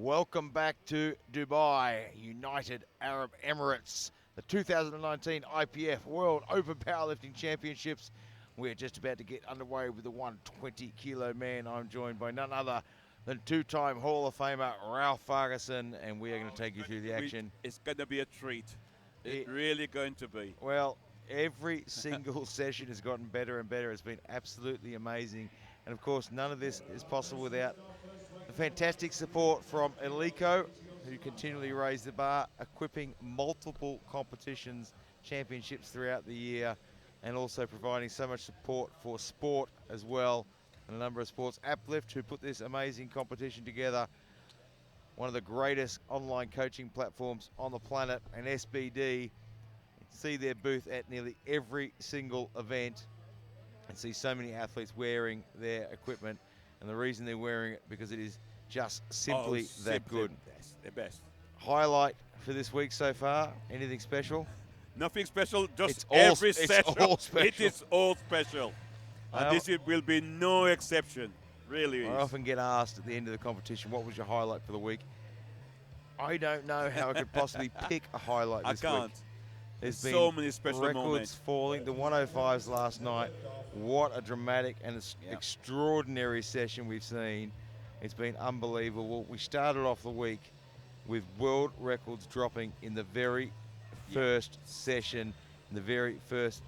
Welcome back to Dubai, United Arab Emirates, the 2019 IPF World Open Powerlifting Championships. We're just about to get underway with the 120 kilo man. I'm joined by none other than two-time Hall of Famer Ralph Ferguson, and we are going to take you through the action. It's going to be a treat. It's really going to be. Well, every single session has gotten better and better. It's been absolutely amazing. And of course, none of this is possible without the fantastic support from Eleco, who continually raise the bar, equipping multiple competitions, championships throughout the year, and also providing so much support for sport as well, and a number of sports. Uplift, who put this amazing competition together, one of the greatest online coaching platforms on the planet, and SBD, see their booth at nearly every single event and see so many athletes wearing their equipment. And the reason they're wearing it, because it is just simply that good. The best. Highlight for this week so far, anything special? Nothing special, just every session. It's all special. It is all special. And this will be no exception, really. I often get asked at the end of the competition, what was your highlight for the week? I don't know how I could possibly pick a highlight this week. I can't. There's been so many special records moments. falling. The 105s last night. What a dramatic and extraordinary session we've seen. It's been unbelievable. We started off the week with world records dropping in the very first session, in the very first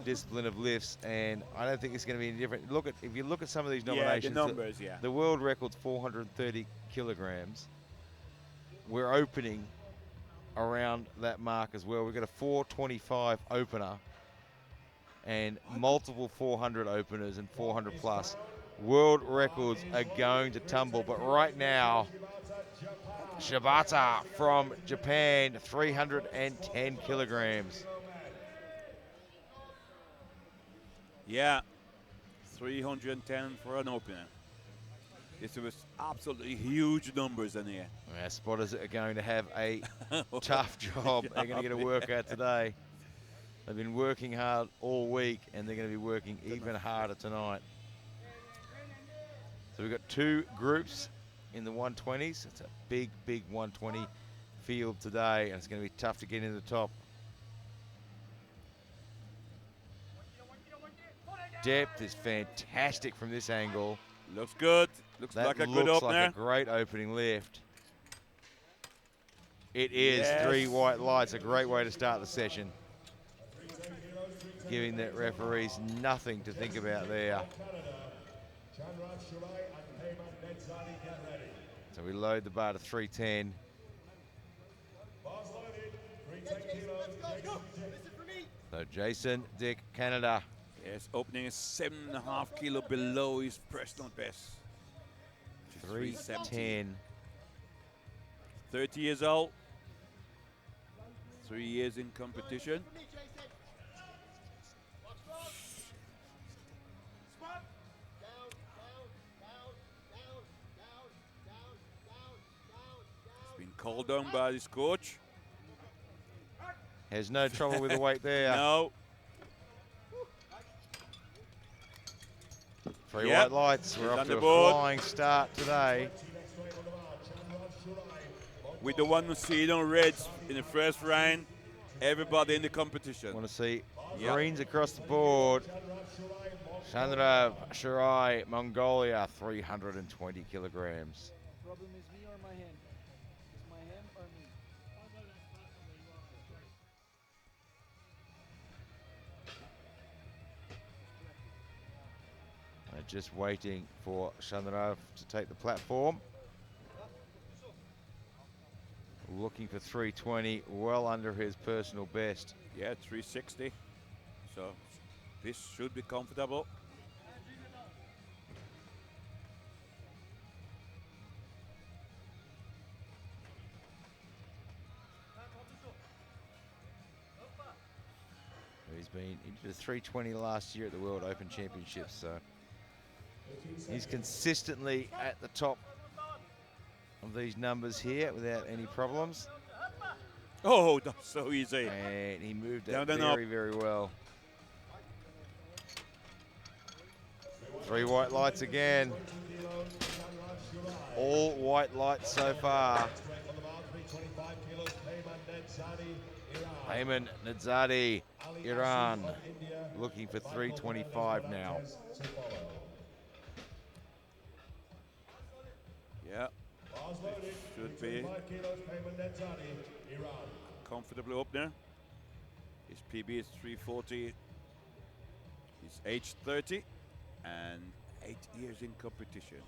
discipline of lifts, and I don't think it's going to be any different. If you look at some of these nominations, the numbers, the world record's 430 kilograms. We're opening around that mark as well. We've got a 425 opener and multiple 400 openers and 400 plus. World records are going to tumble, but right now, Shibata from Japan, 310 kilograms. Yeah, 310 for an opener. This was absolutely huge numbers in here. Our spotters are going to have a tough job. They're going to get a workout today. They've been working hard all week, and they're going to be working even harder tonight. So we've got two groups in the 120s. It's a big, big 120 field today, and it's going to be tough to get into the top. Depth is fantastic from this angle. Looks good. Looks like a good opener. Looks like a great opening lift. It is 3 white lights, a great way to start the session. Giving the referees nothing to think about there. So we load the bar to 310. So Jason Dick Canada. Yes, opening is 7.5 kilo below his personal best. 310. 30 years old. 3 years in competition. He's been called down by his coach. Has no trouble with the weight there. No. 3 white lights. We're off to a flying start today. With the one seen on reds in the first round, everybody in the competition. Want to see greens across the board. Chandrav Shirai, Mongolia, 320 kilograms. Problem is me or my hand? Is my hand or me? Just waiting for Chandrav to take the platform. Looking for 320, well under his personal best. Yeah, 360. So this should be comfortable. He's been into the 320 last year at the World Open Championships, so he's consistently at the top of these numbers here without any problems. Oh, that's so easy. And he moved Down that and very, very well. 3 white lights again. all white lights so far. Ayman Nadzadi, Iran, looking for 325 now. Yeah, should be comfortably up there. His PB is 340. He's age 30 and 8 years in competition.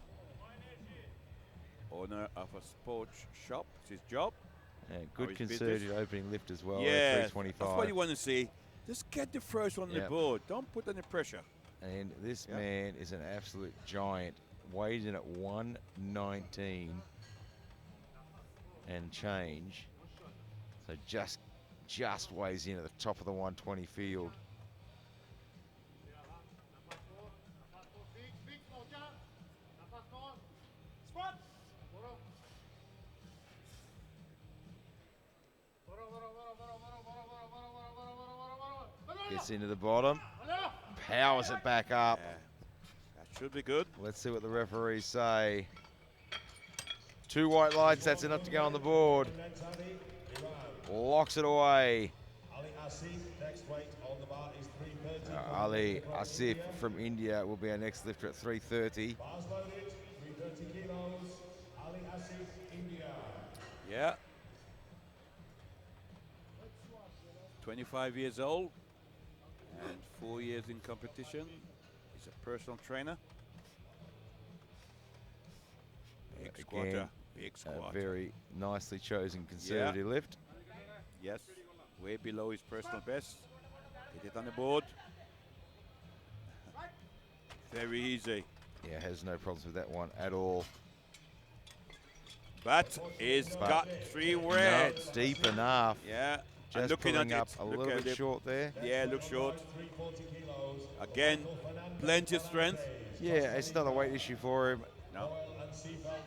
Owner of a sports shop, it's his job. Yeah, good his concerted business. opening lift as well. Yeah, 325. that's what you want to see. Just get the first one on the board. Don't put any pressure. And this man is an absolute giant. Weighs in at 119 and change. So just weighs in at the top of the 120 field. Gets into the bottom, powers it back up. Yeah, that should be good. Let's see what the referees say. 2 white lights, that's enough to go on the board. Locks it away. Ali Asif from India will be our next lifter at 330. Yeah. 25 years old and 4 years in competition. He's a personal trainer. Big squatter. Big squatter. A very nicely chosen conservative lift. Yes, way below his personal best. Get it on the board. Very easy. Yeah, has no problems with that one at all. But he's got 3 reds. No, deep enough. Yeah. Just looking pulling at up it. a little bit short there. Yeah, looks short. Again, plenty of strength. Yeah, it's not a weight issue for him. No.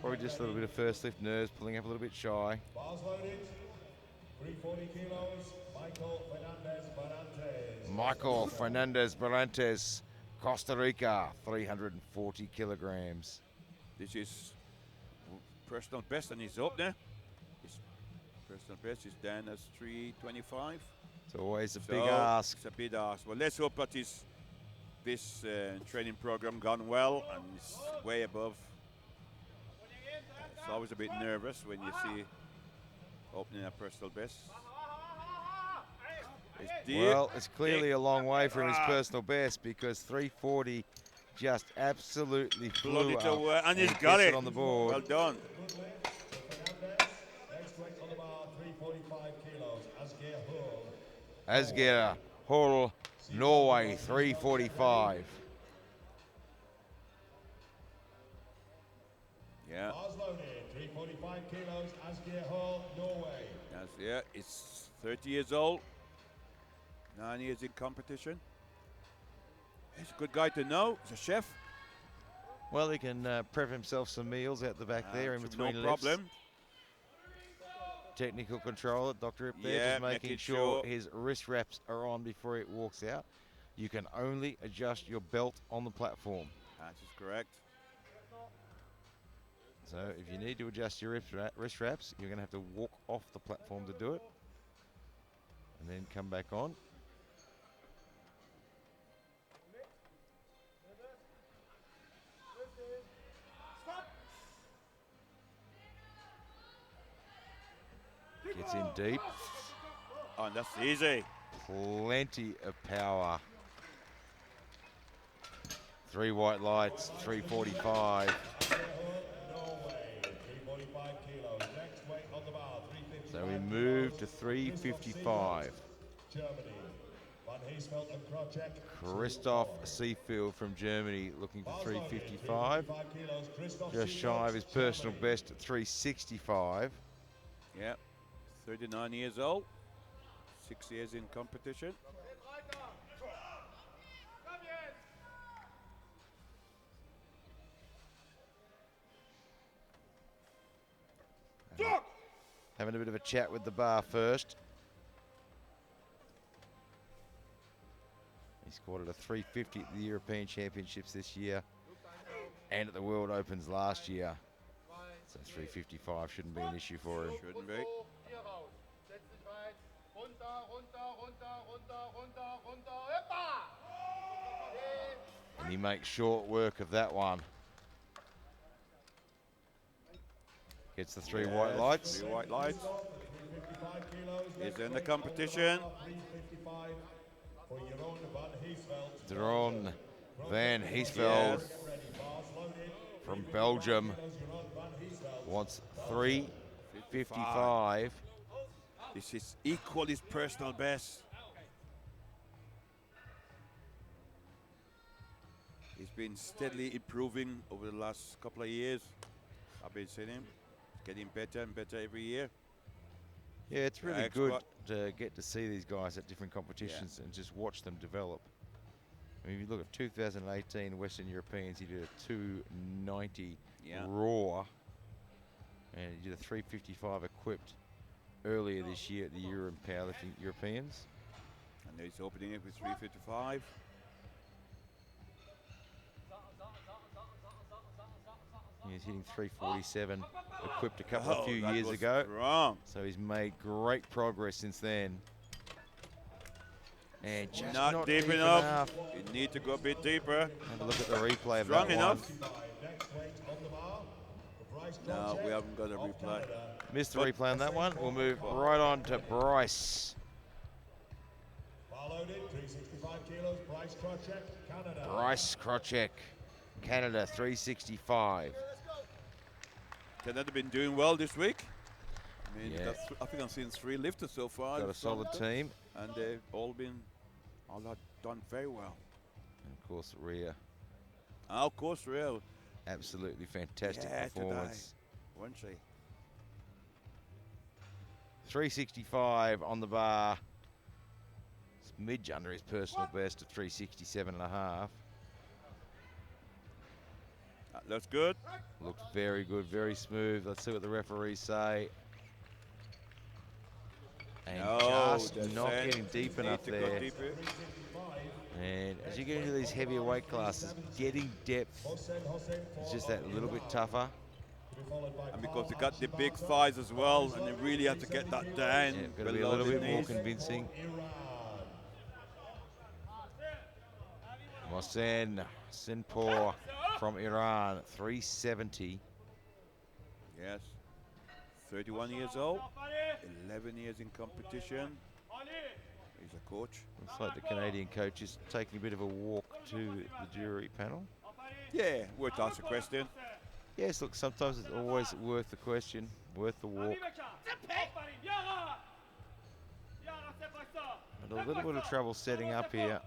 Probably just a little bit of first lift nerves, pulling up a little bit shy. 340 kilos, Michael Fernandez Barantes, Costa Rica, 340 kilograms. This is personal best and he's up there. His personal best is down as 325. It's always a big ask. It's a big ask. Well, let's hope that this training program gone well and it's way above. It's always a bit nervous when you see opening a personal best. Well, it's clearly a long way from his personal best because 340 just absolutely flew it up away, and he's got it on the board. Well done. Asgeir Hull, Norway, 345. Yeah. 345 kilos, Asgeir Hull, Norway. Yeah, it's 30 years old, 9 years in competition. He's a good guy to know. He's a chef. Well, he can prep himself some meals out the back there in between no lifts. problem. Technical control at Dr. Ip there, Yeah, just making sure his wrist wraps are on before it walks out. You can only adjust your belt on the platform. That is correct. So if you need to adjust your wrist wraps, you're going to have to walk off the platform to do it. And then come back on. Gets in deep. Oh, and that's easy. Plenty of power. 3 white lights, 345. So we move to 355. Christoph Seafield from Germany looking for 355. Just shy of his personal best at 365. Yeah, 39 years old, 6 years in competition. Having a bit of a chat with the bar first. He scored at a 350 at the European Championships this year and at the World Opens last year. So 355 shouldn't be an issue for him. Shouldn't be. And he makes short work of that one. Gets the three white lights. 3 white lights. He's in the competition. Jeroen van Heesveld from Belgium wants 355. This is equal his personal best. He's been steadily improving over the last couple of years. I've been seeing him getting better and better every year. Yeah, it's really good to get to see these guys at different competitions and just watch them develop. I mean, if you look at 2018 Western Europeans, he did a 290 raw, and he did a 355 equipped earlier this year at the Powerlifting Europeans. And now he's opening it with 355. He's hitting 347 equipped a couple of few years ago. Strong. So he's made great progress since then. And just not deep enough. You need to go a bit deeper. Have a look at the replay of Strong that enough. one. No, we haven't got a replay. Missed the replay on that one. We'll move right on to Bryce. Bryce Krocek, Canada, 365. Canada been doing well this week. I mean, Yeah. I think I've seen 3 lifters so far. Got a solid team. And they've all done very well. And of course, Rhea. Oh, of course, real. Absolutely fantastic performance. Wasn't she? 365 on the bar. It's midge under his personal best at 367.5. That looks good. Looks very good, very smooth. Let's see what the referees say. And just not getting deep enough there. And as you get into these heavier weight classes, getting depth is just that little bit tougher. And because they got the big thighs as well, and they really have to get that down. Yeah, got to be a little bit more convincing. Mohsen Sinpour from Iran, 370. Yes. 31 years old, 11 years in competition. He's a coach. Looks like the Canadian coach is taking a bit of a walk to the jury panel. Yeah, worth asking a question. Yes, look, sometimes it's always worth the question, worth the walk. But a little bit of trouble setting up here.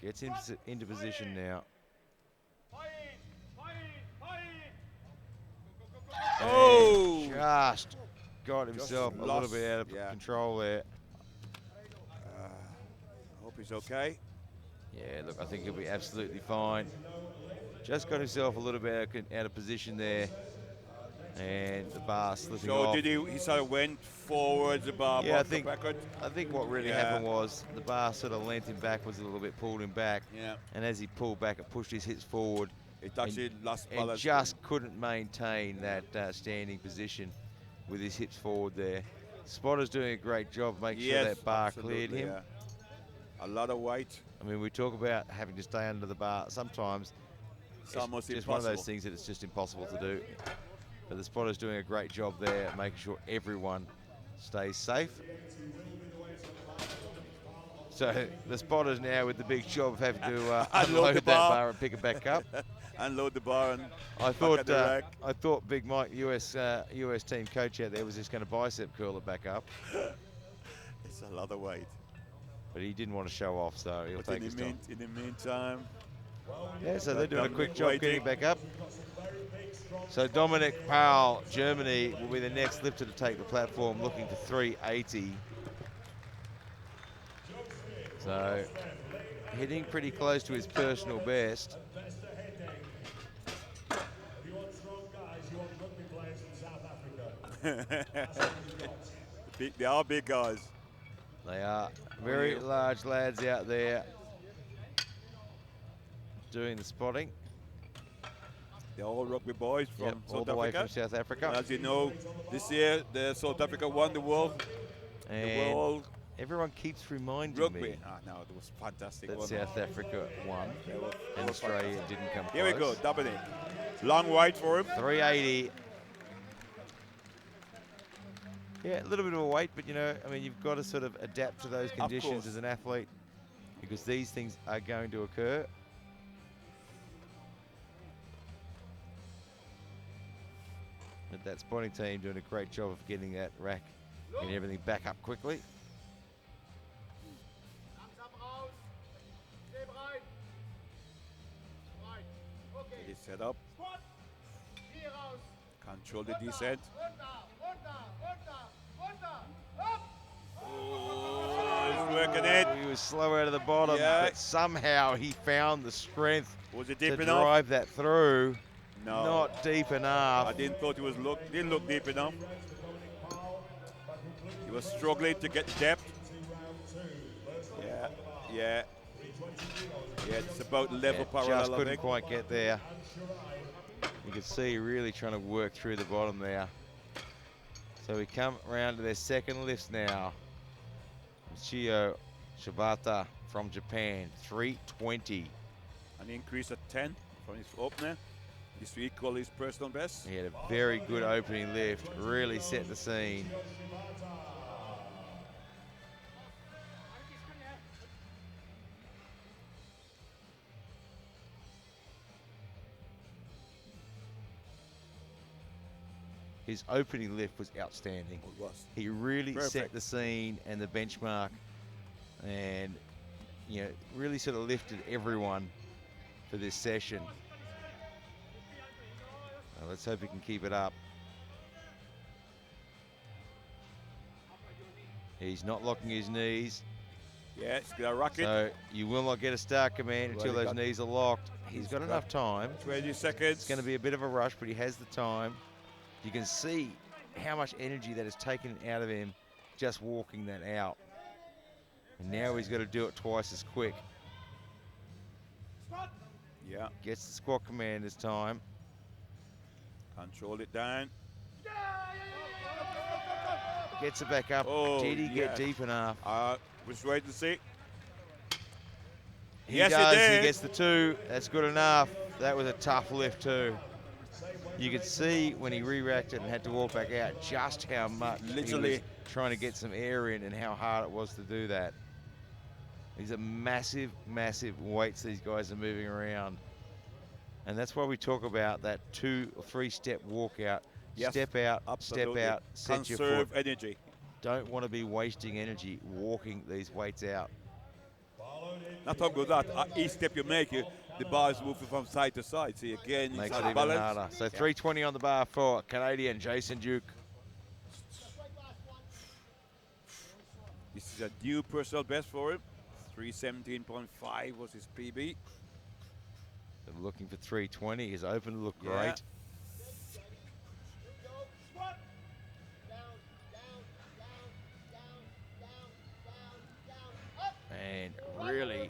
Gets into position now. Oh! And just got himself a little bit out of control there. I hope he's okay. Yeah, look, I think he'll be absolutely fine. Just got himself a little bit out of position there. And the bar slipping off. So did he sort of went forwards, the bar backwards? I think what really happened was the bar sort of leant him backwards a little bit, pulled him back. Yeah. And as he pulled back, it pushed his hips forward. It actually lost balance. And just couldn't maintain that standing position with his hips forward there. Spotter's doing a great job making sure that bar cleared him. Yeah. A lot of weight. I mean, we talk about having to stay under the bar. Sometimes it's almost just impossible. One of those things that it's just impossible to do. But the spotter's doing a great job there, making sure everyone stays safe. So the spotter's now with the big job of having to unload that bar and pick it back up. Unload the bar and I thought Big Mike, US team coach out there, was just going to bicep curl it back up. It's a lot of weight. But he didn't want to show off, so he'll take his time. In the meantime. Yeah, so they're doing a quick job getting back up. So Dominic Powell, Germany, will be the next lifter to take the platform, looking for 380. So hitting pretty close to his personal best. They are big guys. They are very large lads out there doing the spotting. They're all rugby boys from Yep, all South the way Africa. from South Africa. And as you know, this year the South Africa won the world And everyone keeps reminding rugby. me Ah, no, it was fantastic. that wasn't it? South Africa won They and were Australia fantastic. didn't come Here we go, close. Dominic. Long wide for him. 380. Yeah, a little bit of a weight, but you know, I mean, you've got to sort of adapt to those conditions course. as an athlete because these things are going to occur. But that spotting team doing a great job of getting that rack and everything back up quickly. Get it set up. Control the descent. Oh, he's working it. He was slow out of the bottom, Yeah. but somehow he found the strength Was it to deep enough? drive that through. No. Not deep enough. I didn't thought it was didn't look deep enough. He was struggling to get depth. Yeah. Yeah, it's about level parallel, Just I couldn't think. quite get there. You can see really trying to work through the bottom there. So we come around to their second lifts now. Michio Shibata from Japan, 320. An increase of 10 from his opener. He's to equal his personal best. He had a very good opening lift, really set the scene. His opening lift was outstanding. It was. He really set Perfect. the scene and the benchmark, and you know, really sort of lifted everyone for this session. Let's hope he can keep it up. He's not locking his knees, Yeah, it's got a rocket. so you will not get a start command until Well, he those got- knees are locked. He's got got enough time. 20 seconds. It's going to be a bit of a rush, but he has the time. You can see how much energy that is taken out of him just walking that out. And now he's got to do it twice as quick. Yeah, Gets the squat command this time. control it down. Gets it back up. Oh, Did he yeah. get deep enough? Just wait to see. He Yes, he does. He did. gets the 2. That's good enough. That was a tough lift too. You could see when he re-racked it and had to walk back out just how much he Literally. was trying to get some air in and how hard it was to do that. These are massive, massive weights these guys are moving around. And that's why we talk about that 2 or 3 step walkout. Yes, Step out, absolutely. step out, set your Conserve foot. energy. Don't want to be wasting energy walking these weights out. Not talking about that. Each step you make, the bar is moving from side to side. See, again, Makes it's it out even balance. harder. So 320 on the bar for Canadian Jason Duke. This is a new personal best for him. 317.5 was his PB. They're looking for 320. His open looked Yeah. great. And really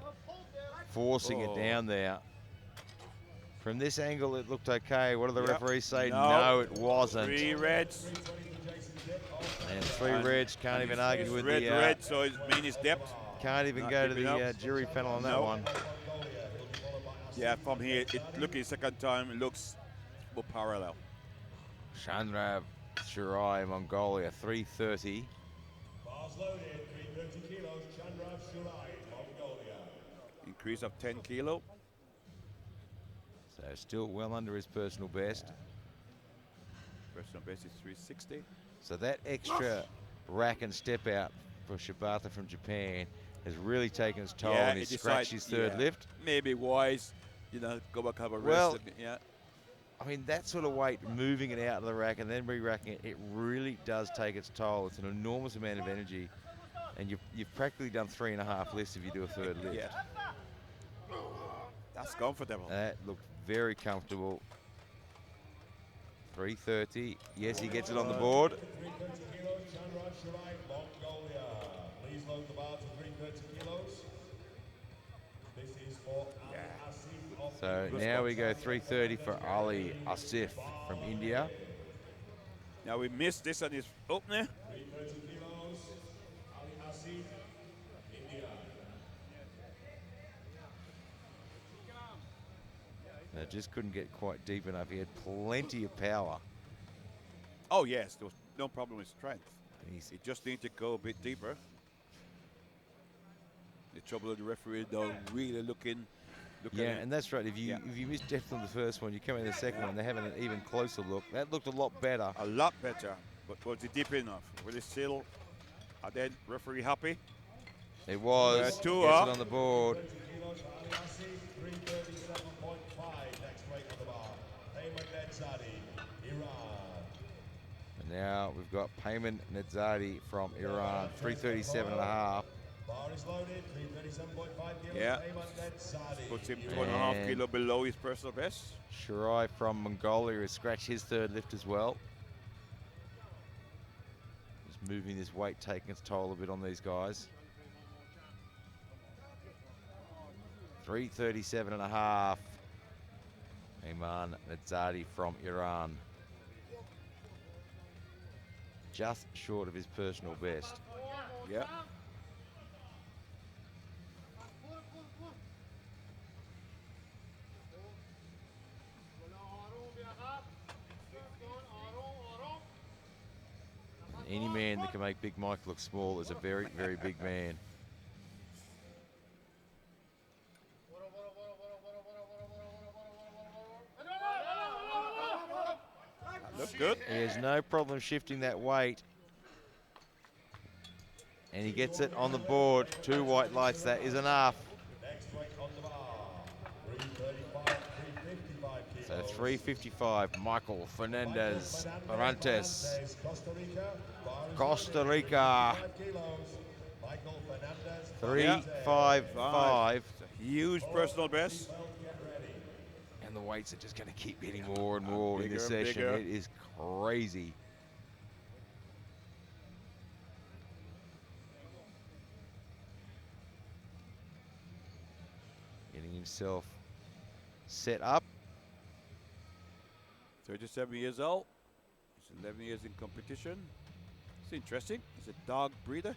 forcing it Oh. down there. From this angle, it looked okay. What do the Yep. referees say? No. No, it wasn't. 3 reds. And 3 And- reds. Can't and even it's- argue it's with red, the. red, so it means depth. Can't even Not go to deep the enough. jury panel on that No. one. Yeah, from here, looking second time, it looks more parallel. Chandrav Shirai, Mongolia, 330. Bars loaded, 330 kilos, Chandrav Shurai, Mongolia. Increase of 10 kilo. So still well under his personal best. Personal best is 360. So that extra rack and step out for Shibata from Japan has really taken its toll, and he he's scratched his third yeah, lift. Maybe wise, go back, have a Well, rest. Yeah, I mean, that sort of weight, moving it out of the rack and then re-racking it, it really does take its toll. It's an enormous amount of energy, and you've practically done 3.5 lifts if you do a third lift. yeah. That's comfortable. That looked very comfortable. 330. Yes, he gets it on the board. 330 kilos, Chandrav Shurai, Mongolia. Please load the bar to 330 kilos. This is for Al Asif of So Good now spot. we go 330 for Ali Asif from India. Now we missed this on his opener. 330 kilos, Ali Asif, India. Just couldn't get quite deep enough. He had plenty of power. Oh yes, there was no problem with strength. He's, He just needed to go a bit deeper. The trouble with the referee though, really looking yeah, at it. and that's right. If you miss depth on the first one, you come in the second one, they're having an even closer look. That looked a lot better. A lot better, but was it deep enough? Will it still? Are then referee happy? It was. Two Gets up. it on the board. 30 kilos for Ali Asif, 337.5 next weight on the bar. Payman Nedzadi, Iran. And now we've got Payman Nedzadi from Iran, 337 and a half. Bar is loaded, 337.5 kilos. Yeah. Payman Nedzadi. Puts him 2.5 And- kilo below his personal best. Shirai from Mongolia has scratched his third lift as well. Just moving this weight, taking its toll a bit on these guys. 337 and a half. Iman Nadzadi from Iran. Just short of his personal best. Yeah. Any man that can make Big Mike look small is a very, very big man. Looks good. He has no problem shifting that weight. And he gets it on the board. 2 white lights, that is enough. Next weight on the bar, 335, 355 kilos. So 355, Michael Fernandez Barantes, Costa Rica. Bar is Costa loaded, Rica. 355 kilos. Michael Fernandez. 355. It's a huge personal best. And the weights are just going to keep getting more and more in this bigger and session. bigger. It is crazy. Getting himself set up. 37 years old. He's 11 years in competition. It's interesting. He's a dog breeder.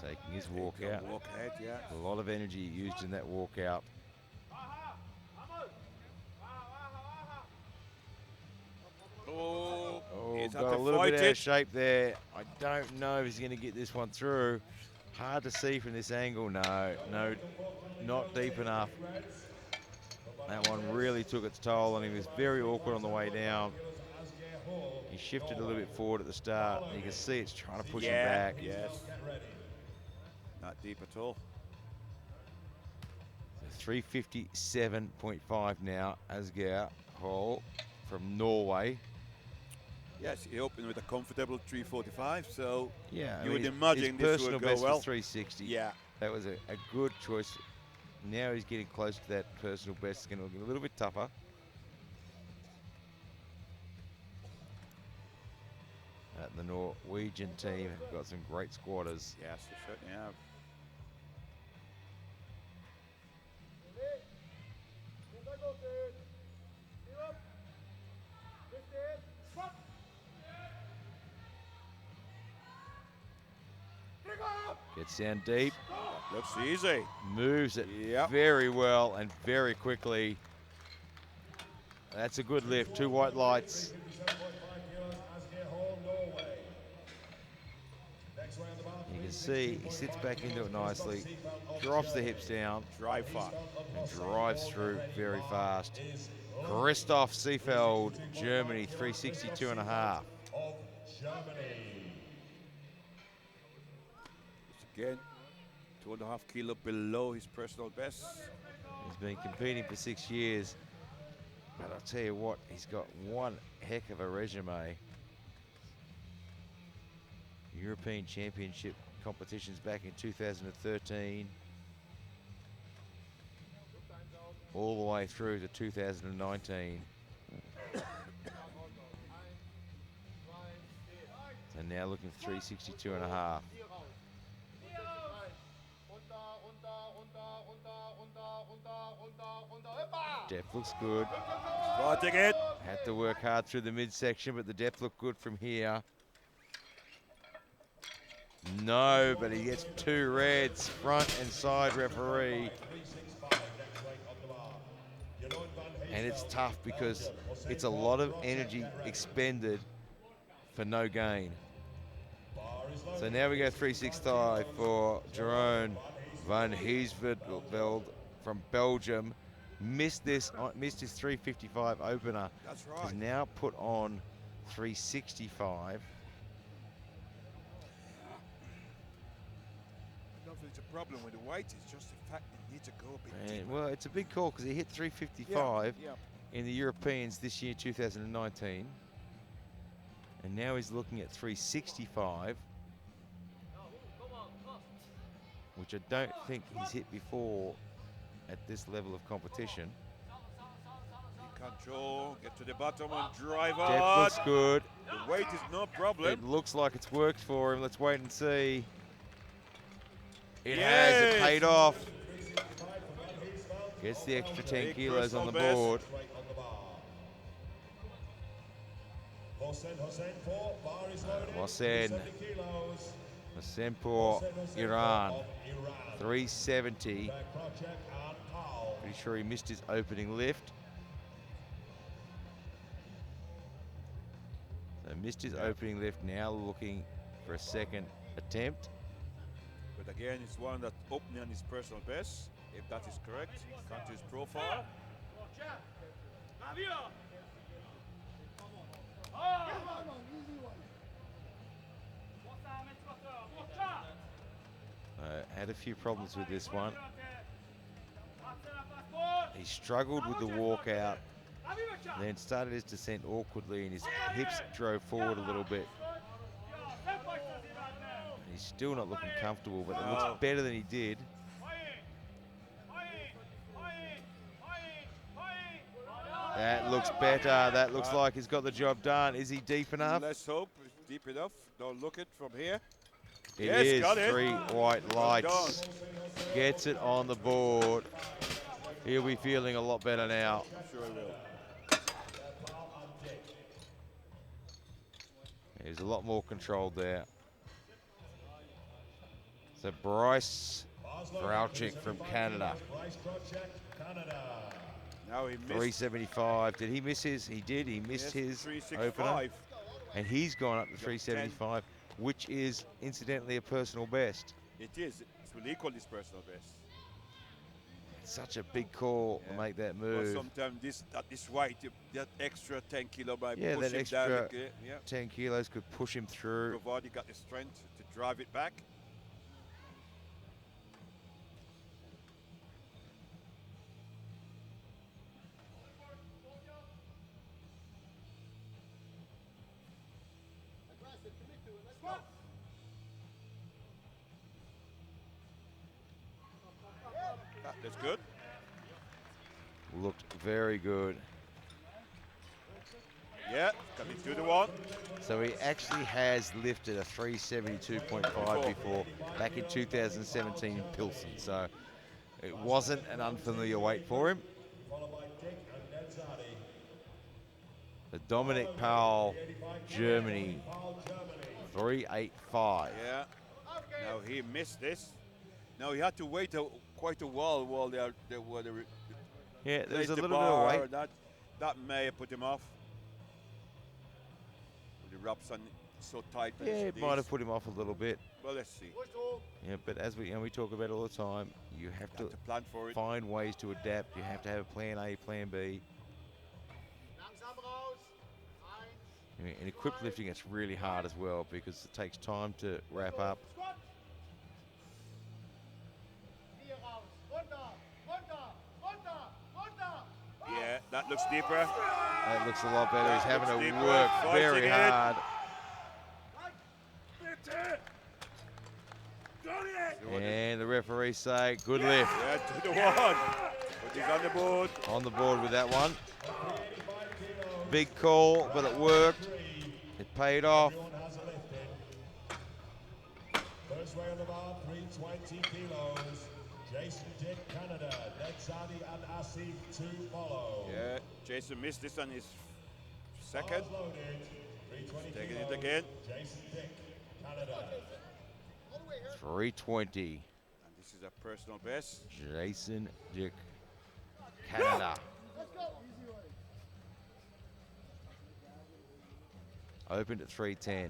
Taking his walk out. Walk ahead, yeah. A lot of energy used in that walkout. Oh, Oh, he's had got to a little fight bit out of it. shape there. I don't know if he's going to get this one through. Hard to see from this angle. No, not deep enough. That one really took its toll and he was very awkward on the way down. He shifted a little bit forward at the start. And you can see it's trying to push him back. Yes. Not deep at all. 357.5 now, Asgeir Hall from Norway. Yes, he opened with a comfortable 345, so Yeah, you would his imagine this personal would go best well. was 360. Yeah. That was a good choice. Now he's getting close to that personal best. It's going to get a little bit tougher. The Norwegian team have got some great squatters. Yes, they certainly have. Gets down deep, Looks easy. moves it Yep. very well and very quickly. That's a good lift. 2 white lights. 357.5 kilos, Asgeir Hall, Norway. Next way on the bar, You can see he sits back into it nicely, drops the hips down, Drive far. and drives through very fast. Christoph Seefeld, Germany, 362 and a half. of Germany. It's again 2.5 kilo below his personal best. He's been competing for 6 years. But I'll tell you what, he's got one heck of a resume. European Championship competitions back in 2013. All the way through to 2019. So now looking for 362 and a half. Depth looks good. Starting it. Had to work hard through the midsection, but the depth looked good from here. No, but he gets 2 reds, front and side referee. And it's tough because it's a lot of energy expended for no gain. So now we go 365 for Jeroen van Heesveld from Belgium. Missed his 355 opener. That's Has right. now put on 365. I don't think it's a problem with the weight. It's just the fact it needs to go a bit And, deeper. well, it's a big call because he hit 355 Yeah. in the Europeans this year, 2019. And now he's looking at 365, which I don't think he's hit before at this level of competition. Control, get to the bottom and drive Depth on. looks good. The weight is no problem. It looks like it's worked for him. Let's wait and see. It has. Yes. It paid off. Gets the extra 10 Big kilos on the personal best. board. Hossein. Hossein for Iran. 370. Pretty sure he missed his opening lift. So missed his opening lift. Now looking for a second attempt. But again, it's one that opening his personal best, if that is correct. Country's profile. Had a few problems with this one. He struggled with the walkout, then started his descent awkwardly and his hips drove forward a little bit. He's still not looking comfortable, but it looks better than he did. That looks better. That looks like he's got the job done. Is he deep enough? Let's hope it's deep enough. Don't look it from here. It Yes, is. got it. 3 white Well lights. Gets it on the board. He'll be feeling a lot better now. Sure will. He's a lot more controlled there. So Bryce Vralchik from Canada. Now he missed. 375. Did he miss his? He did. He missed his opener. 365. And he's gone up to 375, which is incidentally a personal best. It is. It will equal his personal best. It's such a big call to make that But move. sometimes that is right. That extra 10 kilo might Yeah, push that him down. extra Yeah. 10 kilos could push him through. Provided he got the strength to drive it back. That's good. Looked very good. Yeah, coming to the one. So he actually has lifted a 372.5 before, back in 2017 in Pilsen. So it wasn't an unfamiliar weight for him. The Dominic Powell, Germany, 385. Yeah. Now he missed this. Now he had to wait quite a while they were Yeah, there's a the little bit of bar. weight. That may have put him off. The wraps on so tight. Yeah, it might have put him off a little bit. Well, let's see. Yeah, but as we talk about all the time, you have to Plan for it. find ways to adapt. You have to have a plan A, plan B. I mean, in equipped lifting, it's really hard as well because it takes time to wrap up. Yeah, that looks deeper. That looks a lot better. He's having to Deeper, work fighting very it. hard. And the referee say, good lift. Yeah, to the one. But he's on the board. On the board with that one. Big call, but it worked. It paid off. First way on the bar, 320 kilos. Jason Dick, Canada. Nedzadi and Asif to follow. Yeah, Jason missed this on his second. Bars loaded. 320 Taking kilos. it again. Jason Dick, Canada. 320. And this is a personal best. Jason Dick, Canada. Opened at 310.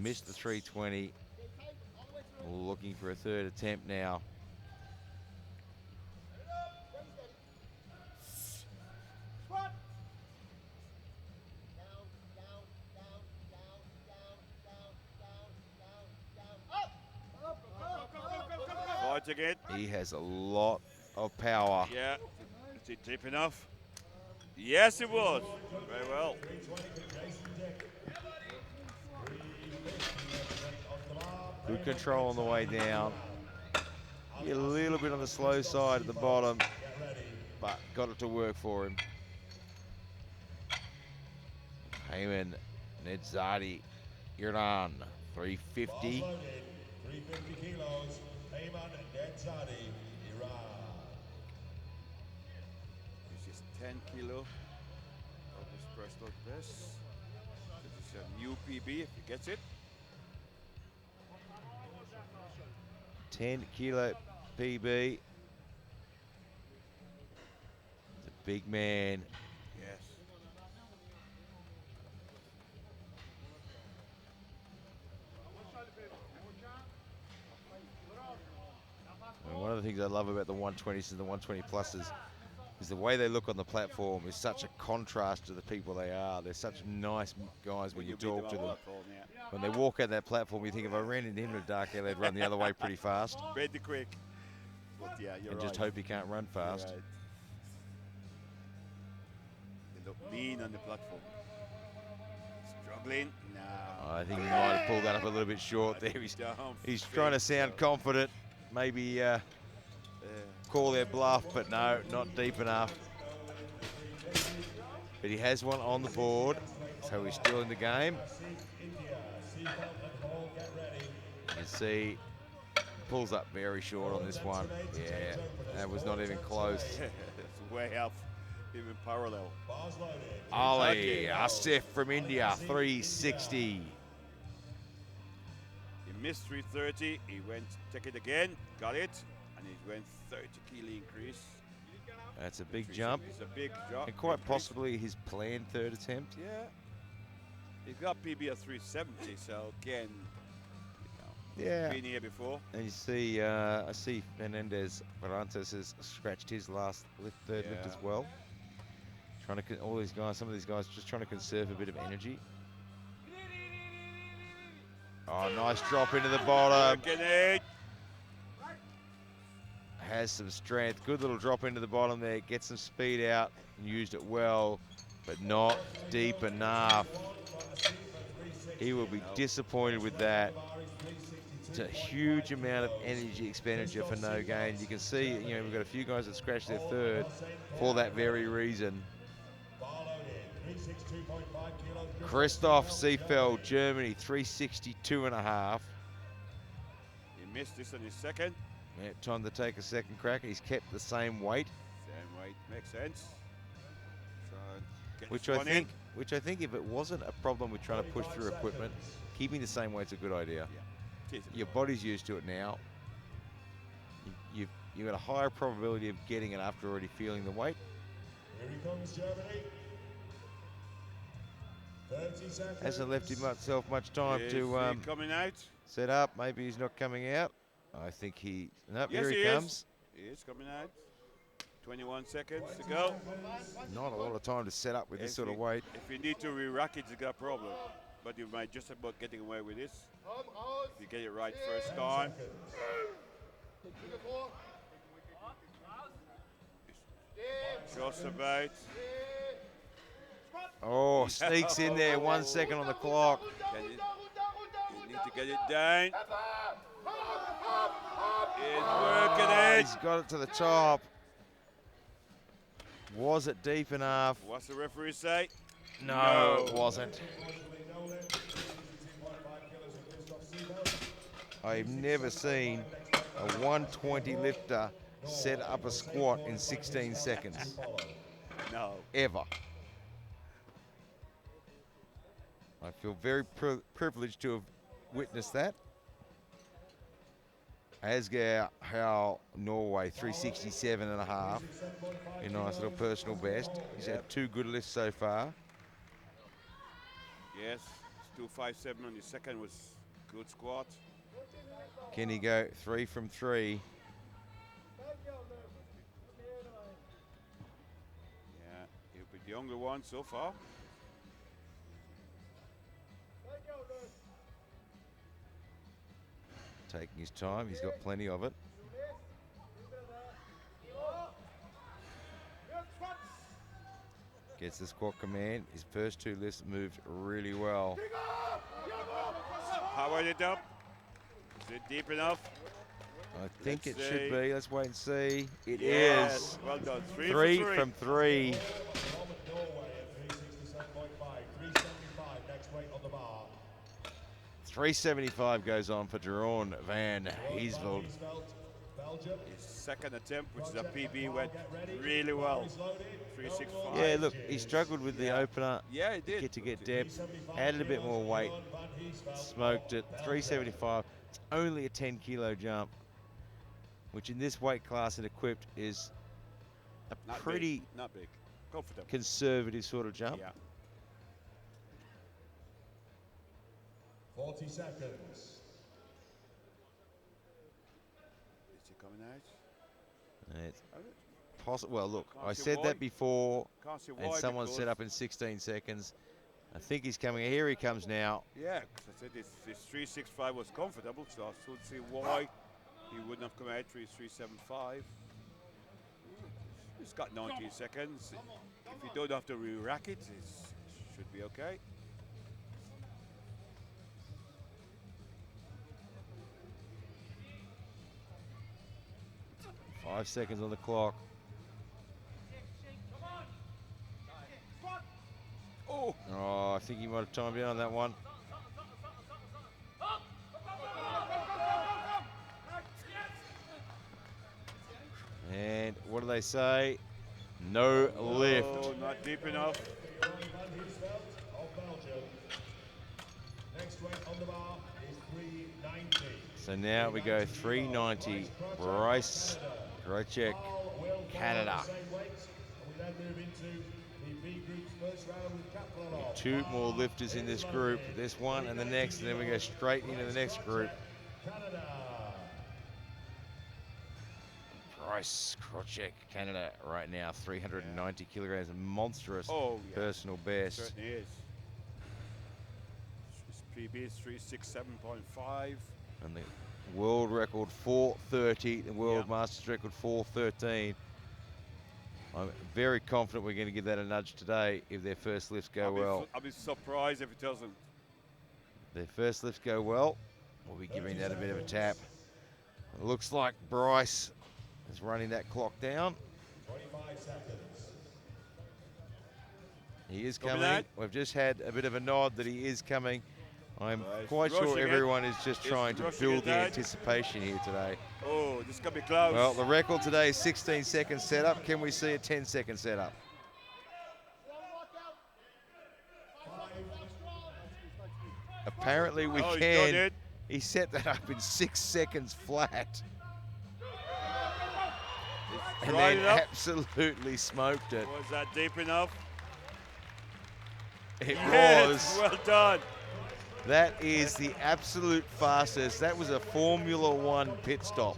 Missed the 320. Looking for a third attempt now. Fight again. He has a lot of power. Yeah. Is it deep enough? Yes, it was. Very well. Good control on the way down. A little bit on the slow side at the bottom, but got it to work for him. Ayman Nedzadi, Iran, 350. 350 kilos. Ayman Nedzadi, Iran. This is 10 kilo of his personal best. So this is a new PB if he gets it. 10 kilo PB. The big man. Yes. And one of the things I love about the 120s and the 120 pluses is the way they look on the platform is such a contrast to the people they are. They're such nice guys when you talk to them. When they walk out that platform, you think if I ran into him in a dark alley, they'd run the other way pretty fast. Pretty quick. But yeah, you're And right. just hope he can't run fast. Right. They look mean on the platform. Struggling? No. I think he might have pulled that up a little bit short there. He's trying to sound confident. Maybe call their bluff, but no, not deep enough. But he has one on the board, so he's still in the game. You can see, pulls up very short on this one. Yeah, that was not even close. It's way up, even parallel. Ali Asif from India, 360. He missed 330. He went, take it again, got it, and he went 30 kilo increase. That's a big jump. It's a big jump. And quite increase. possibly his planned third attempt. Yeah. He got PB at 370, so again, Yeah. been here before. And you see, I see Fernandez Varantes has scratched his last third lift as well. Trying to, all these guys, some of these guys just trying to conserve a bit of energy. Oh, nice drop into the bottom. Has some strength. Good little drop into the bottom there. Gets some speed out and used it well, but not deep enough. He will be disappointed with that. It's a huge amount of energy expenditure for no gain. You can see, you know, we've got a few guys that scratched their third for that very reason. Christoph Seefeld, Germany, 362.5. He missed this on his second. Yeah, time to take a second crack. He's kept the same weight, Same weight, makes sense. Try and get which this I one think, if it wasn't a problem with trying to push through equipment, keeping the same weight's a good idea. in. Your body's used to it now. You've got a higher probability of getting it after already feeling the weight. Here he comes, Germany. 30 seconds. Hasn't left himself much time Is to he coming out? set up. Maybe he's not coming out. I think he. Nope, Yes, here he he comes. is. He is coming out. 21 seconds to go. Not a lot of time to set up with this sort of weight. If you need to re-rack it, you got a problem. But you might just about getting away with this. If you get it right first time. Just about. Oh, sneaks in there. 1 second on the clock. You need to get it down. He's working it. He's got it to the top. Was it deep enough? What's the referee say? No, it wasn't. I've never seen a 120 lifter set up a squat in 16 seconds. No. Ever. I feel very privileged to have witnessed that. Asgeir Howell, Norway, 367 and a half. A nice little personal best. He's had 2 good lifts so far. Yes, 257 on the second was good squat. Can he go 3 from 3? Yeah, he'll be the only one so far. Taking his time, he's got plenty of it. Gets the squat command. His first 2 lifts moved really well. Powered it up. Is it deep enough? I think Let's it should be. Let's wait and see. It Yes, is. well done. 3 from 3. Norway at 367.5, 375 next weight on the bar. 375 goes on for Jeroen van Heesveld. Belgium. His second attempt, which is a PB, went really well. 365. Yeah, look, he struggled with the opener. Yeah, he did. To get depth, added a bit more weight, smoked it. 375. It's only a 10-kilo jump, which in this weight class and equipped is a Not pretty big, not big. Comfortable. conservative sort of jump. Yeah. 40 seconds. Is he coming out? It's possible. Well, look, I Can't see said why. that before, Can't see and why. someone set because- up in 16 seconds. I think he's coming. Here he comes now. Yeah, because I said this 365 was comfortable, so I should see why he wouldn't have come out 375. It's got 19 seconds. If you don't have to re-rack it, it should be okay. Five seconds on the clock. Oh, I think he might have timed out on that one. And what do they say? No lift. Oh, not deep enough. Van Heesveld of Belgium. Next weight on the bar is 390. So now we go 390. Bryce Krocek, Carl will Canada. follow the same weight, and we then move into the B group's first round with Kaplanov. 2 more lifters in this group. This one and the next, and then we go straight into the next group. Canada. Bryce Krocek, Canada, right now, 390 kilograms, a monstrous Oh, yeah. personal best. Certainly is. His PB is 367.5. And the world record 430, the world Yeah. masters record 413. I'm very confident we're going to give that a nudge today if their first lifts go well. I'll be surprised if it doesn't. Their first lifts go well, we'll be giving that a bit of a tap. It looks like Bryce is running that clock down. 25 seconds. He is Copy coming. that. We've just had a bit of a nod that he is coming. I'm He's quite sure rushing it. everyone is just He's trying to rushing build it, the Dad. anticipation here today. Oh, this could be close. Well, the record today is 16 seconds setup. Can we see a 10-second setup? Apparently we Oh, he's done can. it. He set that up in 6 seconds flat. And Dried then it up. absolutely smoked it. Was that deep enough? It Yes, was. well done. That is the absolute fastest. That was a Formula One pit stop.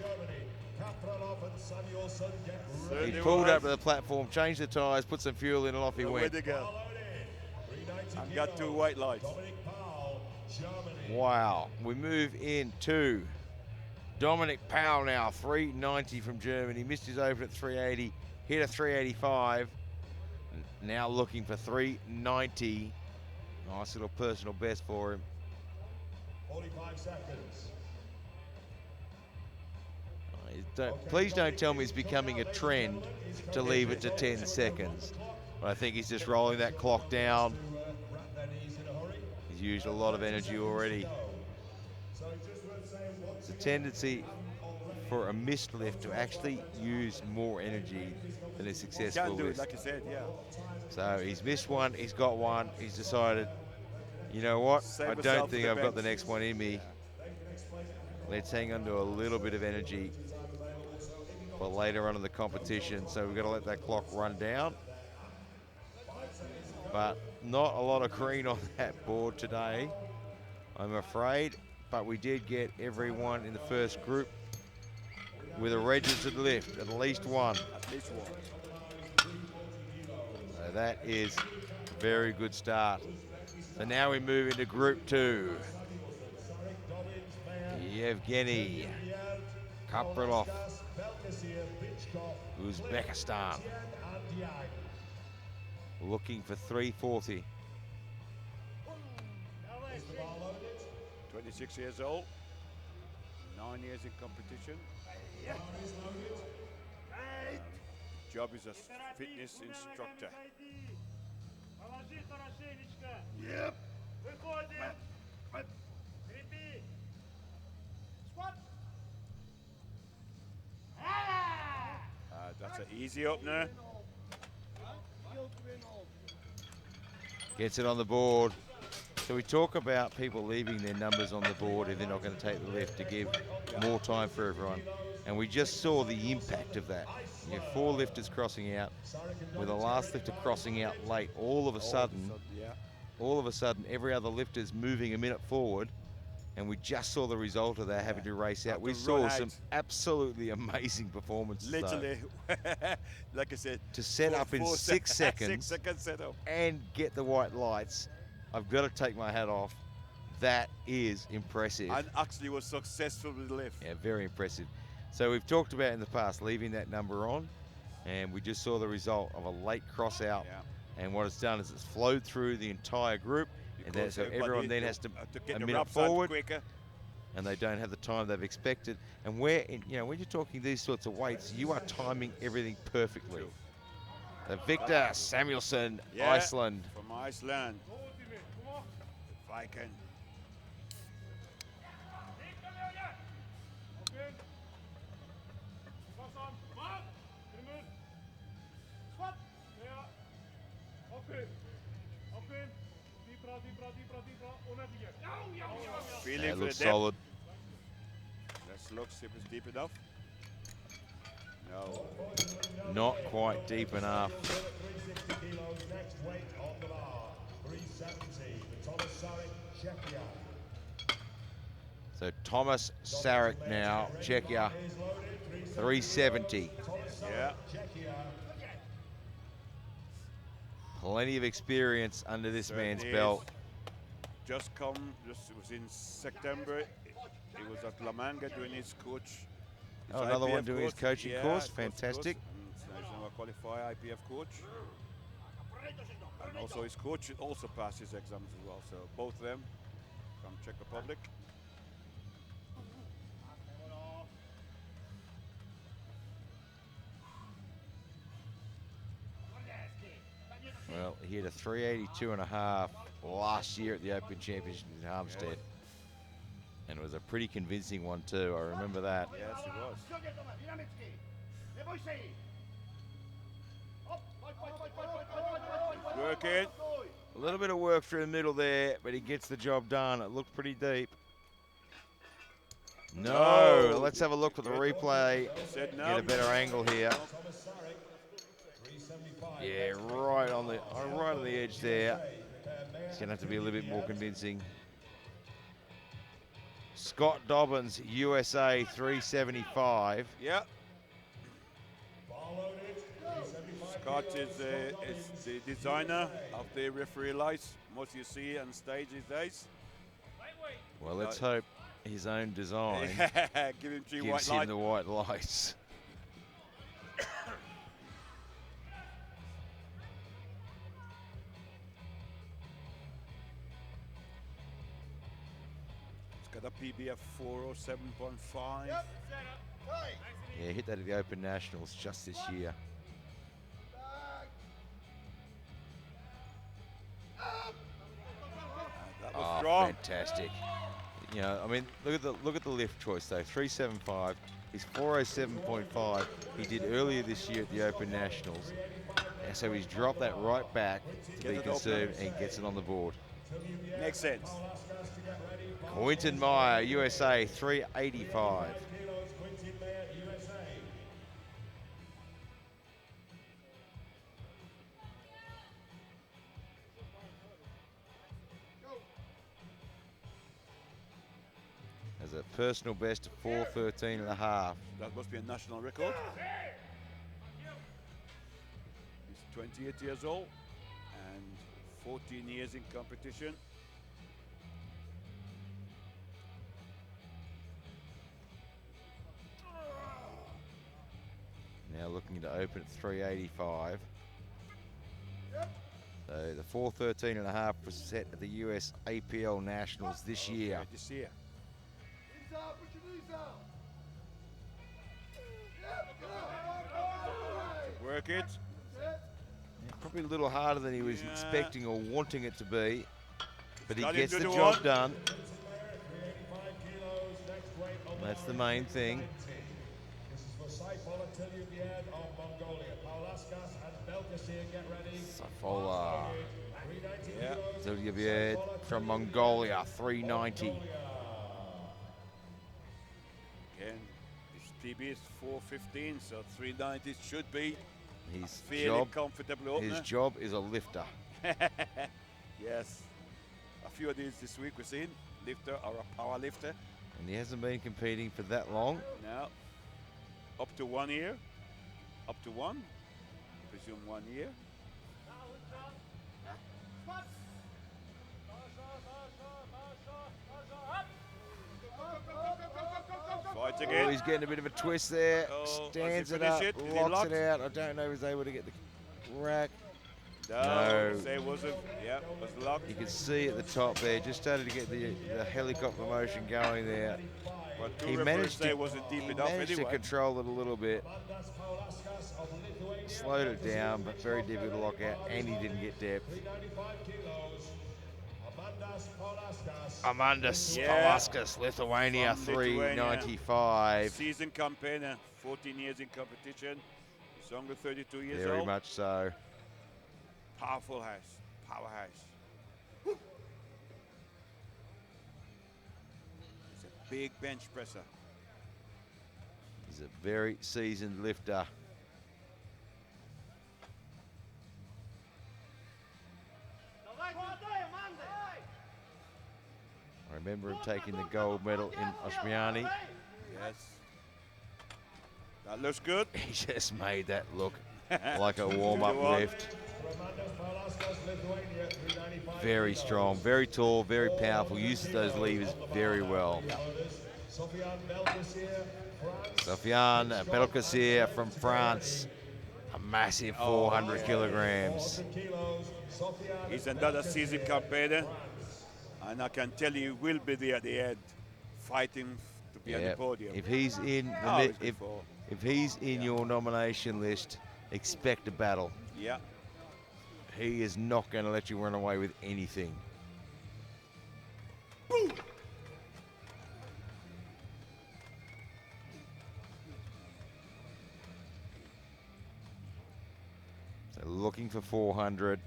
Kaplanov and Samuelson get He Certainly pulled was. up to the platform, changed the tyres, put some fuel in, and off he Where'd went. they go? loaded. 390 I've got 2 kilos. white lights. Dominic Powell, Germany. Wow. We move into Dominic Powell now, 390 from Germany. Missed his open at 380, hit a 385. Now looking for 390. Nice little personal best for him. 45 seconds. Please don't tell me it's becoming a trend to leave it to 10 seconds. But I think he's just rolling that clock down. Wrap their knees in a hurry. He's used a lot of energy already. So just worth saying once It's a tendency for a missed lift to actually use more energy than a successful Can do it, lift. like you said, yeah. So he's missed one, he's got one, he's decided, you know what, Save I yourself don't for think the I've got the bench. next one in me. Let's hang on to a little bit of energy for later on in the competition. So we've got to let that clock run down. But not a lot of green on that board today, I'm afraid. But we did get everyone in the first group with a registered lift, at least one. At least one. So that is a very good start. So now we move into group 2. Yevgeny Kaprilov, Uzbekistan, looking for 340. 26 years old, 9 years in competition. Job is a fitness instructor. Yep. That's an easy opener. Gets it on the board. So we talk about people leaving their numbers on the board if they're not going to take the lift to give more time for everyone. And we just saw the impact of that. You have 4 lifters crossing out, with the last lifter crossing out late. All of a sudden, every other lifter's moving a minute forward, and we just saw the result of that, having to race out. We saw some absolutely amazing performances. Literally, like I said, to set up in 6 seconds, 6 seconds setup, and get the white lights, I've got to take my hat off. That is impressive. And actually was successful with the lift. Yeah, very impressive. So we've talked about in the past leaving that number on, and we just saw the result of a late cross out. Yeah. And what it's done is it's flowed through the entire group, and then, so everyone then has to get a the minute forward, quicker. and they don't have the time they've expected. And where, you know, when you're talking these sorts of weights, you are timing everything perfectly. Victor Samuelsson, Iceland. From Iceland. Viking. Feeling It for looks the depth. solid. Let's look, see if it's deep enough. No. Not quite deep enough. 360 kilos, next weight on the bar. 370 for Thomas Sarek, Czechia. So Thomas Sarek now, Czechia, 370. Yeah. Plenty of experience under this man's Certainly belt. Just it was in September. He was at La Manga doing his coach. Oh, another IPF one doing his coaching course. coach. Fantastic. And he's now a qualified IPF coach. And also his coach also passed his exams as well. So both of them from Czech Republic. Well, he had a 382.5 last year at the Open Championship in Hampstead. And it was a pretty convincing one too, I remember that. Yes, it was. Working. A little bit of work through the middle there, but he gets the job done. It looked pretty deep. No, let's have a look at the replay. Said no. Get a better angle here. Yeah, right on the edge there. It's gonna have to be a little bit more convincing. Scott Dobbins, USA, 375. Yeah. Scott is the designer of the referee lights. Most you see on stage these days. Well, let's hope his own design Give him three gives white him lights. the white lights. It's got a PB of 407.5. Yeah, hit that at the Open Nationals just this year. That was strong. Fantastic. You know, I mean, look at the lift choice though. 375. is 407.5. He did earlier this year at the Open Nationals. And so he's dropped that right back to Get be it conservative and gets it on the board. Makes sense. Quinton Meyer, USA, 385. Has a personal best of 413 and a half. That must be a national record. He's 28 years old and 14 years in competition. Now looking to open at 385. So the 413 and a half was set at the US APL Nationals this year. This year. Work it. Probably a little harder than he was expecting or wanting it to be, but he Got gets the into the job one. done. That's the main thing. This is for Saifullah Tilyubiad of Mongolia. Paulaskas and Belkacir, get ready. Saifullah 390 kilos. Tilyubiad from Mongolia, 390. Again, his PB is 415, so 390 should be His fairly comfortable opener. his job is a lifter. Yes. A few of these this week we've seen. Lifter or a power lifter. And he hasn't been competing for that long. Now, up to 1 year. Up to one. Presume 1 year. Fight Oh, again. he's getting a bit of a twist there. Oh, Stands has it he up, finished it? Is he locks locked? it out. I don't know if he's able to get the rack. No. No. Say it wasn't. Yeah, was locked. You can see at the top there, just started to get the helicopter motion going there. But two He referees managed say to, it wasn't deep he enough managed to anyway. control it a little bit. Amandas Paulaskas of Lithuania. Slowed it down, but very difficult to lock out, and he didn't get depth. 395 kilos. Amandas Paulaskas. Amandas Yeah. Palaskas, Lithuania, From Lithuania. 395. Season campaigner, 14 years in competition. He's only 32 years Very old. much so. Powerful house. Powerhouse. He's a big bench presser. He's a very seasoned lifter. I remember him taking the gold medal in Oshmiani. Yes. That looks good. He just made that look like a warm-up lift. Amandas Paulaskas, Lithuania. 395 Very kilos. strong, very tall, very powerful, uses those levers very well. Sofiane Belkacir, France. Sofiane Belkacir from France, a massive 400 kilograms. 400 kilos. Sofiane He's another Belkacir, season campaigner. France. And I can tell you, he will be there at the end, fighting to be on the Yeah, podium. if he's in the Oh, mi- he's before. if he's in your nomination list, expect a battle. Yeah. He is not going to let you run away with anything. So looking for 400.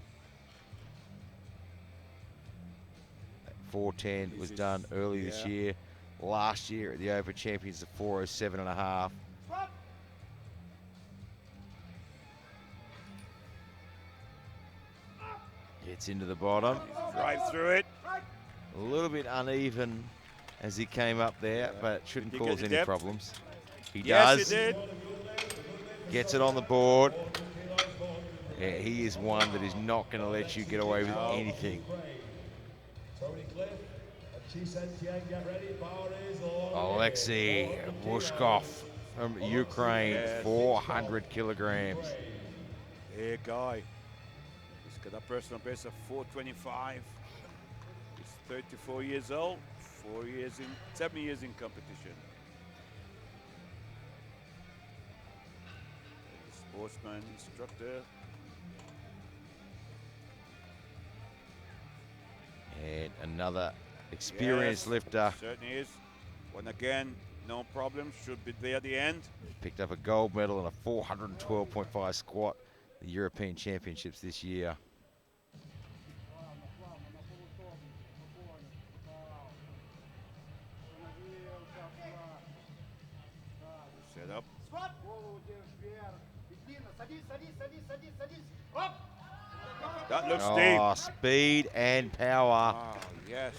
410 was done early this yeah. year. Last year at the Open Champions, the 407 and a half. Gets into the bottom. Drive through it. A little bit uneven as he came up there, but shouldn't Did he get cause the any depth? problems. He Yes, does. he did. Gets it on the board. Yeah, he is one that is not going to let you get away with anything. Tony Cliff and Chisentian, get ready. Power is on. Alexei Vushkov from Ukraine, Yes. 400 kilograms. Hey, guy. He's got a personal best of 425. He's 34 years old. 7 years in competition. Sportsman, instructor. And another experienced Yes, lifter. Certainly is. One again, no problem. Should be there at the end. Picked up a gold medal and a 412.5 squat at the European Championships this year. Set up. That looks deep. Oh, speed and power. Oh, yes.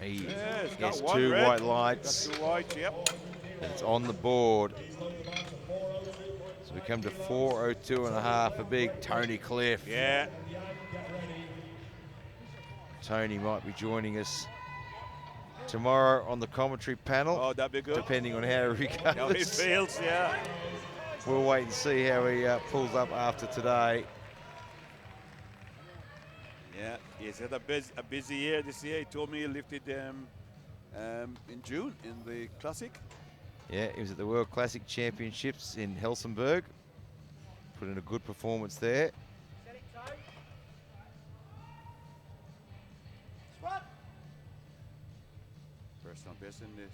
He Yeah, it's gets got one 2 red. white lights. Got 2 white, yep. It's on the board. So we come to 4:02.5 for big Tony Cliff. Yeah. Tony might be joining us tomorrow on the commentary panel. Oh, that'd be good. Depending on how he How he goes. feels, yeah. We'll wait and see how he pulls up after today. Yeah, he's had a busy year this year. He told me he lifted in June in the Classic. Yeah, he was at the World Classic Championships in Helsingborg. Put in a good performance there. Personal best in this.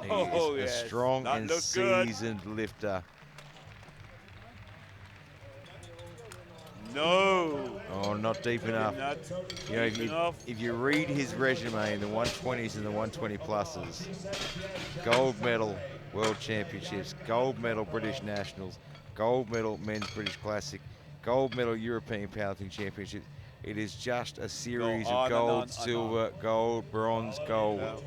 He Oh, is yes. a strong That and looks good. seasoned lifter. No. Oh, not deep enough. Not You know, deep enough. if you read his resume in the 120s and the 120 pluses, gold medal World Championships, gold medal British Nationals, gold medal Men's British Classic, gold medal European Powerlifting Championships. It is just a series on of and gold, on and silver, gold, bronze, gold.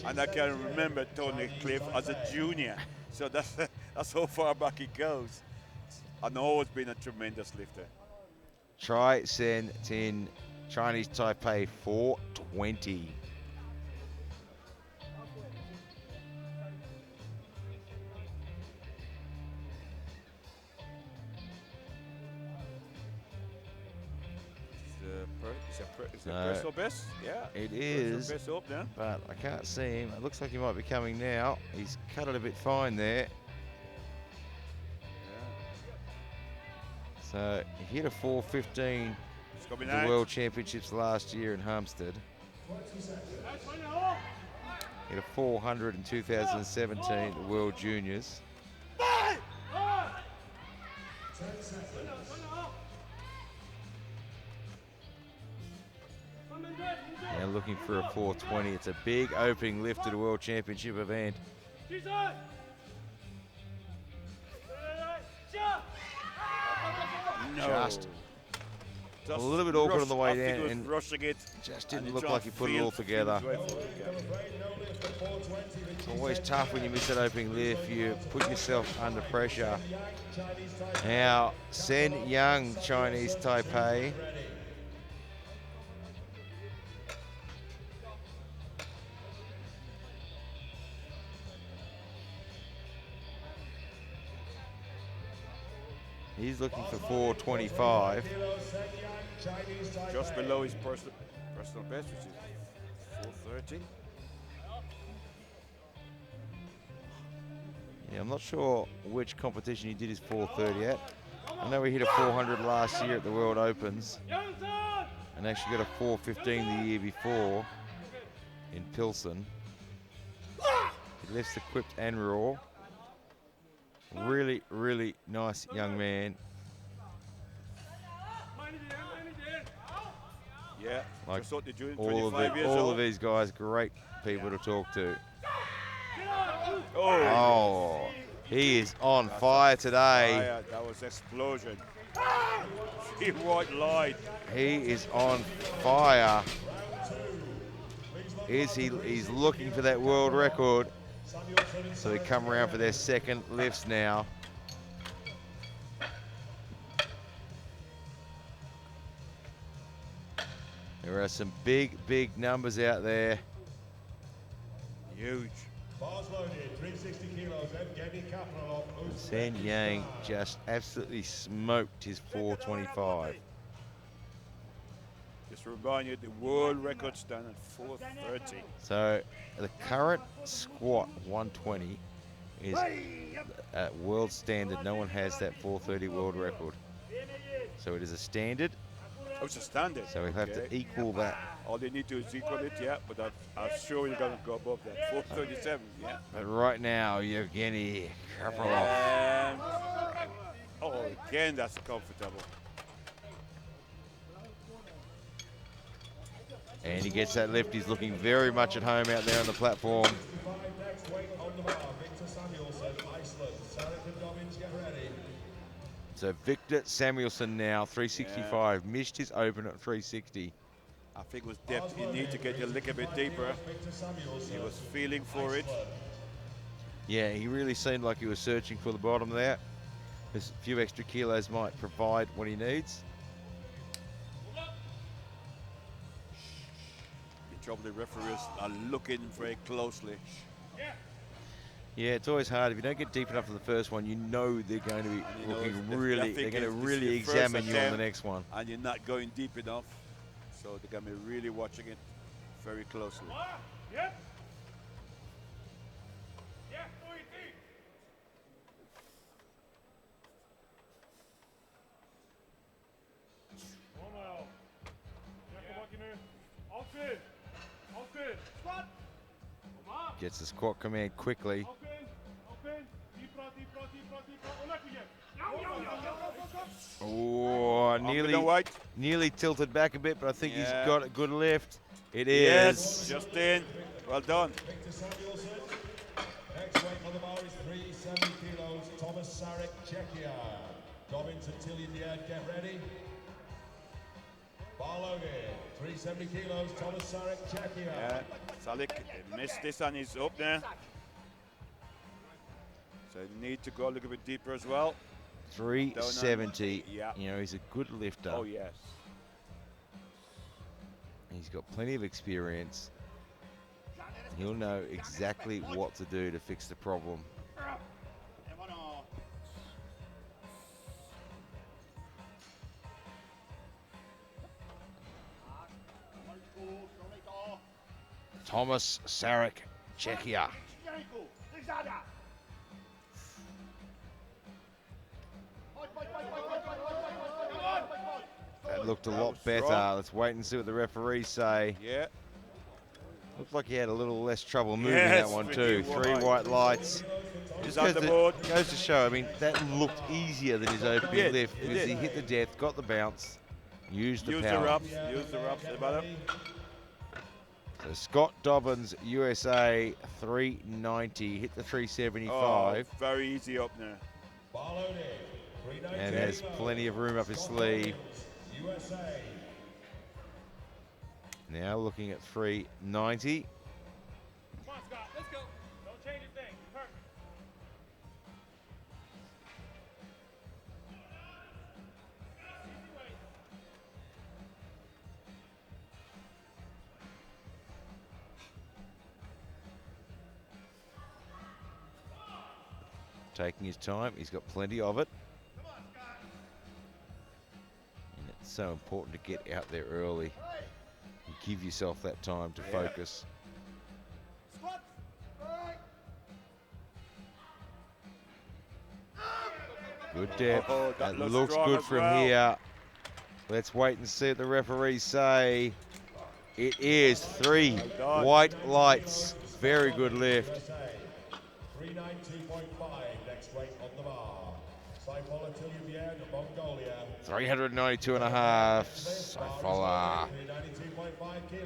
And I can remember Tony Cliff as a junior. So that's how far back he goes. And always been a tremendous lifter. Chai Sen Tin, Chinese Taipei 420. Is it personal best? Yeah. It is, Best up then. but I can't see him. It looks like he might be coming now. He's cut it a bit fine there. So he hit a 415 It's coming the out. World Championships last year in Hampstead. Hit a 400 in 2017 at the World Juniors. Now looking for a 420. It's a big opening lift at a World Championship event. No. Just a little bit awkward on the way I think down he was and rushing it. just and didn't look tried like he put it feel- all together. feel his way through it, yeah. It's always tough when you miss that opening lift. You put yourself under pressure. Now, Sen Young, Chinese Taipei. He's looking for 425. Just below his personal best, which is 430. Yeah, I'm not sure which competition he did his 430 at. I know he hit a 400 last year at the World Opens and actually got a 415 the year before in Pilsen. He lifts equipped and raw. Really, really nice young man. Yeah, Like just thought they're doing all 25 years all old. of these guys, great people to talk to. Oh, Oh, he is on fire today. fire. That was explosion. 3 white light. He is on fire. He's looking for that world record. So they come around for their second lifts now. There are some big, big numbers out there. Huge. Bars loaded, 360 kilos, Evgeny Kaplanov, Sen Yang just absolutely smoked his 425. Just to remind you, the world record stand at 430. So the current squat 120 is at world standard. No one has that 430 world record. So it is a standard. Oh, it's a standard. So we have to equal that. All they need to is equal it, yeah, but I'm sure you're going to go above that. 437, yeah. But right now, Yevgeny Karpov. And, oh, again, that's comfortable. And he gets that lift. He's looking very much at home out there on the platform. Next weight on the bar, Victor Samuelson, Iceland. Sarek and Dobbins, get ready. So Victor Samuelson now, 365. Missed his open at 360. I think it was depth. He needed to get a little bit deeper. He was feeling for it. Yeah, he really seemed like he was searching for the bottom there. A few extra kilos might provide what he needs. The trouble, the referees are looking very closely. Yeah, it's always hard. If you don't get deep enough for the first one, you know they're going to be looking really, they're going to really examine you on the next one. And you're not going deep enough. So they're going to be really watching it very closely. Gets the squat command quickly. Oh, nearly tilted back a bit, but I think he's got a good lift. It is. Yes, just in. Well done. Victor Samuelson. Next weight on the bar is 370 kilos. Thomas Sarek, Czechia. Dobbins and Tillian, get ready. Bar loaded. 370 kilos. Thomas Sarek, Czechia. Yeah, Salik missed this and he's up there. So need to go a little bit deeper as well. 370. Yeah. You know, he's a good lifter. Oh, yes. He's got plenty of experience. He'll know exactly what to do to fix the problem. Thomas Sarek, Czechia. That looked a lot better. Let's wait and see what the referees say. Yeah. Looked like he had a little less trouble moving that one too. 3 white lights. He's on the board. Goes to show, I mean, that looked easier than his opening lift because he hit the depth, got the bounce, used the power. Use the rubs, about him. So Scott Dobbins, USA, 390, hit the 375. Oh, very easy up there. And has plenty of room up his sleeve. Now looking at 390. Come on, Scott, let's go. Don't change a thing. Perfect. Taking his time, he's got plenty of it. And it's so important to get out there early and give yourself that time to focus. Good depth. That looks good from here. Let's wait and see what the referees say. It is 3 white lights. Very good lift. 390.5, next weight on the bar. Saifola Tillian, Mongolia. 392 and a half. Saifola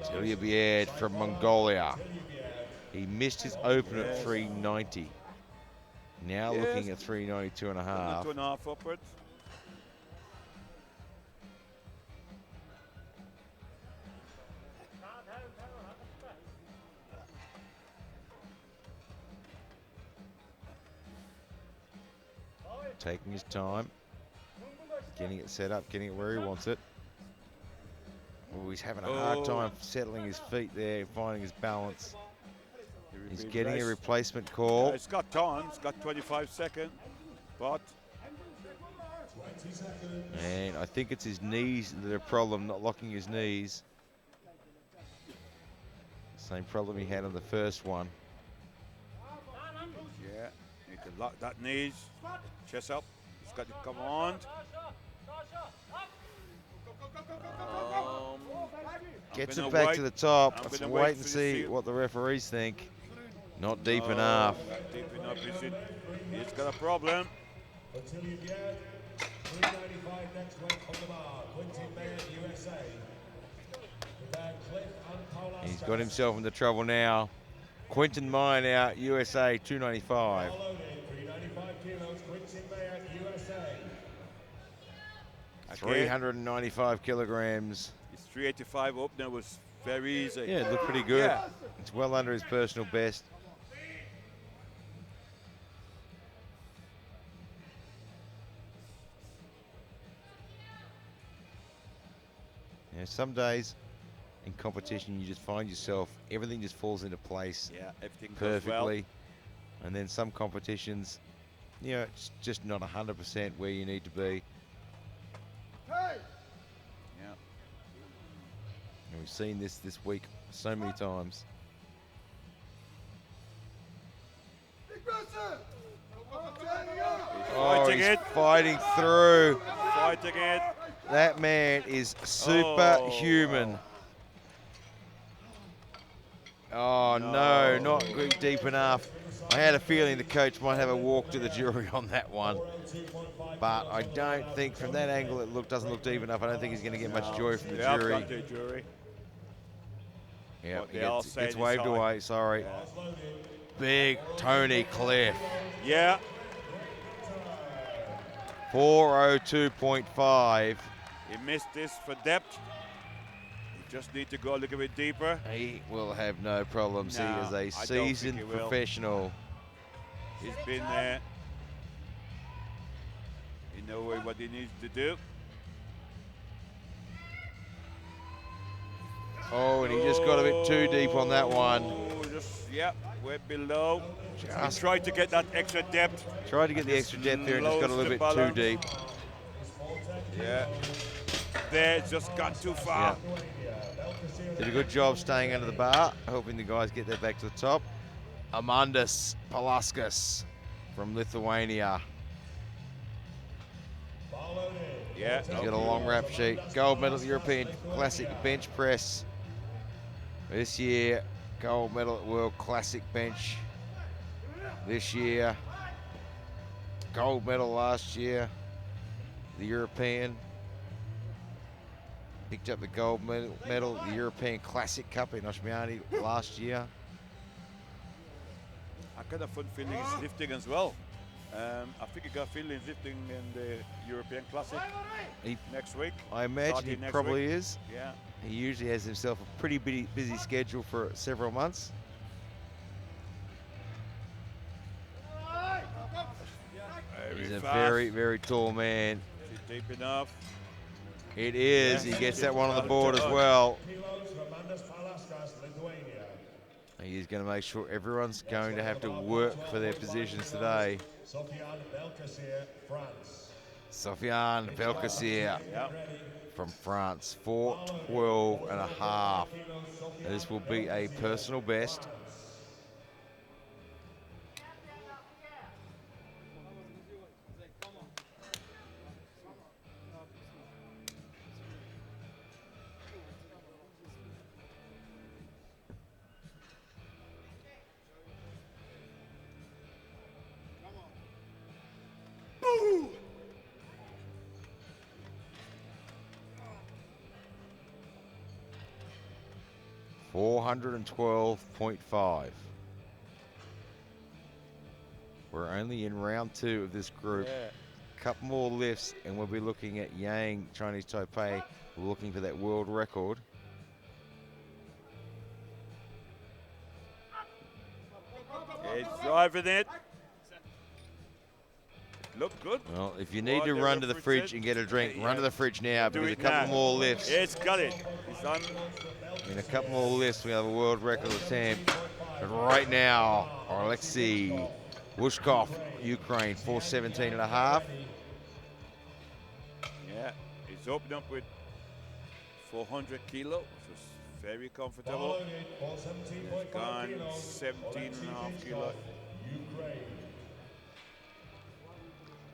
Tillian from Mongolia. He missed his open at 390. Now looking at 392 and a half. 2.5 upwards. Taking his time, getting it set up, getting it where he wants it. Oh, he's having a hard time settling his feet there, finding his balance. He's getting a replacement call. It's got time, it's got 25 seconds, but... And I think it's his knees that are a problem, not locking his knees. Same problem he had on the first one. Yeah, need to lock that knees. Chest up. He's got to come on. Gets gonna it back wait. to the top. I'm Let's gonna wait wait and for the see seal. what the referees think. Not deep No, enough. not deep enough, is it? He's got a problem. Until 395 next weight on the bar. Quintin Mayer, USA. Prepare Cliff and Paul He's got himself into trouble now. Quinton Meyer now, USA 295. 395 kilos, Quintin Mayer, USA. 395 kilograms. His 385 opener was very easy. Yeah, it looked pretty good. Yeah. It's well under his personal best. You know, some days in competition you just find yourself, everything just falls into place Yeah, everything goes perfectly. well. And then some competitions, you know, it's just not 100% where you need to be. Yeah. And we've seen this week so many times. Oh, Fighting he's it. fighting through. Fighting it. That man is superhuman. Oh, no, not deep enough. I had a feeling the coach might have a walk to the jury on that one. But I don't think from that angle it doesn't look deep enough. I don't think he's going to get much joy from the Yeah, I've jury. got the jury. Yeah, What he they all gets say is waved high. away, sorry. Yeah. Big Tony Cliff. Yeah. 402.5. He missed this for depth. He just need to go a little bit deeper. He will have no problems. No, He is I a don't think seasoned he will. professional. He's been there. He knows what he needs to do. Oh, and he just got a bit too deep on that one. Oh, just, yeah, went below. Just He tried to get that extra depth. tried to get the extra depth there and just got a little bit too deep. Yeah. There, just got too far. Yeah. Did a good job staying under the bar, helping the guys get that back to the top. Amandus Palaskas from Lithuania. Yeah. He's got a long rap sheet. Gold medal at the European Classic Bench Press. This year, gold medal at World Classic Bench. This year, gold medal last year, the European. Picked up the gold medal at the European Classic Cup in Oshmiani last year. I got a fun feeling he's lifting as well. I think he got feelings lifting in the European Classic next week. I imagine he Starting next probably week. is. Yeah. He usually has himself a pretty busy schedule for several months. He's a very, very tall man. Is it deep enough? It is. Yes, He gets it's that one on the well board as done. well. Kilos for Amandus Palaskas, Lithuania. He's going to make sure everyone's going to have to work for their positions today. Sofiane Belkacem, France. Sofiane Belkacem Yeah. from France, 412 and a half. And this will be a personal best. Boom! 412.5. We're only in round 2 of this group. Yeah. Couple more lifts and we'll be looking at Yang, Chinese Taipei, looking for that world record. He's driving it. Look good. Well, if you need What to the run to the referee fridge said. and get a drink, Yeah. run to the fridge now Do because a it couple now. more lifts. It's got it. He's on. In a couple more lifts, we have a world record attempt. But right now, Alexei Wushkov, Ukraine, 417 and a half. Yeah. He's opened up with 400 kilo, which was very comfortable. He's gone 17 and a half kilo.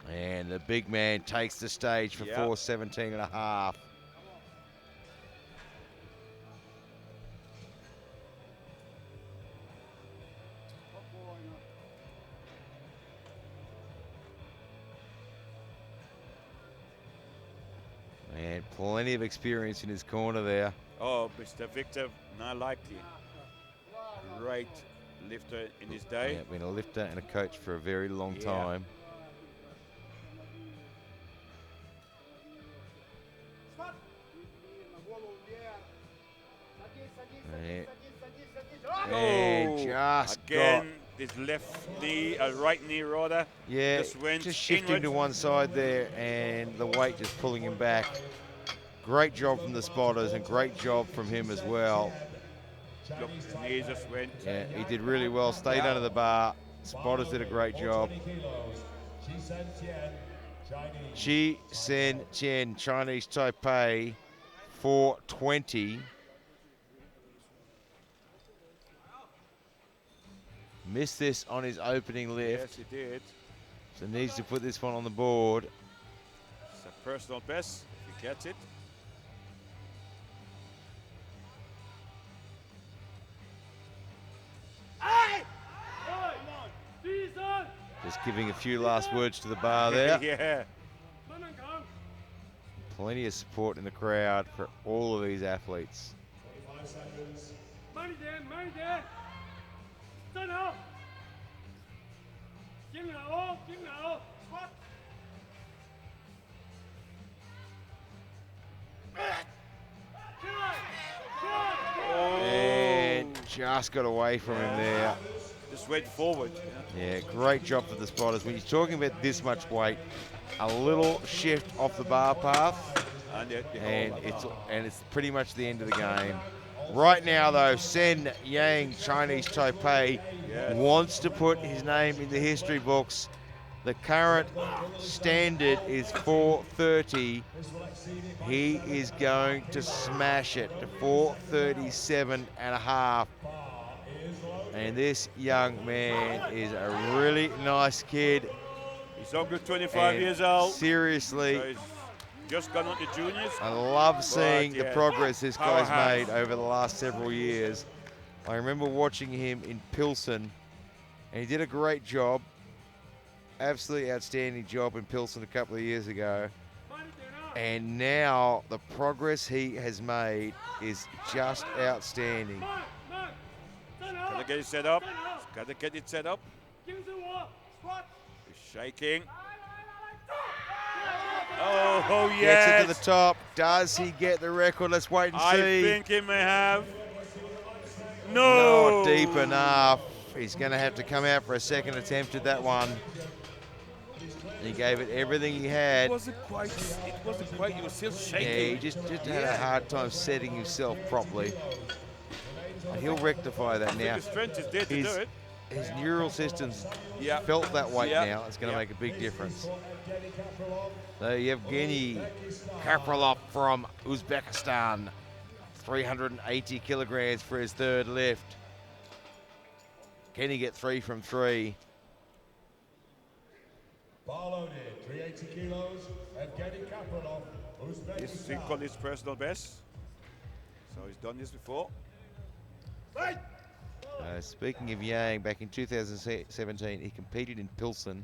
And the big man takes the stage for Yeah. 417 and a half. Plenty of experience in his corner there. Oh, Mr. Victor Nalaki. Great lifter in his day. Yeah, been a lifter and a coach for a very long Yeah. time. And just again, this left knee, right knee rather. yeah, just went shifting inward. to one side there, and the weight just pulling him back. Great job from the spotters, and great job from him as well. Look, the knee just went. Yeah, he did really well. Stayed under the bar. Spotters did a great job. Chi Sen Chen, Chinese Taipei, 420. Missed this on his opening lift. Yes, he did. So needs to put this one on the board. It's a personal best if he gets it. Just giving a few last words to the bar there. Yeah. Plenty of support in the crowd for all of these athletes. 25 seconds. Money there, money there. Stand up. Kiếm nào, kiếm nào. Squat. And just got away from him there. Just went forward. Yeah, great job for the spotters. When you're talking about this much weight, a little shift off the bar path, and it's pretty much the end of the game. Right now, though, Sen Yang, Chinese Taipei, wants to put his name in the history books. The current standard is 430. He is going to smash it to 437 and a half. And this young man is a really nice kid. He's only 25 years old. Seriously, So he's just gone on to juniors. I love seeing the yeah, progress this guy's powerhouse. made over the last several years. I remember watching him in Pilsen, and he did a great job. Absolutely outstanding job in Pilsen a couple of years ago. And now the progress he has made is just outstanding. Gotta get it set up. Gotta get it set up. He's shaking. Oh, yes. Gets it to the top. Does he get the record? Let's wait and I see. think he may have. No. Not deep enough. He's going to have to come out for a second attempt at that one. He gave it everything he had. It wasn't quite. He was still shaking. Yeah, he just had a hard time setting himself properly. He'll rectify that now. The strength is there to do it. His neural systems Yeah. felt that weight Yeah. now. It's going to Yeah. make a big difference. So Yevgeny Kapralov from Uzbekistan, 380 kilograms for his third lift. Can he get 3 from 3? Bar loaded, 380 kilos, Evgeny Kapralov, This is Uzbekistan. equal his personal best. So he's done this before. Speaking of Yang, back in 2017, he competed in Pilsen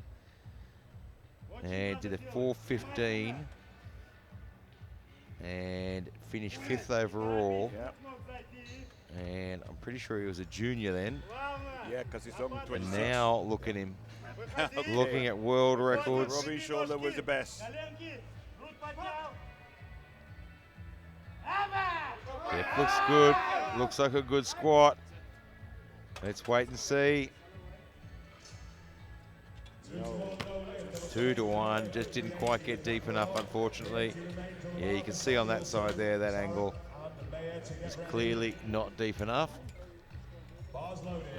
and did a 4:15 and finished 5th overall. Yeah. And I'm pretty sure he was a junior then. Yeah, because he's only And 26. now look at him, Okay. looking at world records. Robin Shoulder was the best. Yeah, looks good. Looks like a good squat. Let's wait and see. 2-1, just didn't quite get deep enough, unfortunately. Yeah, you can see on that side there, that angle is clearly not deep enough.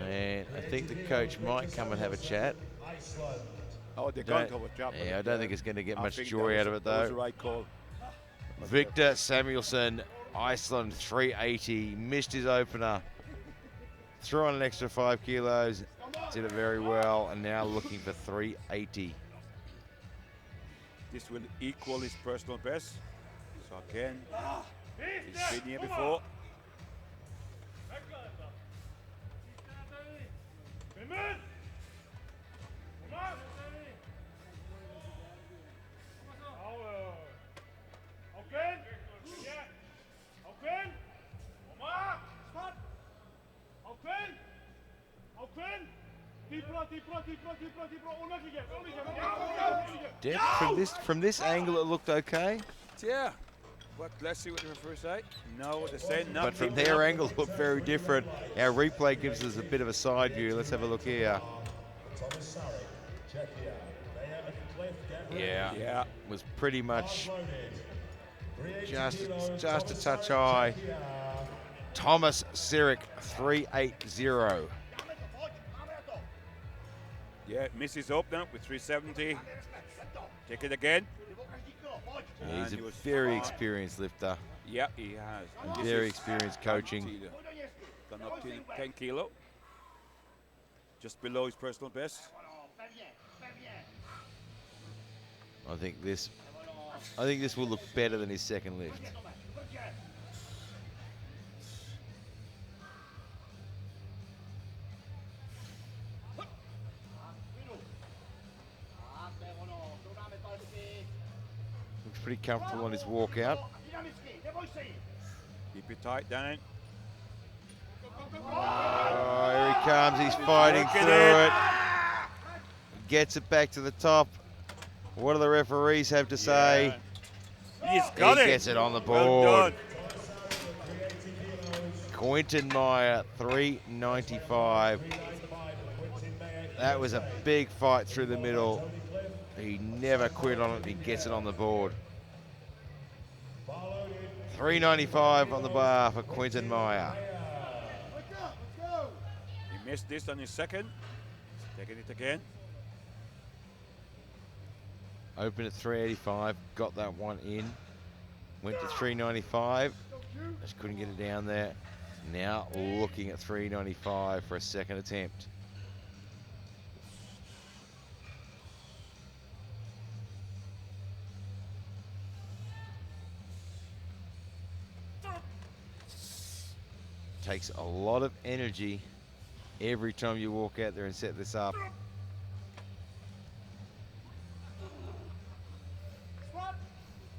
And I think the coach might come and have a chat. Oh, they Don't- can't have a job. Yeah, I don't think it's going to get I much think joy that out of was- it, that was though. the right call. Victor Samuelsson, Iceland, 380, missed his opener. Threw on an extra 5 kilos, did it very well, and now looking for 380. This will equal his personal best. So again, he's been here before. Depth from this angle, it looked okay, Yeah. But let's see what the referee say. No, they say not. but from deep their enough. angle, it looked very different. Our replay gives us a bit of a side view. Let's have a look here. Thomas Sarek, Czechia. Mayor and Cliff, get ready. Yeah, Yeah. was pretty much Loaded. 380 just kilos, a Thomas touch Sarek, high. Czechia. Thomas Sirik, 380. Yeah, misses up now with 370. Take it again. Yeah, he's And a he was very fine. experienced lifter. Yeah, he has. And this Very is experienced coaching. Gone up to 10 kilo. Just below his personal best. I think this will look better than his second lift. Looks pretty comfortable on his walkout. Keep it tight down. Oh, here he comes. He's fighting working through it. it. Gets it back to the top. What do the referees have to say? He's got He it. gets it on the Well board. done. Quinton Meyer, 395. That was a big fight through the middle. He never quit on it. He gets it on the board. 395 on the bar for Quinton Meyer. He missed this on his second. Taking it again. Opened at 385, got that one in. Went to 395, just couldn't get it down there. Now looking at 395 for a second attempt. Takes a lot of energy every time you walk out there and set this up.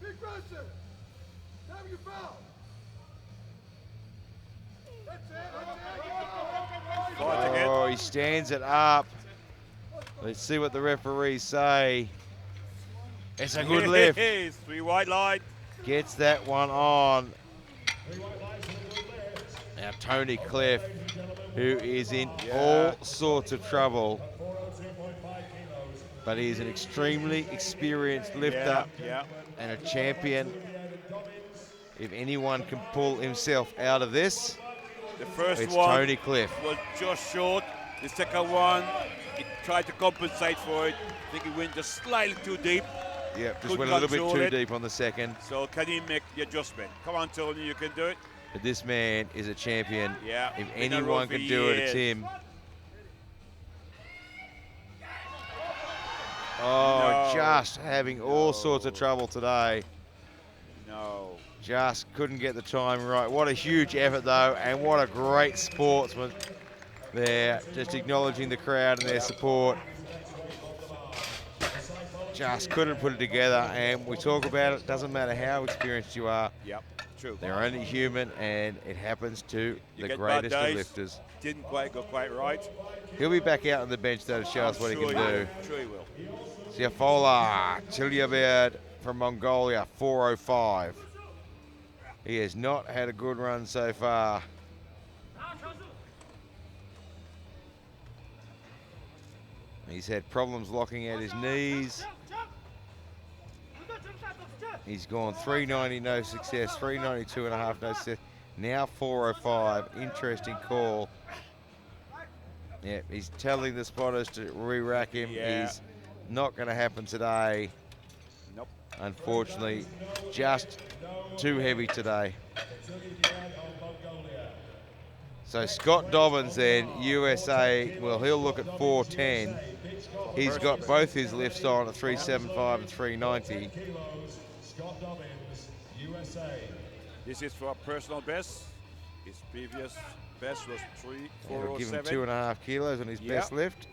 Be aggressive. Have you foul. That's it. Fight again. Oh, he stands it up. Let's see what the referees say. It's a good lift. Yes, 3 white line. Gets that one on. Now Tony Cliff, who is in all sorts of trouble, but he is an extremely experienced lifter Yeah. and a champion. If anyone can pull himself out of this, The first it's one Tony Cliff. was just short. The second one, he tried to compensate for it. I think he went just slightly too deep. Yep, just Couldn't went a little bit control too it. deep on the second. So can he make the adjustment? Come on, Tony, you can do it. But this man is a champion. Yeah. If been around anyone for can do it, it's years. him. Oh, No. just having all sorts of trouble today. No. Just couldn't get the time right. What a huge effort, though, and what a great sportsman there. Just acknowledging the crowd and their support. Just couldn't put it together, and we talk about it. Doesn't matter how experienced you are. Yep. True. They're only human, and it happens to You the get bad greatest of days. lifters. Didn't quite go quite right. He'll be back out on the bench, though, to show us what he can do. Will. Sure he will. Siafola Tilyabed from Mongolia, 405. He has not had a good run so far. He's had problems locking out his knees. He's gone 390, no success, 392 and a half, no success. Now 405, interesting call. Yeah, he's telling the spotters to re-rack him. Yeah. He's not going to happen today. Nope. Unfortunately, just too heavy today. So Scott Dobbins then, USA, well, he'll look at 410. He's got both his lifts on at 375 and 390. Scott Dobbins, USA. This is for a personal best. His previous best was We'll give him 407. 2.5 kilos on his Yeah. best lift.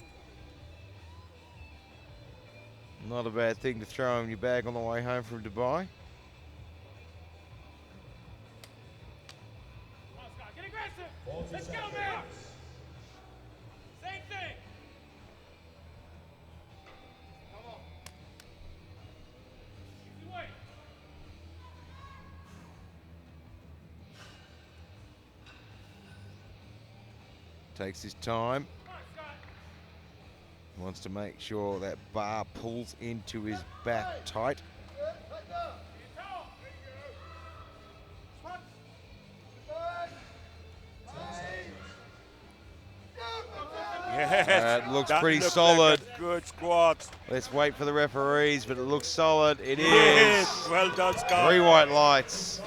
Not a bad thing to throw in your bag on the way home from Dubai. Come on, Scott. Get aggressive. Let's go, man. Same thing. Takes his time. Wants to make sure that bar pulls into his back tight. Yes, It looks that pretty looks solid. Like a good squat. Let's wait for the referees, but it looks solid. It Yes, is. well done, Scott. 3 white lights.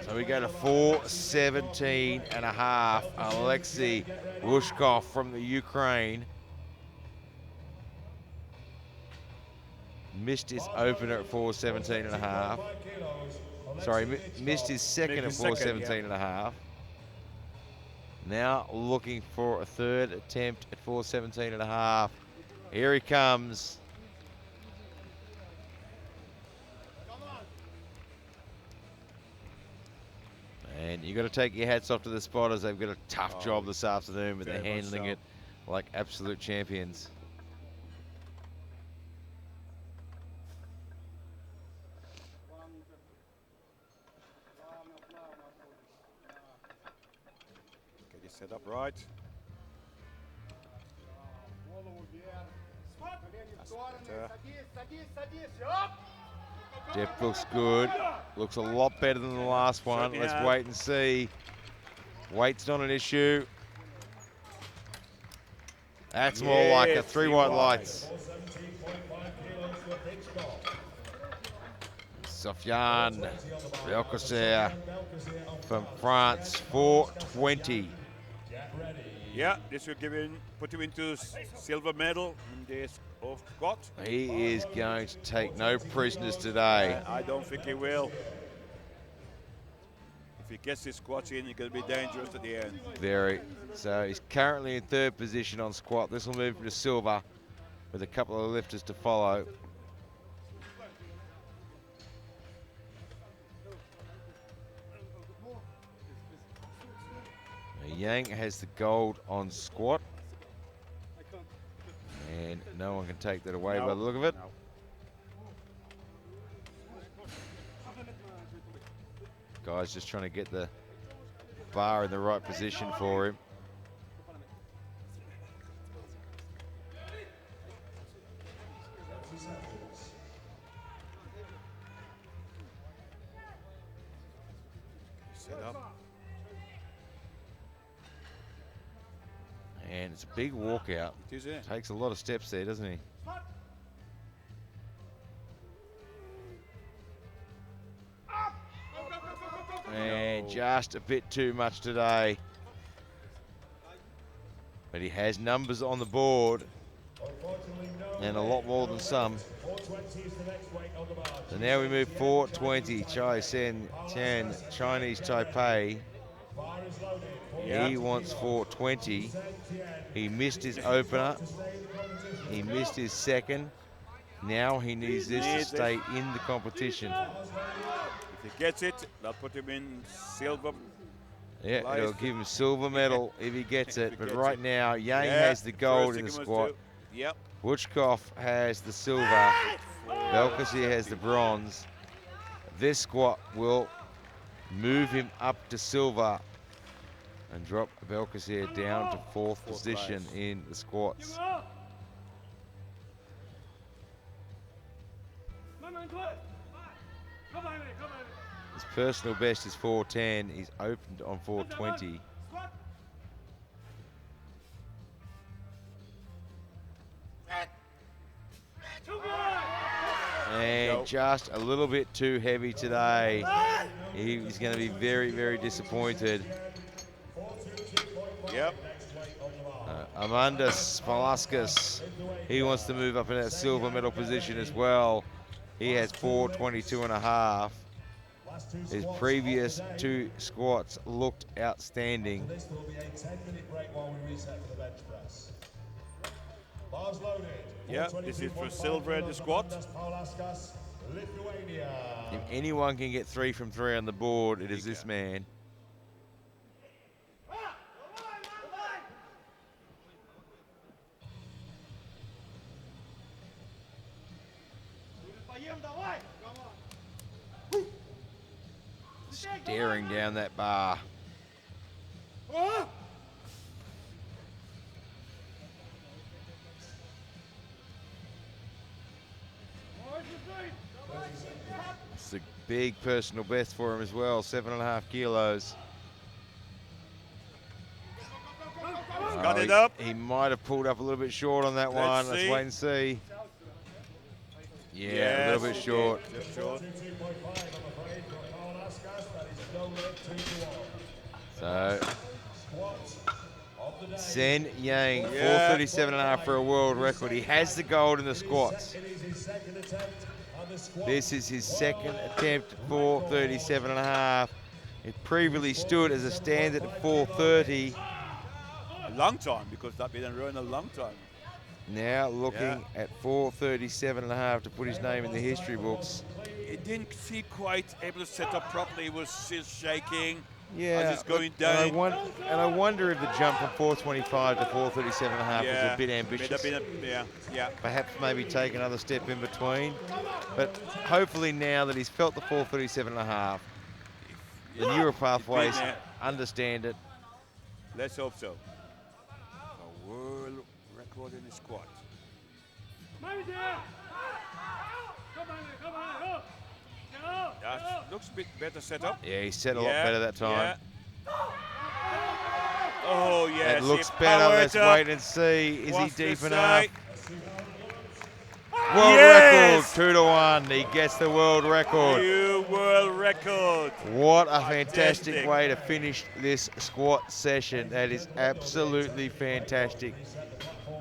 So we go to 4:17 and a half. Alexei Rushkov from the Ukraine missed his opener at 4:17 and a half. Sorry, missed his second at 4:17 and a half. Now looking for a third attempt at 4:17 and a half. Here he comes. And you got to take your hats off to the spotters. They've got a tough job this afternoon, but they're handling it like absolute champions. Get you set up right. Depth looks good. Looks a lot better than the last one. Let's wait and see. Weight's not an issue. That's more like a 3 white lights. Sofiane Belkacem from France, 4:20. Yeah, this will put him into silver medal in this squat. He is going to take no prisoners today. I don't think he will. If he gets his squats in, he's going to be dangerous at the end. Very. So he's currently in 3rd position on squat. This will move him to silver with a couple of lifters to follow. Yang has the gold on squat. And no one can take that away by the look of it. Guy's just trying to get the bar in the right position for him. Set up. And it's a big walkout. It is, yeah. Takes a lot of steps there, doesn't he? And just a bit too much today. But he has numbers on the board. And a lot more than some. So now we move 4:20. Chai Sen Tian, Chinese Taipei. He wants 4:20. He missed his opener. He missed his second. Now he needs this to stay in the competition. If he gets it, they'll put him in silver. Yeah, it'll give him silver medal if he gets it. But right now, Yang has the gold in the squat. Yep. Wuchkov has the silver. Belkacem has the bronze. This squat will move him up to silver and drop Belkacem down to 4th position in the squats. His personal best is 4:10. He's opened on 4:20. And just a little bit too heavy today. He's going to be very, very disappointed. Yep. Amanda Spalaskas, he wants to move up in that silver medal position as well. He has 4:22 and a half. His previous 2 squats looked outstanding. This will be a 10-minute break while we reset for the bench press. Bars loaded. Yeah, this is for silver in the squat. If anyone can get 3 from 3 on the board, it is this man. staring down that bar. It's a big personal best for him as well, 7.5 kilos. Got it up. He might have pulled up a little bit short on that one. Let's wait and see. Yeah, a little bit short. Just short. So, Sen Yang, 437.5 for a world record. He has the gold in the squats. This is his second attempt at 437.5. It previously stood as a standard at 430. A long time, because that been run a long time. Now looking at 437.5 to put his name in the history books. It didn't seem quite able to set up properly. It was still shaking. Yeah, as it's going down. And I wonder if the jump from 425 to 437.5 was a bit ambitious. Perhaps maybe take another step in between. But hopefully now that he's felt the 437.5, the newer pathways understand it. Let's hope so. A world record in the squat. That looks a bit better set up. Yeah, he set a lot better that time. Oh, yeah. It looks better. Let's wait and see. Is he deep enough? World record, 2-1. He gets the world record. New world record. What a fantastic way to finish this squat session. That is absolutely fantastic.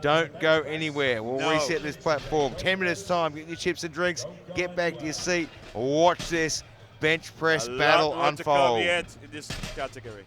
Don't go anywhere. We'll reset this platform. 10 minutes time. Get your chips and drinks. Get back to your seat. Watch this bench press battle unfold. To come yet in this category.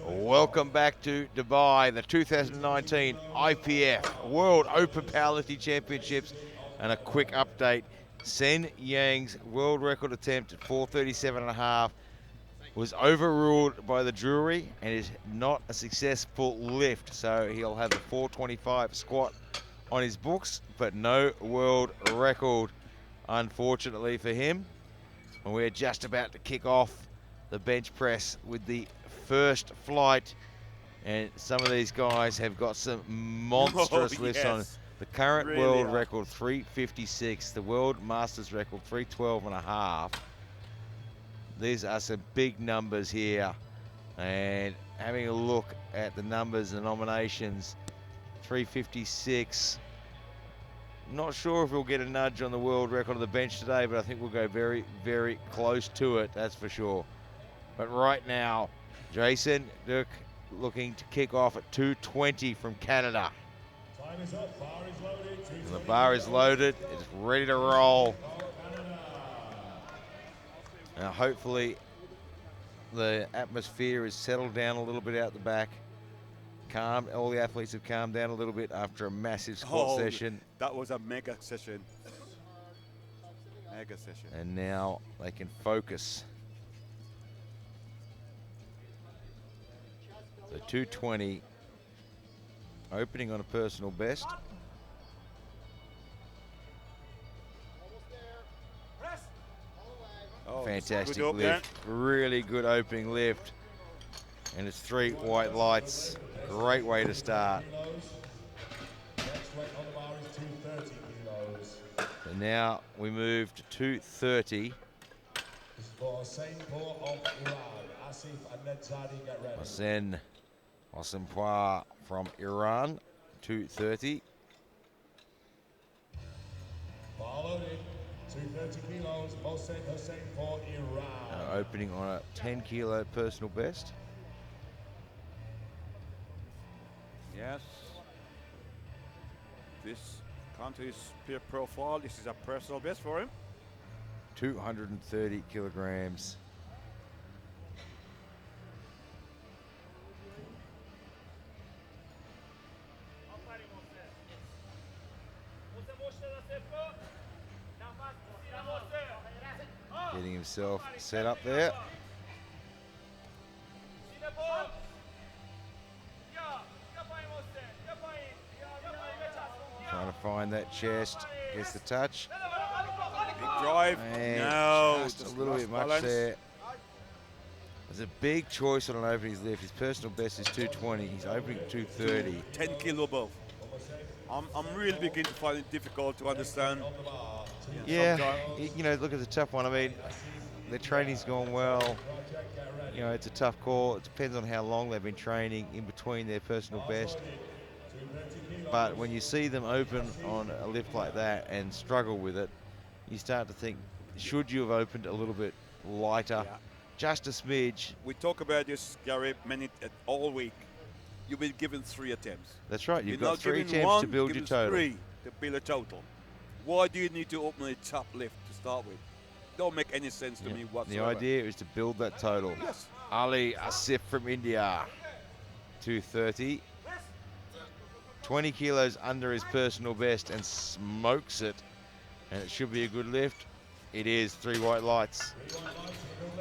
Welcome back to Dubai, the 2019 IPF World Open Powerlifting Championships, and a quick update. Sen Yang's world record attempt at 437.5 was overruled by the jury and is not a successful lift, so he'll have a 425 squat on his books, but no world record, unfortunately for him. And we're just about to kick off the bench press with the first flight, and some of these guys have got some monstrous lifts on. The current world record 356, the world masters record 312.5. These are some big numbers here, and having a look at the numbers and nominations, 356. Not sure if we'll get a nudge on the world record on the bench today, but I think we'll go very, very close to it, that's for sure. But right now, Jason Duke looking to kick off at 220 from Canada. Time is up. Bar is loaded. And the bar is loaded. It's ready to roll. Now, hopefully, the atmosphere is settled down a little bit out the back. Calm. All the athletes have calmed down a little bit after a massive squat session. That was a mega session. Mega session. And now they can focus. So 220, opening on a personal best. Oh, fantastic lift, really good opening lift. And it's 3 white lights, great way to start. Next weight on the bar is 230 kilos. So now we move to 230. This is for Sainpour of Iran. Asif and Nedzadi, get ready. Hossein Asimpour from Iran, 230. Bar loaded. 230 kilos. Hossein for Iran. Opening on a 10 kilo personal best. Yes. This country's peer profile. This is a personal best for him. 230 kilograms. Getting himself set up there. Trying to find that chest, gets the touch. Big drive, And no. just a little bit much there. There's a big choice on an opening lift. His personal best is 220. He's opening 230. 10 kilo above. I'm really beginning to find it difficult to understand. Yeah, you know, look at the tough one. I mean, their training's gone well. You know, it's a tough call. It depends on how long they've been training in between their personal best. But when you see them open on a lift like that and struggle with it, you start to think, should you have opened a little bit lighter? Yeah. Just a smidge. We talk about this, Gary, all week. You've been given 3 attempts. That's right. You've You're got not 3 given attempts one, to build your given total. 3 to build a total. Why do you need to open a top lift to start with? Don't make any sense to me The whatsoever. idea is to build that total. Yes. Ali Asif from India, 230. 20 kilos under his personal best and smokes it. And it should be a good lift. It is. 3 white lights.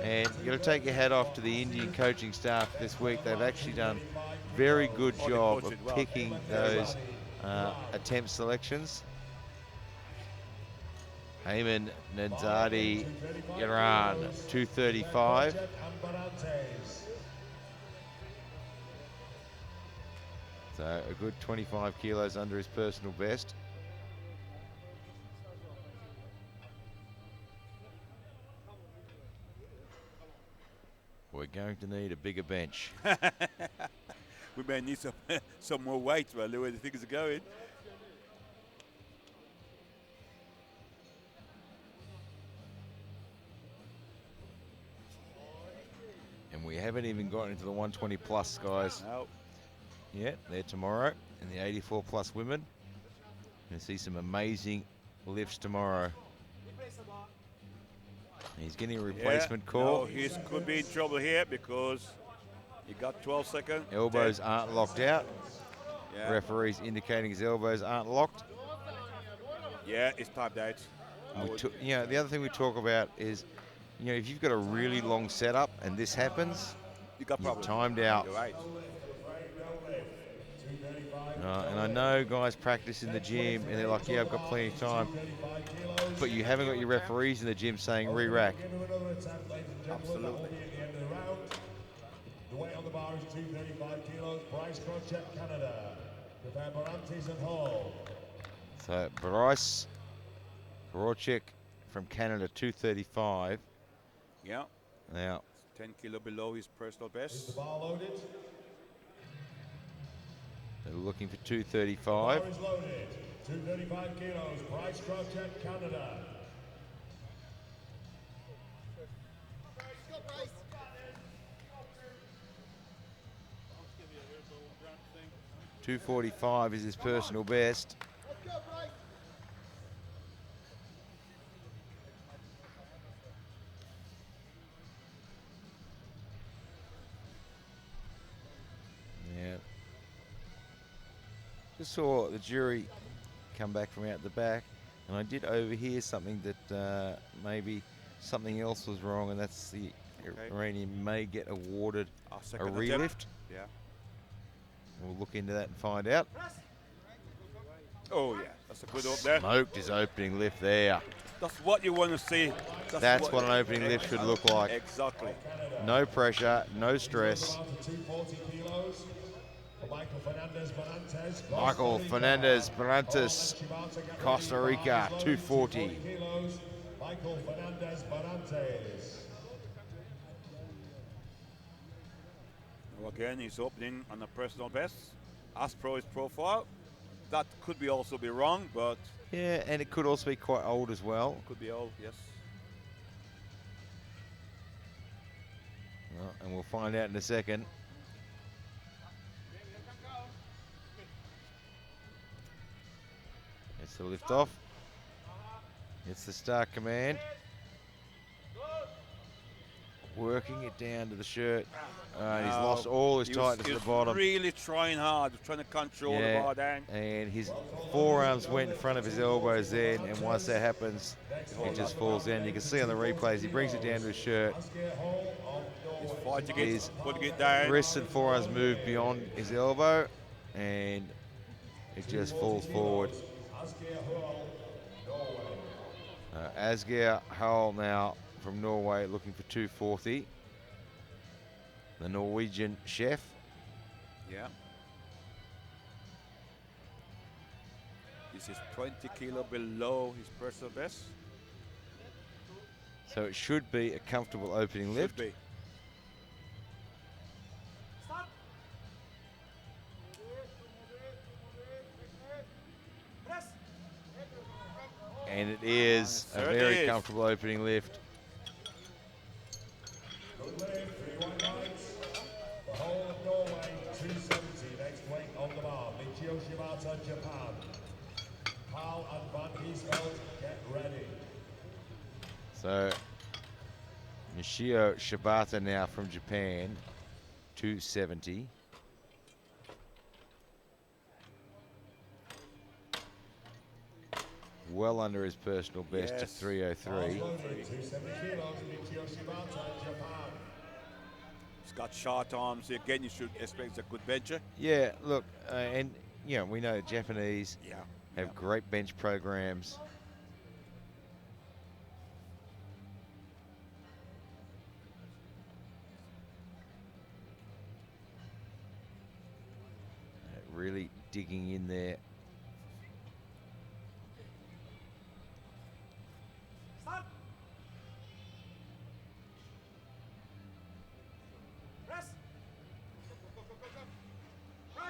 And you got to take your hat off to the Indian coaching staff this week. They've actually done a very good job of picking those attempt selections. Ayman Nedzadi, Iran, 235. So a good 25 kilos under his personal best. We're going to need a bigger bench. We may need some more weight, well, the way the things are going. And we haven't even gotten into the 120 plus guys No. yet. They're tomorrow. And the 84 plus women. Going to see some amazing lifts tomorrow. He's getting a replacement call. No, he could be in trouble here because You got 12 seconds. Elbows 10. aren't locked out. Yeah. Referee's indicating his elbows aren't locked. Yeah, it's timed out. You know, the other thing we talk about is, you know, if you've got a really long setup and this happens, You got you're problems. timed out. You're right. And I know guys practice in the gym and they're like, yeah, I've got plenty of time. But you haven't got your referees in the gym saying re-rack. Absolutely. The weight on the bar is 235 kilos. Bryce Crochet, Canada. Prepare Barantes and Hall. So Bryce Korocek from Canada, 235. Yeah. Now, 10 kilo below his personal Is the best. bar loaded? they're looking for Bar 235. is loaded. 235 kilos. Bryce Crochet, Canada. Go, Bryce. 245 is his personal best. Let's go, Bryce. Yeah. Just saw the jury come back from out the back, and I did overhear something that maybe something else was wrong, and that's the Iranian may get awarded a Second relift. attempt. Yeah. We'll look into that and find out. Oh, yeah. That's a good up there. Smoked his opening lift there. That's what you want to see. That's what an opening lift should look like. Exactly. No pressure, no stress. 240 kilos. For Michael Fernandez Barantes. Michael Fernandez Barantes, Costa Rica, 240. Kilos. Michael Fernandez Barantes. Well, again, he's opening on a personal best. As pro his profile. That could be also be wrong, but Yeah, and it could also be quite old as well. could be old, yes. Well, and we'll find out in a second. It's the lift off. It's the start command. Working it down to the shirt. And he's lost all his tightness at the bottom. Really trying hard, trying to control the bar down. And his forearms went in front of his elbows then, and once that happens, it just falls down. You can see on the replays, he brings it down to his shirt. He's fighting His it, putting it down. wrists and forearms move beyond his elbow, and it just falls forward. Asgeir Hull now from Norway looking for 240. The Norwegian chef. Yeah. This is 20 kilo below his personal best. So it should be a comfortable opening lift. Should be. And it is a Certainly very is. comfortable opening lift. Good lift, 3 white lights. The whole of Norway, 270. Next weight on the bar. Michio Shibata, Japan. Hal and Van Giesveld, get ready. So Michio Shibata now from Japan, 270. Well under his personal best to Yes. 303. 270 kilos, Michio Shibata, Japan. He's got short arms. Again, you should expect a good bencher. Yeah, look, and you know, we know the Japanese Yeah. have great bench programs. Really digging in there.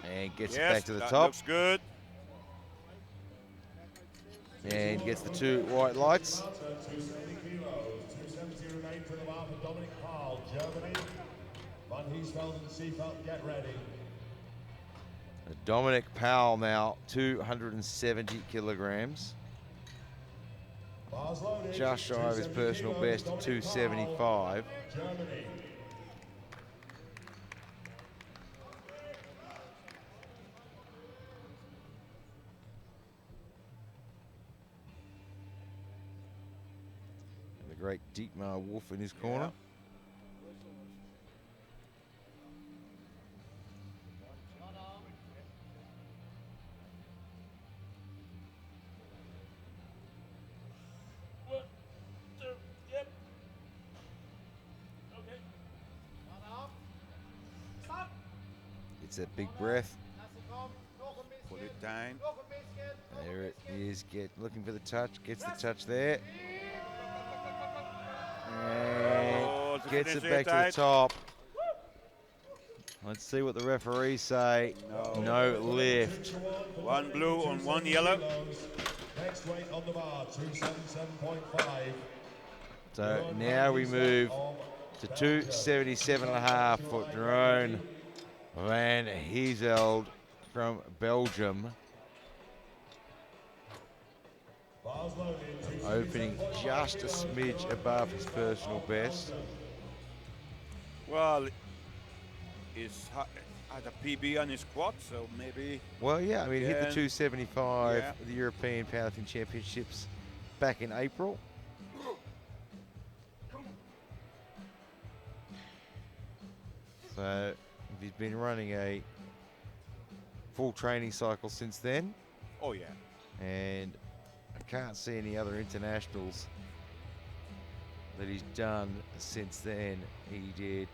And gets it back to the that top. looks good. And gets the 2 white lights. 270 kilos, 270 remain to the bar for Dominic Paul, Germany. Van Giesveld and Seefeld, get ready. Dominic Powell now, 270 kilograms. Bars loaded. Just shy of his 270 personal kilos, best, Dominic 275. Paul, Germany. great Dietmar Wolf in his corner. One, two, yep. Okay. Stop. It's that big breath. Pull it down. There it is. Looking for the touch. Gets the touch there. And Oh, to gets it finish back to the tight. top. Let's see what the referees say. No lift. One blue and one yellow. Next weight on the bar, 277.5. So now we move to 277.5 for Jeroen van Heeseld from Belgium. Opening just a smidge above his personal best. Well, he's had a PB on his quad, so maybe. Well, yeah, I mean, hit the Yeah. 275 Yeah. at the European Powerlifting Championships back in April. So if he's been running a full training cycle since then, Oh yeah. and I can't see any other internationals that he's done since then. He did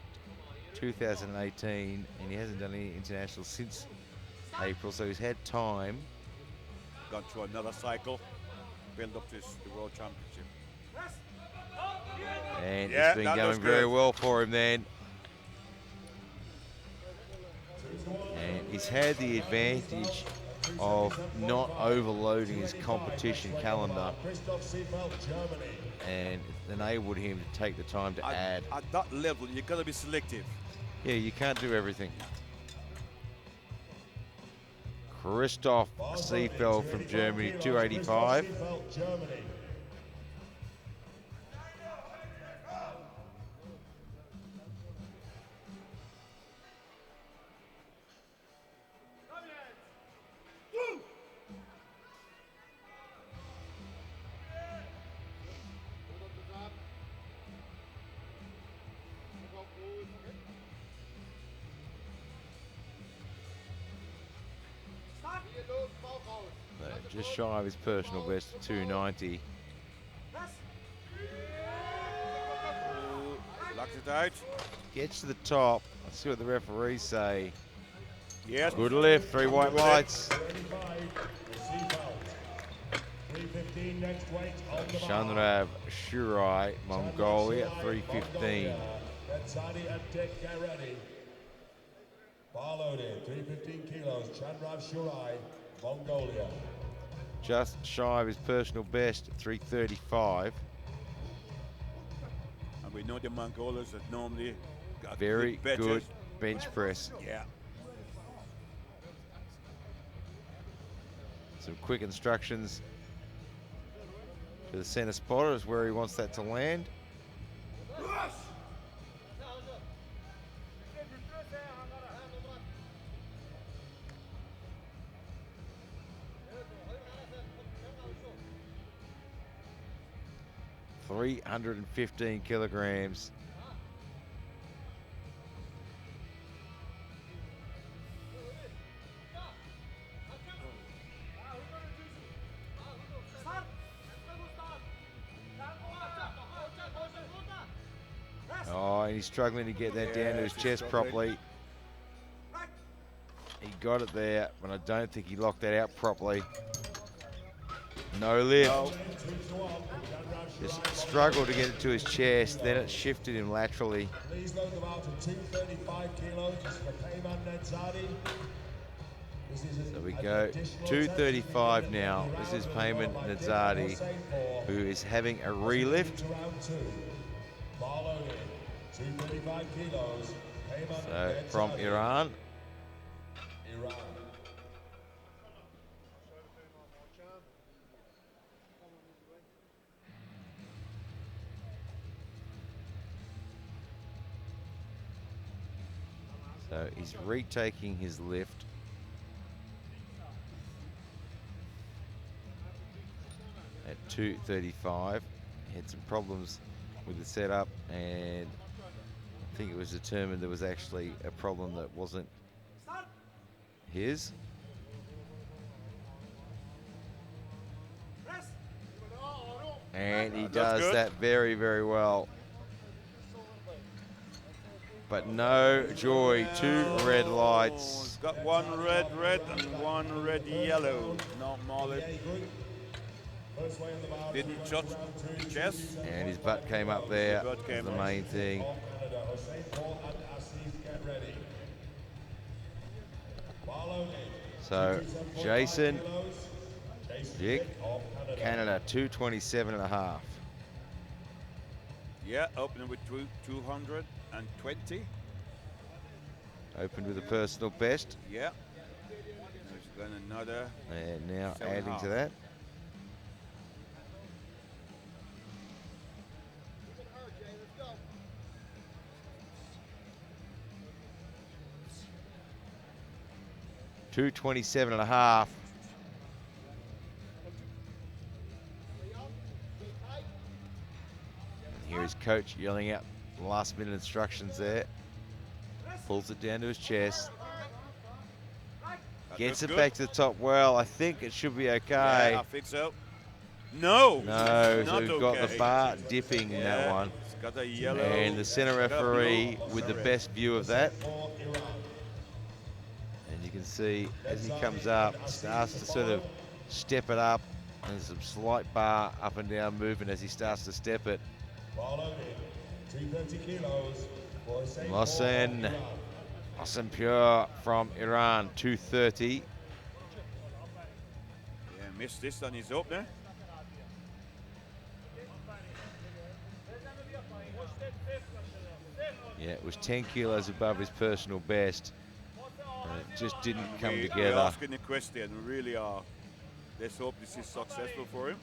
2018, and he hasn't done any internationals since April, so he's had time. Gone through another cycle, build up to the World Championship. And Yeah, it's been that going looks very good. well for him then. And he's had the advantage of not overloading his competition calendar, and it's enabled him to take the time to add. At that level, you gotta be selective. Yeah, you can't do everything. Christoph Seefeld from Germany, 285. Just shy of his personal best of 290. Locks it out. Gets to the top. Let's see what the referees say. Yes. Good lift, 3 white With it. lights. 315 next weight on the bar. Shandrav Shurai, Mongolia, 315. Betsani and Dick, get ready. Bar loaded, 315 kilos, Chandrav Shurai, Mongolia. Just shy of his personal best, 335. And we know the Mongols that normally got Very benches. good bench press. Yeah. Some quick instructions to the center spotter is where he wants that to land. $315 kilograms. Oh, and he's struggling to get that down to his Yes, he's chest struggling. properly. He got it there, but I don't think he locked that out properly. No lift. No. Just struggled to get it to his chest, then it shifted him laterally. Please load them out to 235 kilos. This is for Payman Nedzadi. This is So we go 235 now. This is Payman Nedzadi, who is having a relift. Round 2. Bar loaded, 235 kilos. Payman So from Nedzadi, Iran. Iran. So he's retaking his lift. At 235. Had some problems with the setup, and I think it was determined there was actually a problem that wasn't his. And he does that very, very well. But no joy, 2 red lights. He's got one red and one red yellow. Not Molly. Didn't touch the chest. And his butt came up there. His butt came the up. main thing. So Jason Dick, Canada, 227.5. Yeah, opening with 220. Opened with a personal best. Yeah. There's then another. And now 7.5. adding to that. $227.5. And here is coach yelling out last minute instructions there. Pulls it down to his chest. Gets it back to the top well. I think it should be okay. Yeah, I think so. No. No, so not we've got okay. the bar dipping in that one. It's got a yellow. And the center referee with the best view of that. And you can see as he comes up, starts to sort of step it up. And there's some slight bar up and down movement as he starts to step it. 230 kilos. Mohsen Pure from Iran, 230. Yeah, missed this on his up there. Yeah, it was 10 kilos above his personal best. And it just didn't come We're together. asking the question, we really are. Let's hope this is successful for him.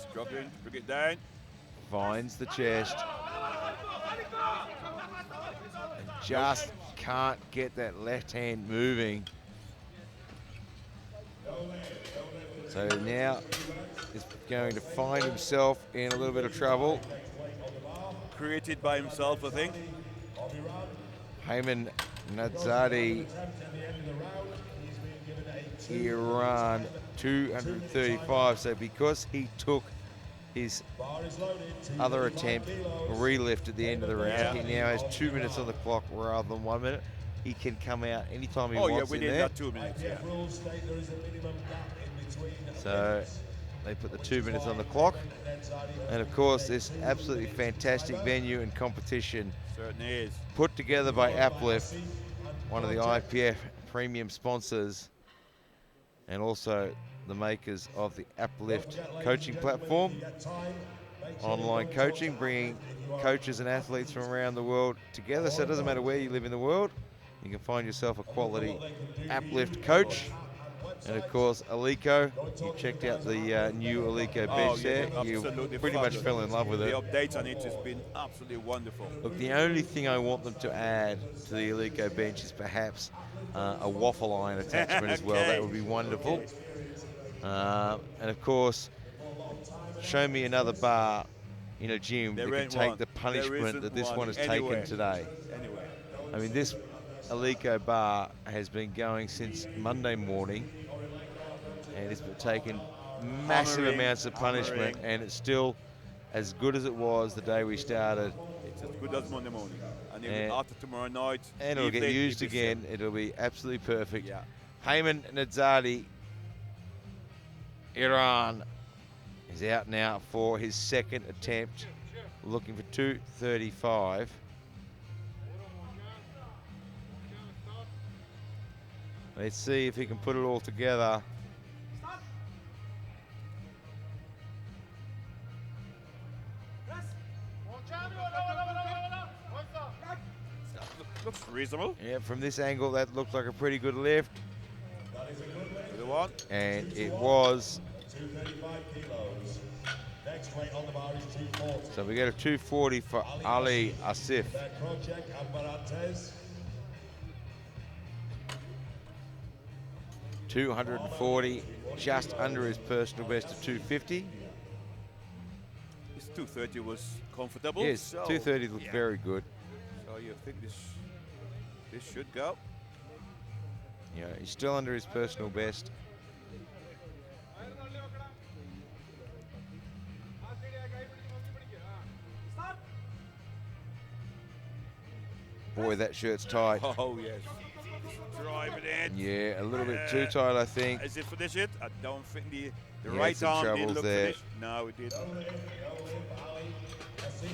Struggling to bring it down. Finds the chest. And just can't get that left hand moving. So now he's going to find himself in a little bit of trouble. Created by himself, I think. Hayman Nadzadi, Iran, 235. So because he took his other attempt, relift at the end of the round, he now has 2 minutes on the clock rather than 1 minute. He can come out anytime he wants in there. Oh yeah, we did that 2 minutes. Yeah. So they put the 2 minutes on the clock. And of course, this absolutely fantastic venue and competition Certainly is. put together by Uplift, one of the IPF premium sponsors, and also the makers of the Uplift coaching platform. Online coaching, bringing coaches and athletes from around the world together. So it doesn't matter where you live in the world, you can find yourself a quality Uplift coach. And of course, Alico, you checked out the new Alico bench there. You pretty much fell in love with it. The updates on it has been absolutely wonderful. Look, the only thing I want them to add to the Alico bench is perhaps a waffle iron attachment as well. That would be wonderful. And of course, show me another bar in a gym that can take the punishment that this one has taken today. Anyway. I mean, this Alico bar has been going since Monday morning, and it's taken massive amounts of punishment, and it's still as good as it was the day we started. It's as good as Monday morning. And even after tomorrow night, and it'll get used again. It'll be absolutely perfect. Yeah. Hayman Nadzadi, Iran, is out now for his second attempt, looking for 235. Let's see if he can put it all together. Looks reasonable. Yeah, from this angle, that looked like a pretty good lift. Good one. And it was. 235 kilos. Next weight on the bar is 240. So we get a 240 for Ali Asif. Project and Barantes. 240, just under his personal best of 250. His 230 was comfortable. Yes, so 230 looked yeah. very good. So you think this should go? Yeah, he's still under his personal best. Boy, that shirt's tight. Oh yes. Driving it. Yeah, a little bit too tight, I think. Is it finished it? I don't think the Yeah, right some arm did troubles look there. finished. No, it didn't.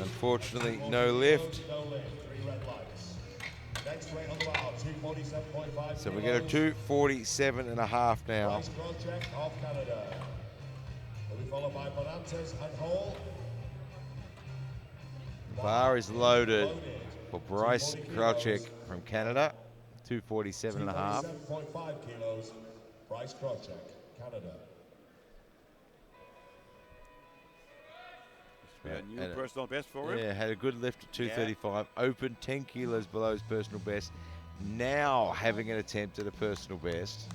Unfortunately, no lift. So we get a 247 and a half now. Price Project of Canada. Will be followed by Bonantes and Hall. The bar is loaded for Bryce Kralchik from Canada, 247 and a half. 247.5 kilos. Price Project, Canada. A new personal best for him. Yeah, had a good lift at 235, opened 10 kilos below his personal best. Now having an attempt at a personal best.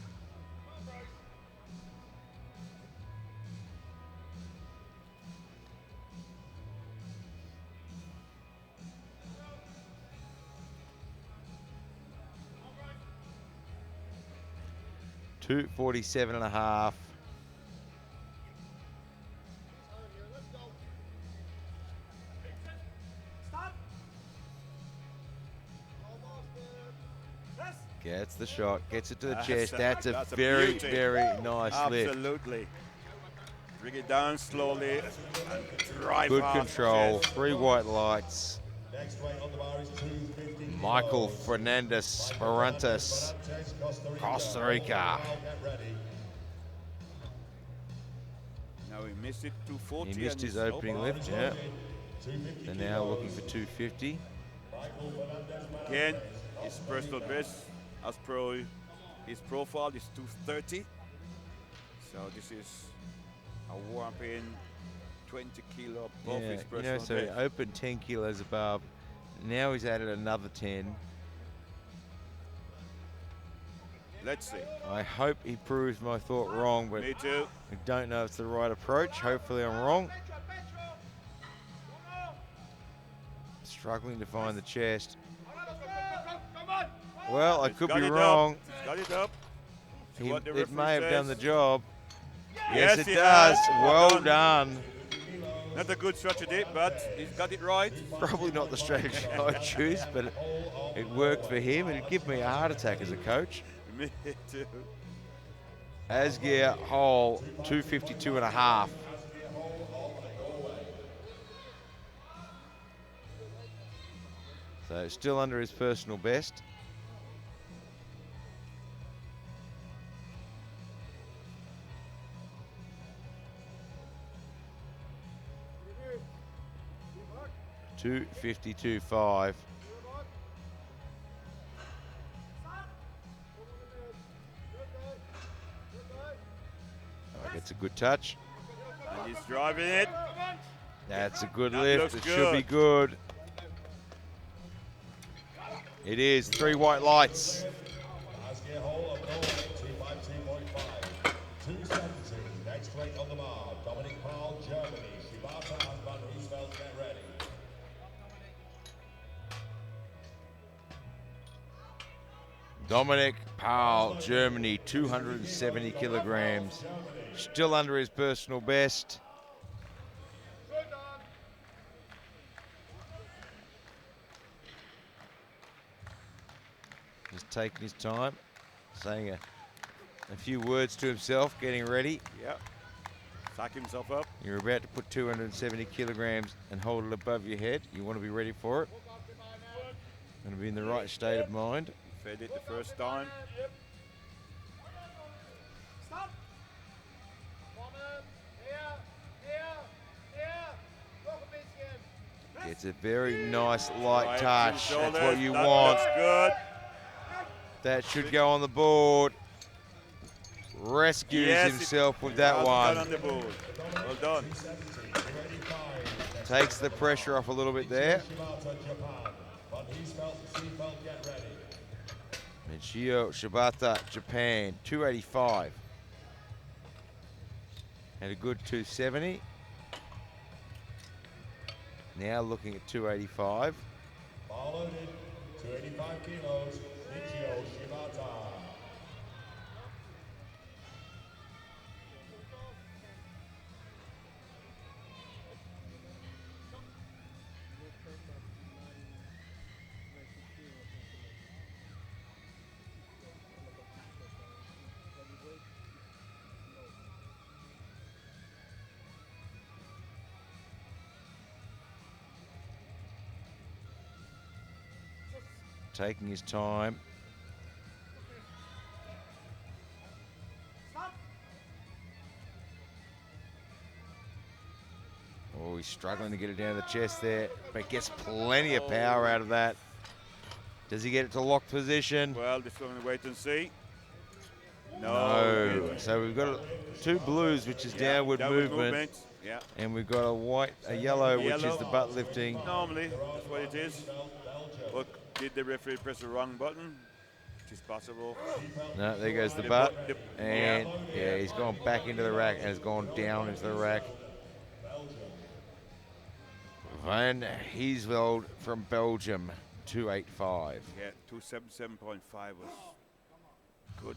$247 and a half. Gets the shot, gets it to the chest. That's a very, beauty. very nice lift. Absolutely. Bring it down slowly and drive Good hard. control, Chest. 3 white lights. Next weight on the bar is 250 Michael kilos. Fernandez Barantes, Bonantes, Costa Rica. Get ready. Now he missed it 240. He missed and his he's opening open. lift, yeah. 250 They're now looking for 250. Michael Fernandez, Again, his personal best as per his profile is 230. So this is a whopping 20 kilo above Yeah, his you know, personal so he best. opened 10 kilos above. Now he's added another 10. Let's see. I hope he proves my thought wrong, but Me too. I don't know if it's the right approach. Hopefully I'm wrong. Struggling to find the chest. Well, I He's could got be it wrong. Up. He's got it up. See what the It may have referee done the says. job. Yes, Yes, it he does. has. Well Well done. Not a good strategy, but he's got it right. Probably not the strategy I choose, but it worked for him. It'd give me a heart attack as a coach. Me too. Asgeir Hole, 252 and a half. So still under his personal best. $252.5. Gets a good touch. And he's driving it. That's a good That lift. looks It should be good. It is. 3 white lights. Asgeir Hall of Norway, 252.5. 270. Next weight on the bar, Dominic Powell, Germany. Shibata and Van Riesveld, get ready. Dominic Powell, Germany, 270 kilograms. Still under his personal best. Just taking his time, saying a few words to himself, getting ready. Yeah. Sack himself up. You're about to put 270 kilograms and hold it above your head. You want to be ready for it. Want to be in the right state of mind. Fed it the first time. It's a very nice light Right touch. to the That's shoulders. what you That want. looks good. That should go on the board. Rescues Yes, himself with it that has one. gone on the board. Well done. Takes the pressure off a little bit there. Shibata, Japan. Van Riesveld, Seeveld, get ready. Michio Shibata, Japan, 285. And a good 270. Now looking at 285. Bar loaded, 285 kilos, Michio Shibata. Taking his time. Oh, he's struggling to get it down to the chest there, but gets plenty of power out of that. Does he get it to locked position? Well, this one we wait and see. No. So we've got two blues, which is downward movement. Yeah. And we've got a yellow, which is the butt lifting. Normally, that's what it is. Look, did the referee press the wrong button? Which is possible. No, there goes the butt. And yeah, he's gone back into the rack and has gone down into the rack. Van Heesveld from Belgium, 285. Yeah, 277.5 was good.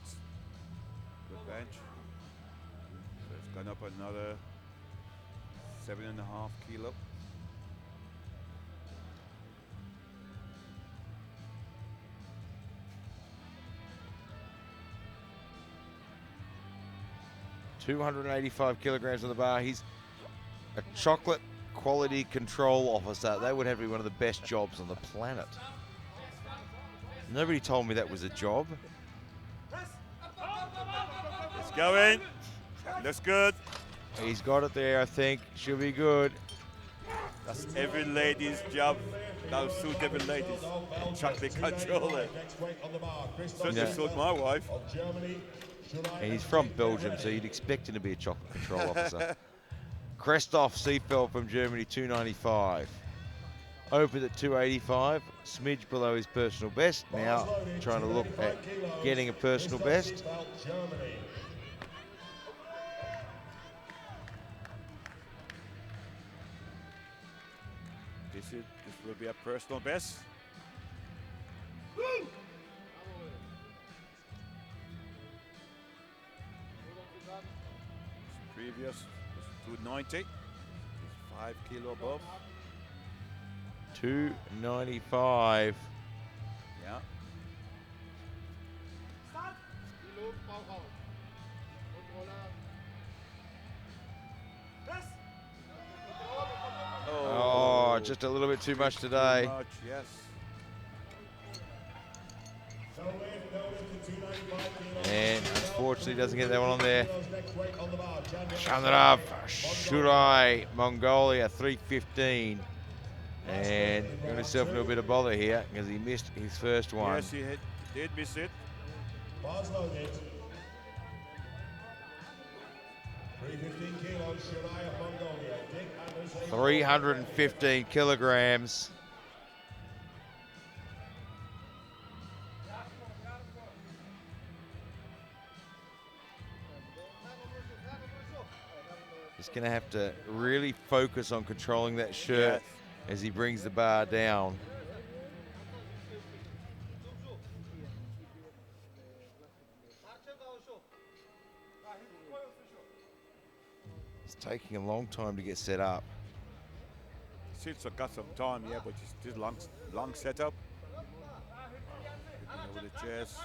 Good bench. So it's gone up another 7.5 kilo. $285 kilograms on the bar. He's a chocolate quality control officer. That would have to be one of the best jobs on the planet. Nobody told me that was a job. It's going. Looks good. He's got it there, I think. Should be good. That's every lady's job. That'll suit every lady's chocolate controller. Certainly suit my wife. And he's from Belgium, so you'd expect him to be a chocolate control officer. Christoph Seefeld from Germany, 295. Opened at 285, smidge below his personal best. Now trying to look at getting a personal best. This will be a personal best. Previous was 290. 5 kilo above. 295. Yeah. Oh, just a little bit too much today. Too much, yes. And unfortunately doesn't get that one on there. Chandrav Shurai, Mongolia, 315. And got himself into a bit of bother here because he missed his first one. Yes, he did miss it. 315 kilos, Shurai of Mongolia. 315 kilograms. He's going to have to really focus on controlling that shirt as he brings the bar down. It's taking a long time to get set up. Seems to got some time, yeah, but it's still long setup. Over the chest.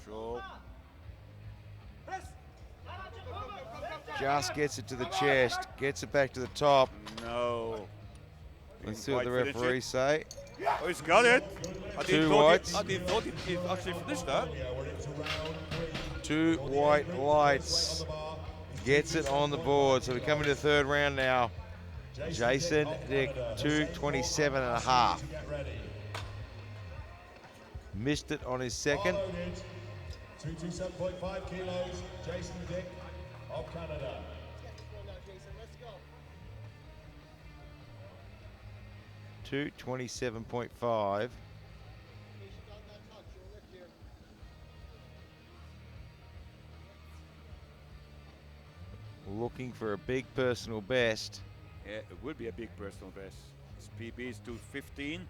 Control. Just gets it to the chest, gets it back to the top. No. Let's see what the referee say. Oh, he's got it. I Two whites. didn't thought he actually finished that. 2 white lights. Gets it on the board. So we come into the third round now. Jason Dick, 227.5. Missed it on his second. 227.5 kilos, Jason Dick of Canada. 227.5. looking for a big personal best. Yeah, it would be a big personal best. His PB is 215.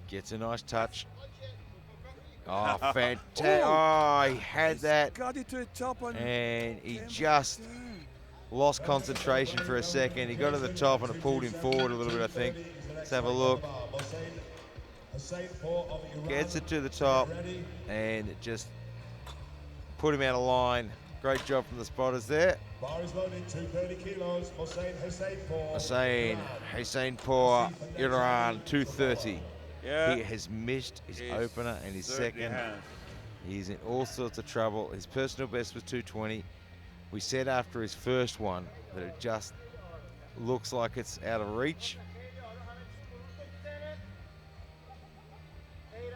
Gets a nice touch. Oh, fantastic. Oh, he had that. Got it to the top and he just lost concentration for a second. He got to the top and it pulled him forward a little bit, I think. Let's have a look. Gets it to the top and it just put him out of line. Great job from the spotters there. Bar is loaded, 230 kilos. Hussein Iran, 230. Yeah. He has missed his opener and his second. Has. He's in all sorts of trouble. His personal best was 220. We said after his first one that it just looks like it's out of reach.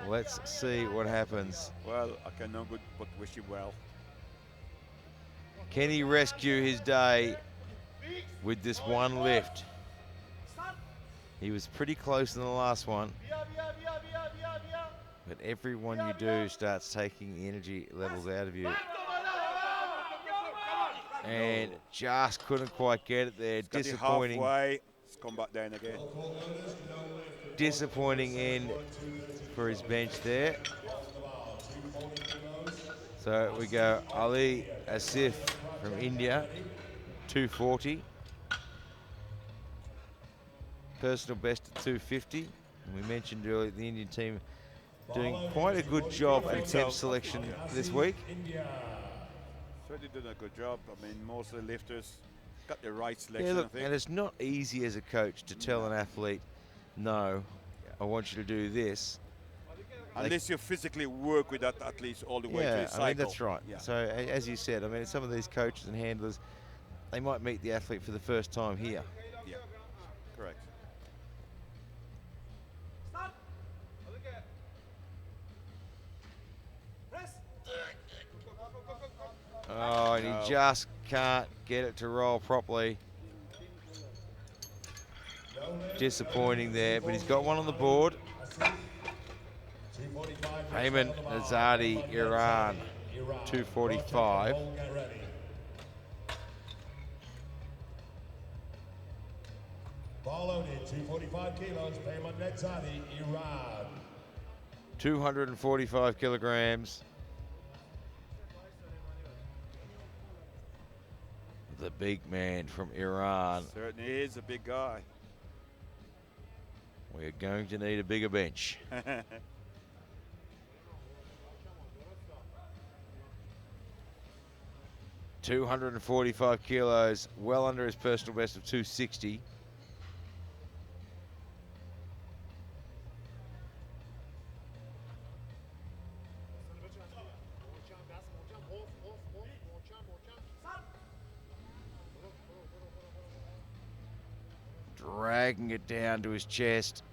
Let's see what happens. Well, I can no good but wish him well. Can he rescue his day with this one lift? He was pretty close in the last one. But every one you do starts taking the energy levels out of you. And just couldn't quite get it there. Disappointing. Halfway. Let's come back down again. Disappointing end for his bench there. So we go Ali Asif from India, 240. Personal best at 250. And we mentioned earlier the Indian team doing quite a good job at attempt selection this week. Certainly done a good job. I mean, most of the lifters got the right selection, Yeah, look, I think. and it's not easy as a coach to tell an athlete, no, I want you to do this. Unless you physically work with that athletes all the way to the cycle. I mean, that's right. Yeah. So, as you said, I mean, some of these coaches and handlers, they might meet the athlete for the first time here. Yeah, correct. Oh, and he just can't get it to roll properly. Disappointing there, but he's got one on the board. Ayman Nazadi, Iran, 245. Bar loaded, 245 kilos. Ayman Nazadi, Iran. 245 kilograms. The big man from Iran. Certainly is a big guy. We're going to need a bigger bench. 245 kilos, well under his personal best of 260. Dragging it down to his chest.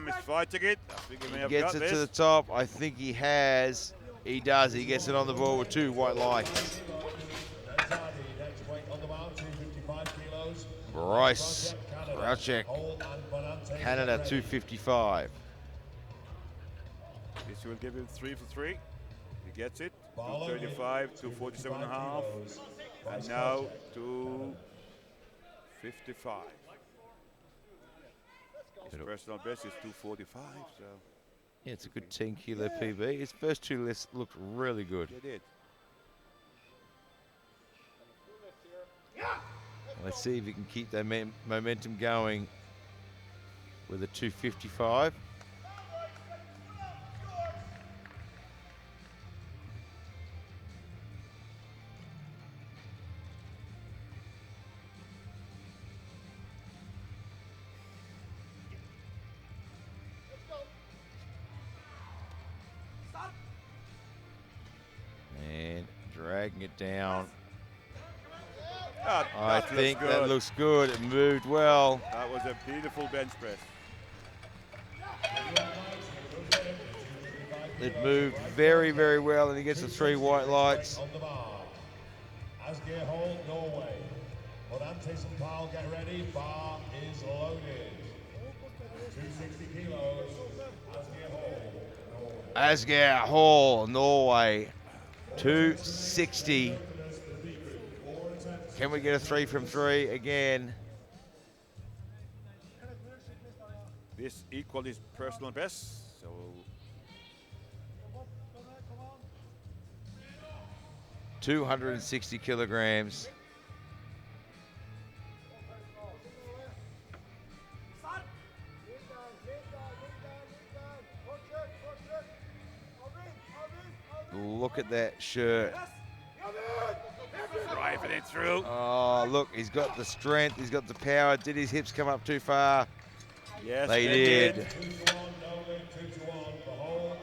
He's fighting it. I think he may have Gets got it to the this. top. I think he has. He does. He gets it on the board with two white lights. Bryce Krauchek, Canada, 255. This will give him 3 for 3. He gets it. 235, 247 and a half. And now 255. His personal best is 245, so Yeah, it's a good 10 kilo PB. His first two lists looked really good. they did. Let's see if he can keep that momentum going with a 255. And dragging it down. I think that looks good. It moved well. That was a beautiful bench press. It moved very, very well, and he gets the three white lights. On the bar. Asgeir Hall, Norway. Monantes and Powell, get ready. Bar is loaded. 260 kilos. Asgeir Hall, Norway. 260. Can we get a 3 from 3 again? This equal his personal best. So 260 kilograms. Look at that shirt. driving it through. Oh, look, he's got the strength, he's got the power. Did his hips come up too far? Yes, they did. did.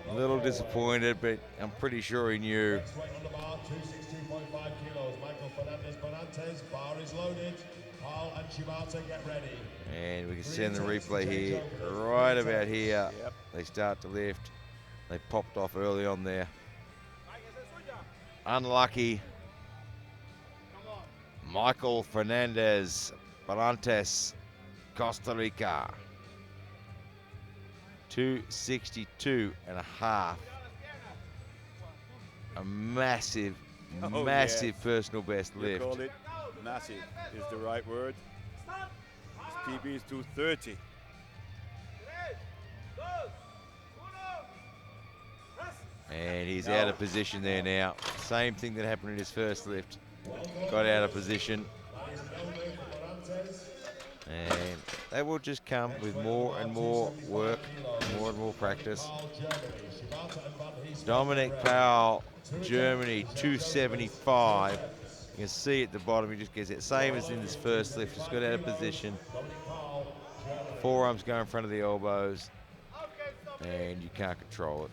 A little disappointed, but I'm pretty sure he knew. Next weight on the bar, 262.5 kilos. Michael Fernandez Bonantes, bar is loaded. Paul and Shibata, get ready. And we can see in the replay here, right about here, Yep. they start to lift. They popped off early on there. Unlucky. Michael Fernandez Bonantes, Costa Rica. 262 and a half. A massive, Oh, massive yes. personal best You lift. call it massive is the right word. His PB is 230. And he's out of position there now. Same thing that happened in his first lift. Got out of position. And they will just come with more and more work, more and more practice. Dominic Powell, Germany, 275. You can see at the bottom, he just gets it. Same as in his first lift, just got out of position. Forearms go in front of the elbows, and you can't control it.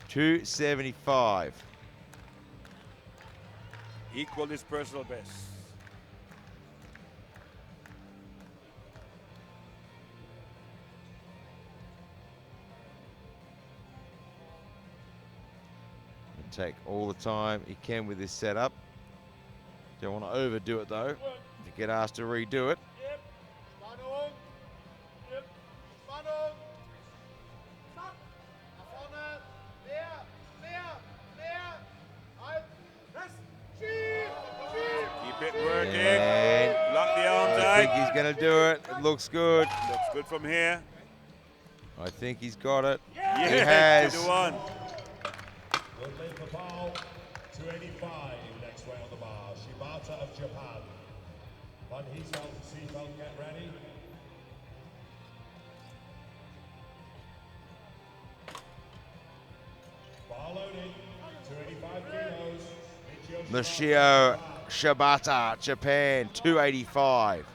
275. Equal his personal best. Take all the time he can with this setup. Don't want to overdo it though. To get asked to redo it. Keep it working. And Lock the arms I think out. he's going to do it. It looks good. Looks good from here. I think he's got it. Yeah, He has. 2-1. Good lift for Paul, 285. Next weight on the bar, Shibata of Japan. Van Heesveld and Seeveld, get ready. Bar loading, 285 kilos. Michio Shibata, Japan, 285.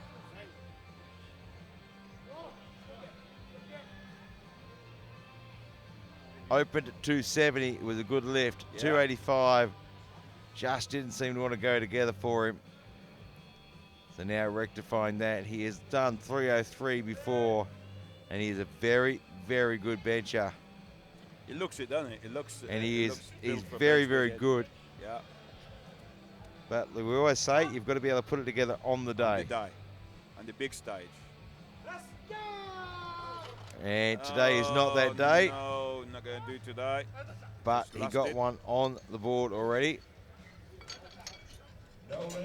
Opened at 270, it was a good lift. Yeah. 285, just didn't seem to want to go together for him. So now rectifying that, he has done 303 before, and he is a very, very good bencher. It looks it, doesn't it? It looks. And he's he's very, very good. Yeah. But we always say, you've got to be able to put it together on the On day. the day. On the big stage. And today is not that day, No, not going to do today. but Just he lost got it. one on the board already. No lift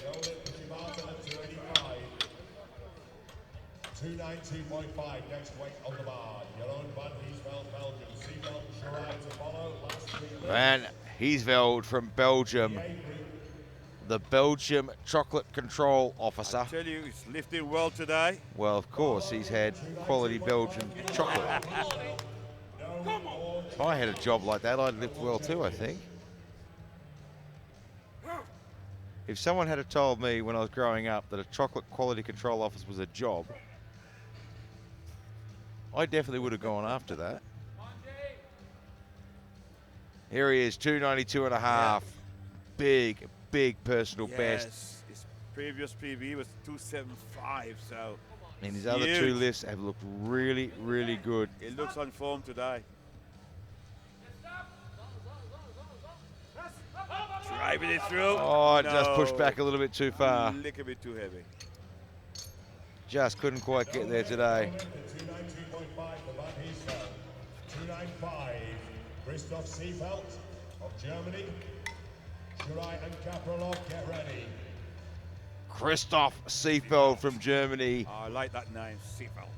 for Shibata at 285. 292.5, next weight on the bar. Jeroen Van Heesveld, Belgium. Seeveld, Shirai to follow. Last three lifts. Van Heesveld from Belgium, A group. the Belgium chocolate control officer. I tell you, he's lifted well today. Well, of course, he's had quality Belgian chocolate. If I had a job like that, I'd lift well too, I think. If someone had told me when I was growing up that a chocolate quality control office was a job, I definitely would have gone after that. Here he is, 292 and a half. Big, big personal best. Yes, his previous PB was 275, so And his other two huge. lifts have looked really, really good. It looks on form today. driving it through. Oh, it no. just pushed back a little bit too far. A little bit too heavy. Just couldn't quite get there today. 219.5 for Van Heesveld. 295, Christoph Seefeld of Germany. Shurai and Kapralov, get ready. Christoph Seefeld from Germany. Oh, I like that name, Seefeld.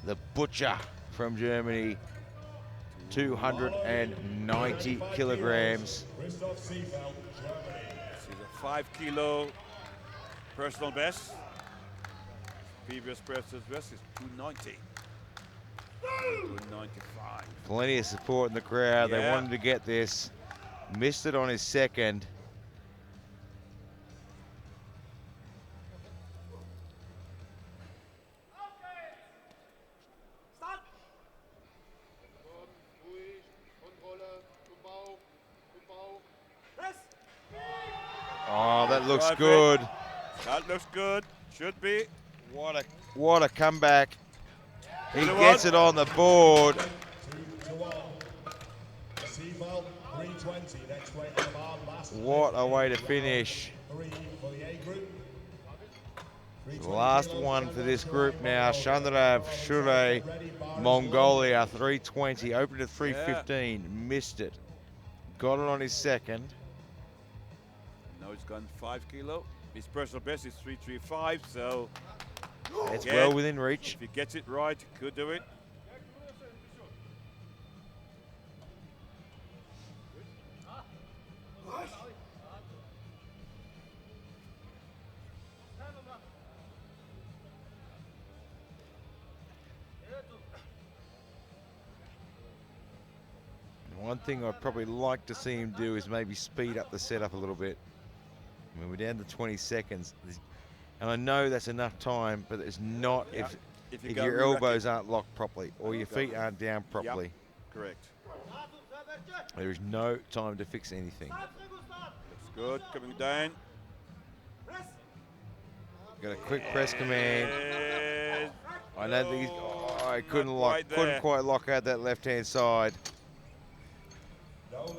The Butcher from Germany. 290 kilograms. Christoph Seefeld, Germany. This is a 5 kilo personal best. Previous personal best is 290. 295. Plenty of support in the crowd. They Yeah. wanted to get this. Missed it on his second. Oh, that looks Perfect. good. That looks good. Should be. What a comeback. He Good gets one. it on the board. 2-1. Seefeld, 320. Next weight on the bar. Last What a way to finish. 3 for the A group. Last one for this group now. Shandrav Shure, Mongolia, 320. Opened at 315. Missed it. Got it on his second. Now he's gone 5 kilo. His personal best is 335, so It's again, well within reach. if he gets it right, he could do it. One thing I'd probably like to see him do is maybe speed up the setup a little bit. I mean, we're down to 20 seconds. And I know that's enough time, but it's not if go your rack elbows it. aren't locked properly or your feet aren't down properly. Correct. There is no time to fix anything. Looks good. Coming down. Got a quick press command. And I don't think I couldn't not lock, quite there. couldn't quite lock out that left-hand side.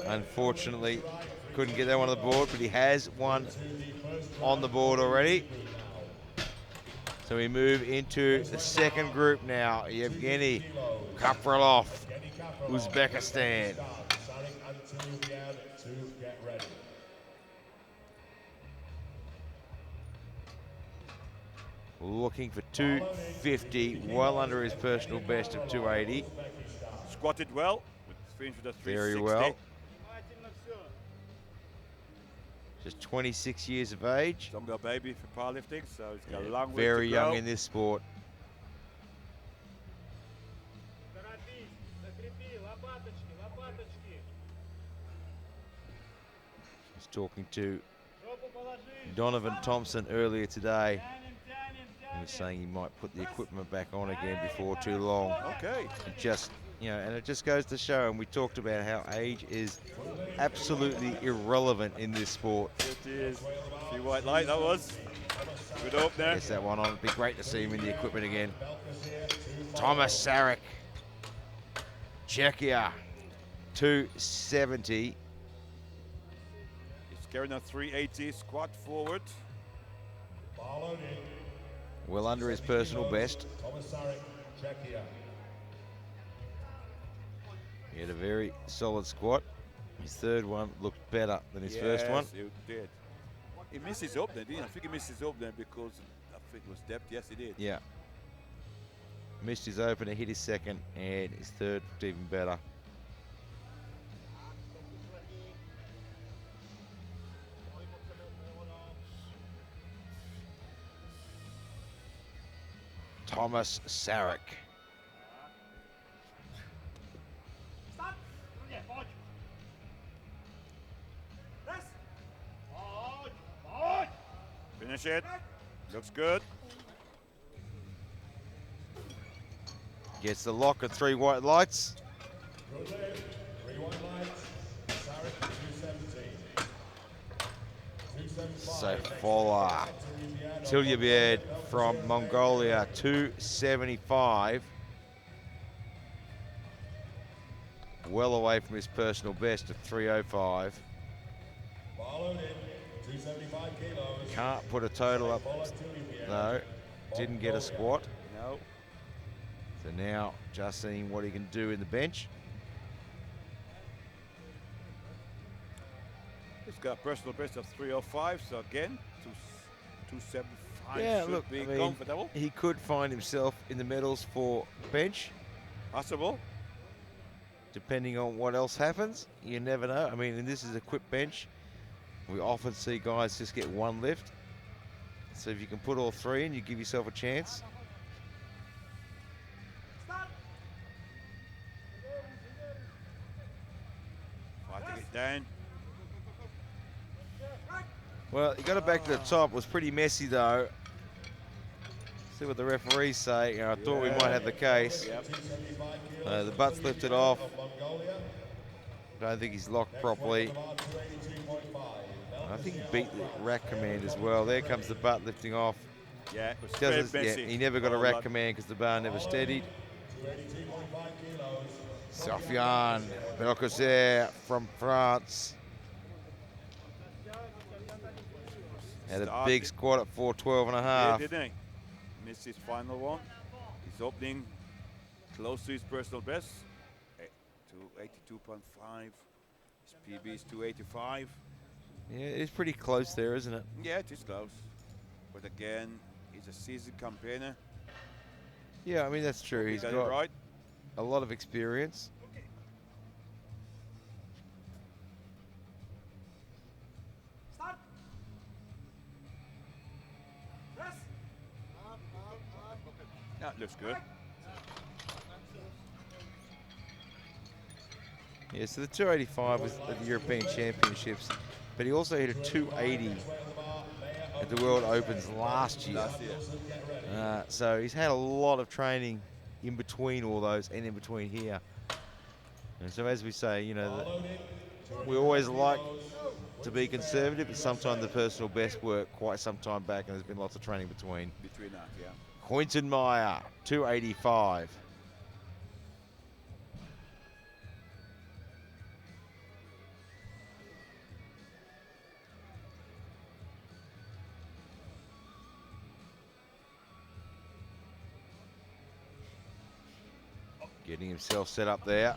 Unfortunately, couldn't get that one on the board, but he has one on the board already. So we move into the second group now. Yevgeny Kapralov, Uzbekistan. Looking for 250, well under his personal best of 280. squatted well. Finished with a 360. Very well. Just 26 years of age. Dumbbell baby for powerlifting, so he's got a long way to Very young go. in this sport. I was talking to Donovan Thompson earlier today. He was saying he might put the equipment back on again before too long. Okay. It just, you know, and it just goes to show, and we talked about how age is absolutely irrelevant in this sport. It is. See white light that was. Good opener. Gets that one on. It'd be great to see him in the equipment again. Thomas Sarek, Czechia, 270. He's carrying a 380 squat forward. Well under his personal best. He had a very solid squat. His third one looked better than his first one. Yes, it did. He missed his opener, didn't he? I think he missed his opener because I think it was depth. Yes, he did. Yeah. Missed his opener, hit his second, and his third looked even better. Thomas Sarek. Finish it. Looks good. Gets the lock at 3 white lights. Saifola Tilyabeard from Mongolia, 275. Well away from his personal best of 305. Followed in 275 kilos. Can't put a total up, though. Didn't get a squat. No. So now just seeing what he can do in the bench. He's got a personal best of 305, so again, 275 Yeah, should look, be I mean, comfortable. he could find himself in the medals for bench, Possible. depending on what else happens. You never know. I mean, and this is a quick bench. We often see guys just get one lift. So if you can put all three in, you give yourself a chance. Fighting it down. Well, he got it back to the top. It was pretty messy, though. See what the referees say. You know, I thought we might have the case. Yep. The butt's lifted off. Don't think he's locked properly. I think he beat the rack command as well. There comes the butt lifting off. Yeah, it was very messy. He never got a Oh, rack lot. command because the bar never steadied. Sofiane Belcozer from France. Had a big squat at 412 and a half. Yeah, didn't he? Missed his final one. He's opening close to his personal best. 282.5. His PB is 285. Yeah, it's pretty close there, isn't it? Yeah, it is close. But again, he's a seasoned campaigner. Yeah, I mean, that's true. He He's got got it right. a lot of experience. That looks good. Yeah, so the 285 was at the European Championships, but he also hit a 280 at the World Opens last year. So he's had a lot of training in between all those and in between here. And so as we say, you know, we always like to be conservative, but sometimes the personal best work quite some time back, and there's been lots of training between. Between that, yeah. Quinton Meyer, 285. Getting himself set up there.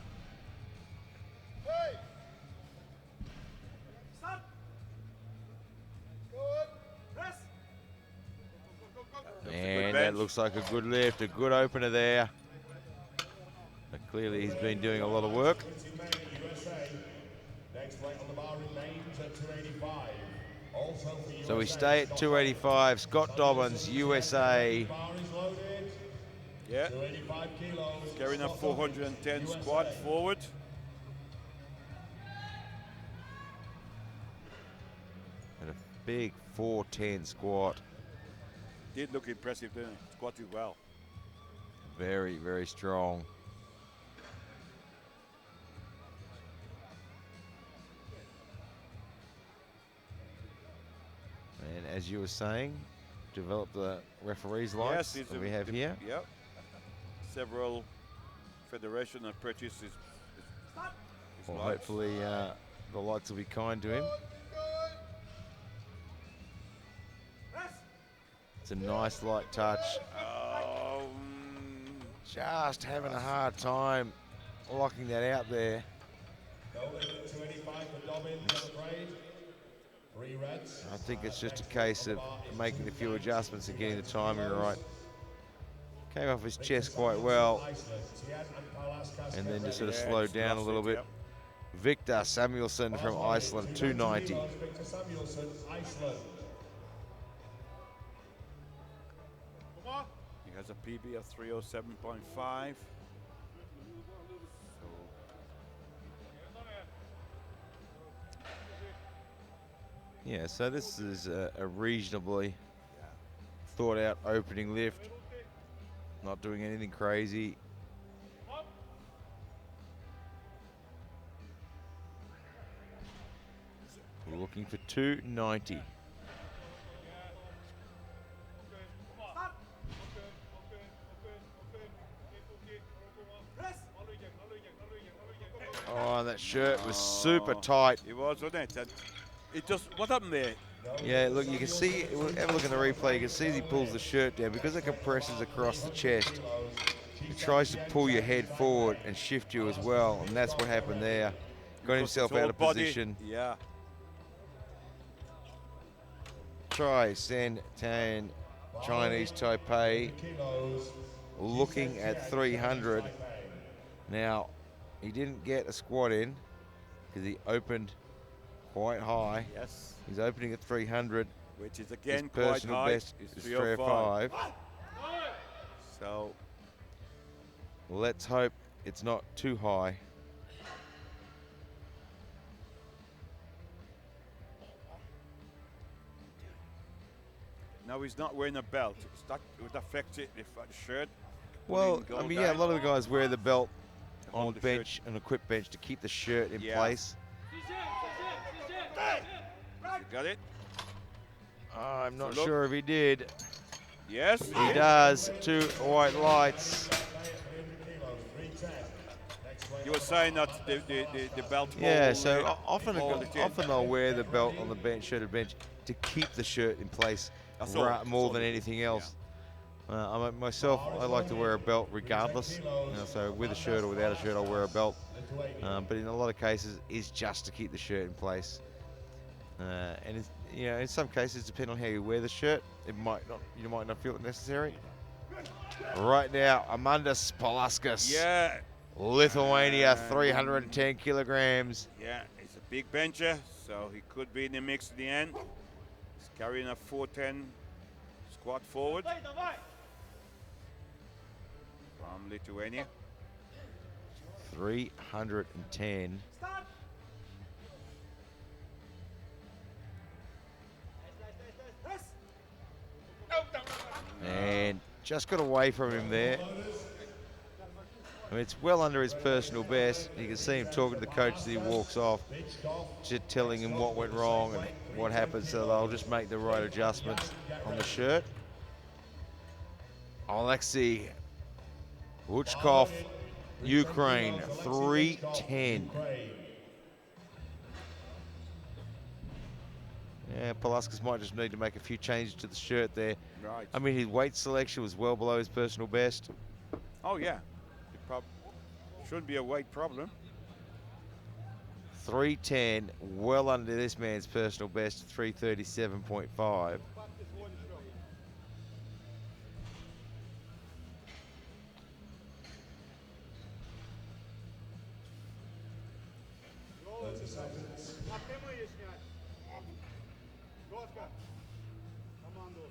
And that looks like a good lift, a good opener there. But clearly he's been doing a lot of work. So we stay at 285. Scott Dobbins, USA. Yeah. Carrying a 410 squat forward. And a big 410 squat. Did look impressive, didn't it? Squatted well. Very, very strong. And as you were saying, develop the referees' lights Yes, that we have here. Yep. Several federation have purchased his Well, lights. hopefully the lights will be kind to him. It's a nice light touch. Just having a hard time locking that out there. I think it's just a case of making a few adjustments and getting the timing right. Came off his chest quite well, and then just sort of slowed down a little bit. Victor Samuelsson from Iceland, 290. He has a PB of 307.5. Yeah, so this is a reasonably thought out opening lift. Not doing anything crazy. We're looking for 290. Oh, that shirt was super tight. It was, wasn't it? It just, what happened there? Yeah, look, you can see, have a look in the replay, you can see as he pulls the shirt down, because it compresses across the chest, it tries to pull your head forward and shift you as well, and that's what happened there. Got Because himself his whole out of body, position. Yeah. Try Sen Tan, Chinese Taipei, looking at 300. Now, he didn't get a squat in because he opened quite high. Yes. He's opening at 300. Which is His again quite personal high. best It's is 305. 305. So Let's hope it's not too high. now he's not wearing a belt. That would affect it if the shirt. Well, wouldn't go I mean, yeah, a down. lot of the guys wear the belt To on hold the bench, shirt. an equipped bench, to keep the shirt in Yeah. place. You got it? I'm not look. sure if he did. Yes. He does. 2 white lights. You were saying that the belt. Yeah, hold, so often hold it in. often they'll wear the belt on the bench, shirted bench, to keep the shirt in place That's all- that's more all than they do, anything else. Myself, I like to wear a belt regardless. So with a shirt or without a shirt, I'll wear a belt. But in a lot of cases, it's just to keep the shirt in place. And it's, in some cases, depending on how you wear the shirt, you might not feel it necessary. Right now, Amandas Palaskas, Yeah. Lithuania, 310 kilograms. Yeah, he's a big bencher, so he could be in the mix at the end. He's carrying a 410 squat forward from Lithuania. 310. And just got away from him there. I mean, it's well under his personal best. You can see him talking to the coach as he walks off, just telling him what went wrong and what happened, so they'll just make the right adjustments on the shirt. Alexei Vuchkov, Ukraine, 310. Yeah, Palaskas might just need to make a few changes to the shirt there. Right. I mean, his weight selection was well below his personal best. Oh, yeah. It shouldn't be a weight problem. 310, well under this man's personal best, 337.5. Напрямую снять. Жестко. Команду.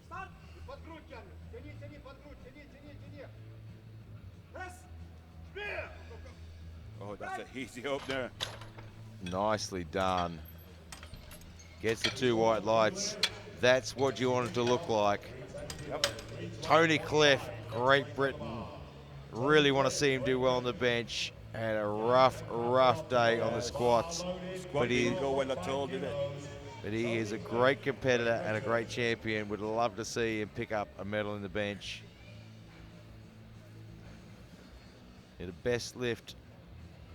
Старт. И под грудь тянешь. Тяни, тяни, под грудь. Тяни, тяни, тяни. Раз. Жми. Oh, that's an easy opener. Nicely done. Gets the 2 white lights. That's what you want it to look like. Yep. Tony Cliff, Great Britain. Really want to see him do well on the bench. Had a rough day on the squats. Squat didn't go well at all, did it? But he is a great competitor and a great champion. Would love to see him pick up a medal in the bench. Yeah, the best lift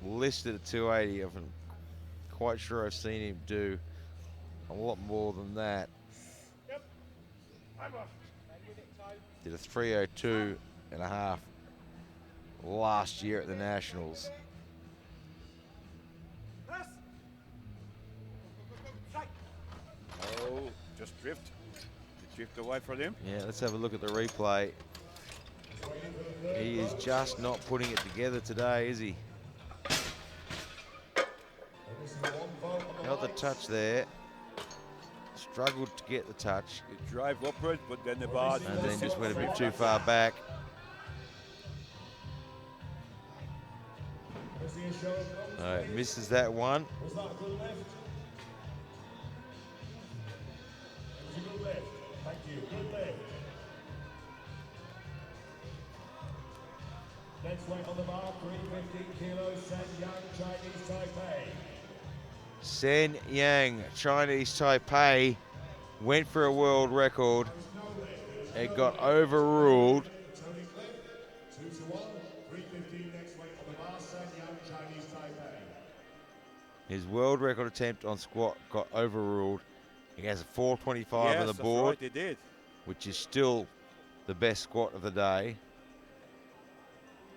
listed at 280. I'm quite sure I've seen him do a lot more than that. Yep. I'm off. Did a 302 and a half last year at the Nationals. Раз. Oh, just drift. You drift away from him. Yeah, let's have a look at the replay. He is just not putting it together today, is he? Got the touch there. Struggled to get the touch. You drive upward, but then the bar. And then just went a bit too far back. So misses that one. Was that a good lift? It was a good lift. Thank you. Good lift. Next weight on the bar, 315 kilos, Sen Yang, Chinese Taipei. Sen Yang, Chinese Taipei, went for a world record. It got overruled. Tony Cliff, 2-1, 315 next weight on the bar, Sen Yang, Chinese Taipei. His world record attempt on squat got overruled. He has a 425 yes, on the that's board, right, he did. which is still the best squat of the day.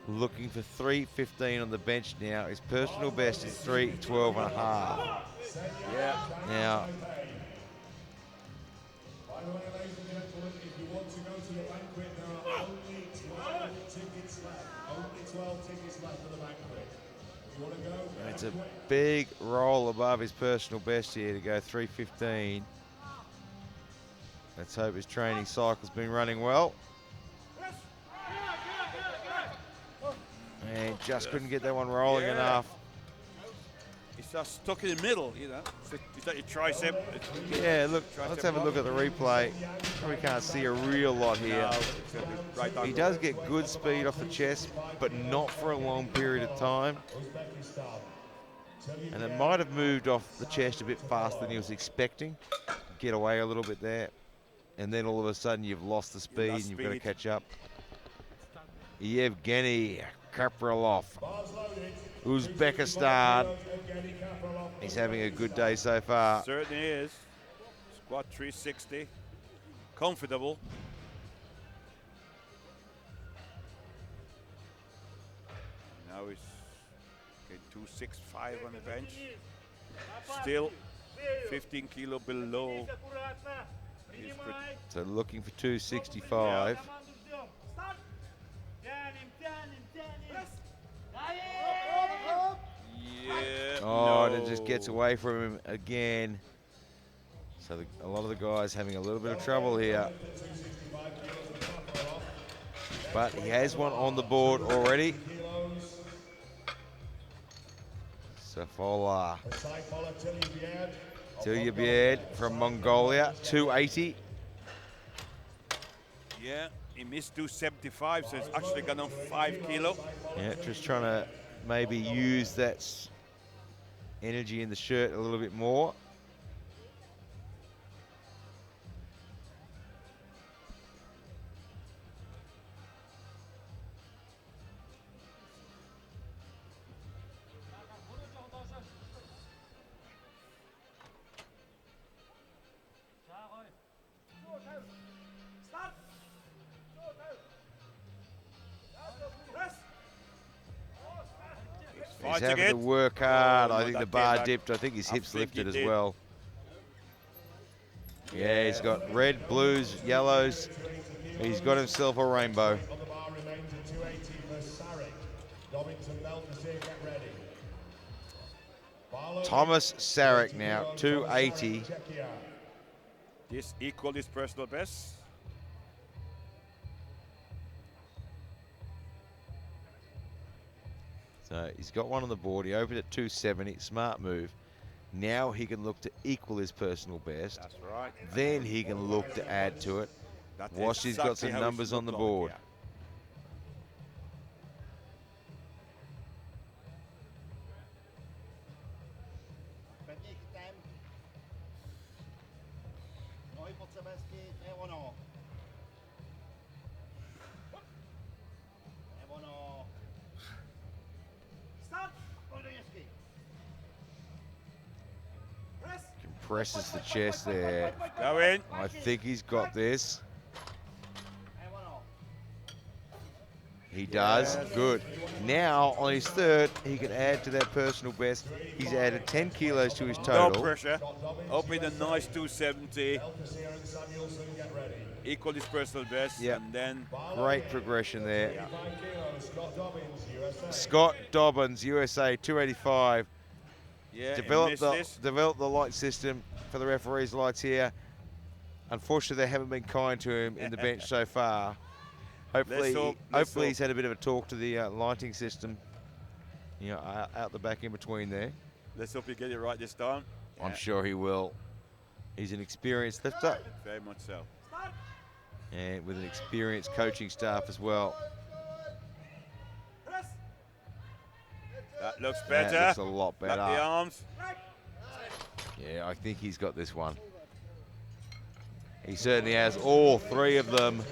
Looking for 315 on the bench now. His personal best is 312 and a half. Yeah. Now, By the way, ladies and gentlemen, if you want to go to the banquet, there are only 12 tickets left. Only 12 tickets left for the banquet. If you want to go, it's a big roll above his personal best here to go 315. Let's hope his training cycle's been running well. And just couldn't get that one rolling Yeah. enough. He's just stuck in the middle, you know. Is that your tricep? Yeah, look, Tricep let's have a look at the replay. Probably can't see a real lot here. No, it's gonna be right down He the- does get good speed off the chest, but not for a long period of time. And it might have moved off the chest a bit faster than he was expecting. Get away a little bit there. And then all of a sudden you've lost the speed and you've got to catch up. Yevgeny Kaprilov, Uzbekistan. He's having a good day so far. Certainly is. Squat 360. Comfortable. Now he's getting 265 on the bench. Still 15 kilo below. his So looking for 265. Yeah. Oh, no. and it just gets away from him again. So a lot of the guys having a little bit of trouble here. But he has one on the board already. Safola Tilyabiad from Mongolia, 280. Yeah, he missed 275, so it's actually gone on 5 kilo. Yeah, just trying to maybe use that energy in the shirt a little bit more. He's having to work hard. I think the bar dipped. I think his hips lifted as well. Yeah, he's got red, blues, yellows. He's got himself a rainbow. Thomas Sarek now, 280. This equaled his personal best. So he's got one on the board. He opened at 270. Smart move. Now he can look to equal his personal best. That's right. Then he can look to add to it. That's Whilst he's got exactly some how it numbers should on the look board. like, Compresses the chest there. Go in. I think he's got this. He does. Good. Now, on his third, he can add to that personal best. He's added 10 kilos to his No total. pressure. Open a nice 270. Equal his personal best. Yep. And then Great progression there. Scott Dobbins, USA, 285. yeah, Developed this. the light system for the referee's lights here. Unfortunately, they haven't been kind to him in the bench so far. Hopefully, Let's hope. he's had a bit of a talk to the lighting system, you know, out the back in between there. Let's hope you get it right this time. I'm sure he will. He's an experienced lifter Very much so. and with an experienced coaching staff as well. That looks better. That looks a lot better. Back the arms. Yeah, I think he's got this one. He certainly has all three of them.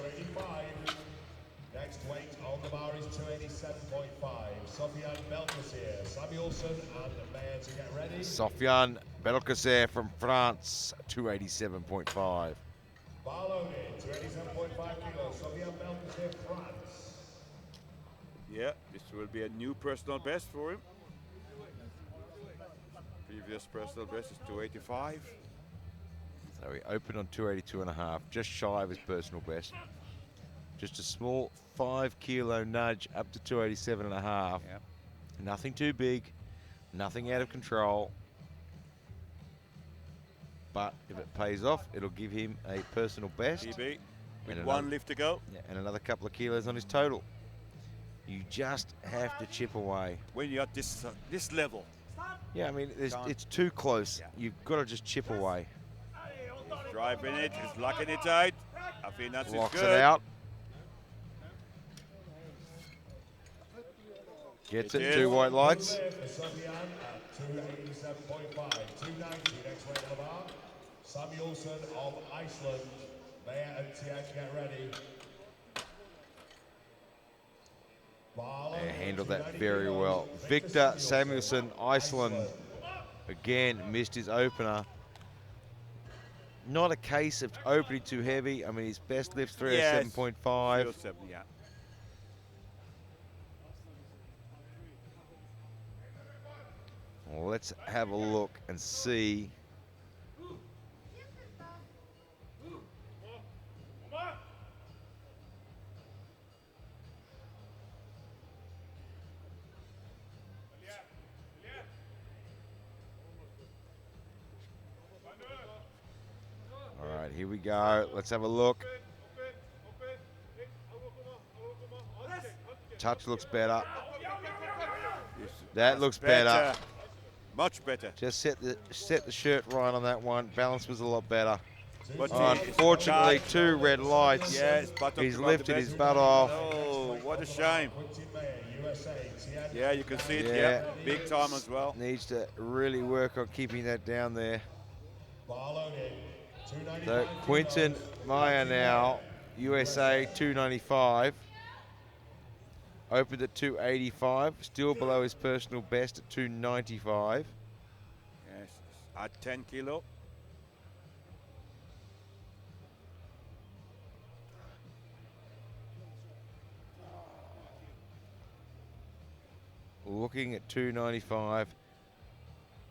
Next weight on the bar is 287.5. Sofian Belkacem, Samuelson and Mayer to get ready. Sofian Belkacem from France, 287.5. Bar loaded, 287.5 kilos, Sofian Belkacem, France. Yeah, this will be a new personal best for him. Previous personal best is 285. So he opened on 282.5, just shy of his personal best. Just a small 5 kilo nudge up to 287.5. Yeah. Nothing too big, nothing out of control. But if it pays off, it'll give him a personal best. PB with And one another- lift to go. Yeah, and another couple of kilos on his total. You just have to chip away. When you're at this level, Yeah, I mean, Can't- it's too close. Yeah. You've got to just chip away. he's driving it, he's locking it tight. I think that's Locks good. it out. Gets It it, is. 2 white lights. For Sofian at 287.5, 290 next weight on the bar. Samuelson of Iceland, Mayer and Tien get ready. Bar They loaded, handled that 290 very kilos, well. Victor Samuelson, Iceland, again missed his opener. Not a case of opening too heavy. I mean, his best lift's 307.5. 307, yeah. Well, let's have a look and see. All right, here we go. Let's have a look. Touch looks better. That looks better. Much better. Just set the shirt right on that one. Balance was a lot better. But Unfortunately, he's 2 red lights. Yes, He's lifted his butt off. Oh, what a shame. Yeah, you can see it. Yeah. Yeah, big time as well. Needs to really work on keeping that down there. Bar loaded, So 295 Quinton kilos, Meyer now, USA 295. Opened at 285, still below his personal best at 295. Yes, at 10 kilo. Looking at 295,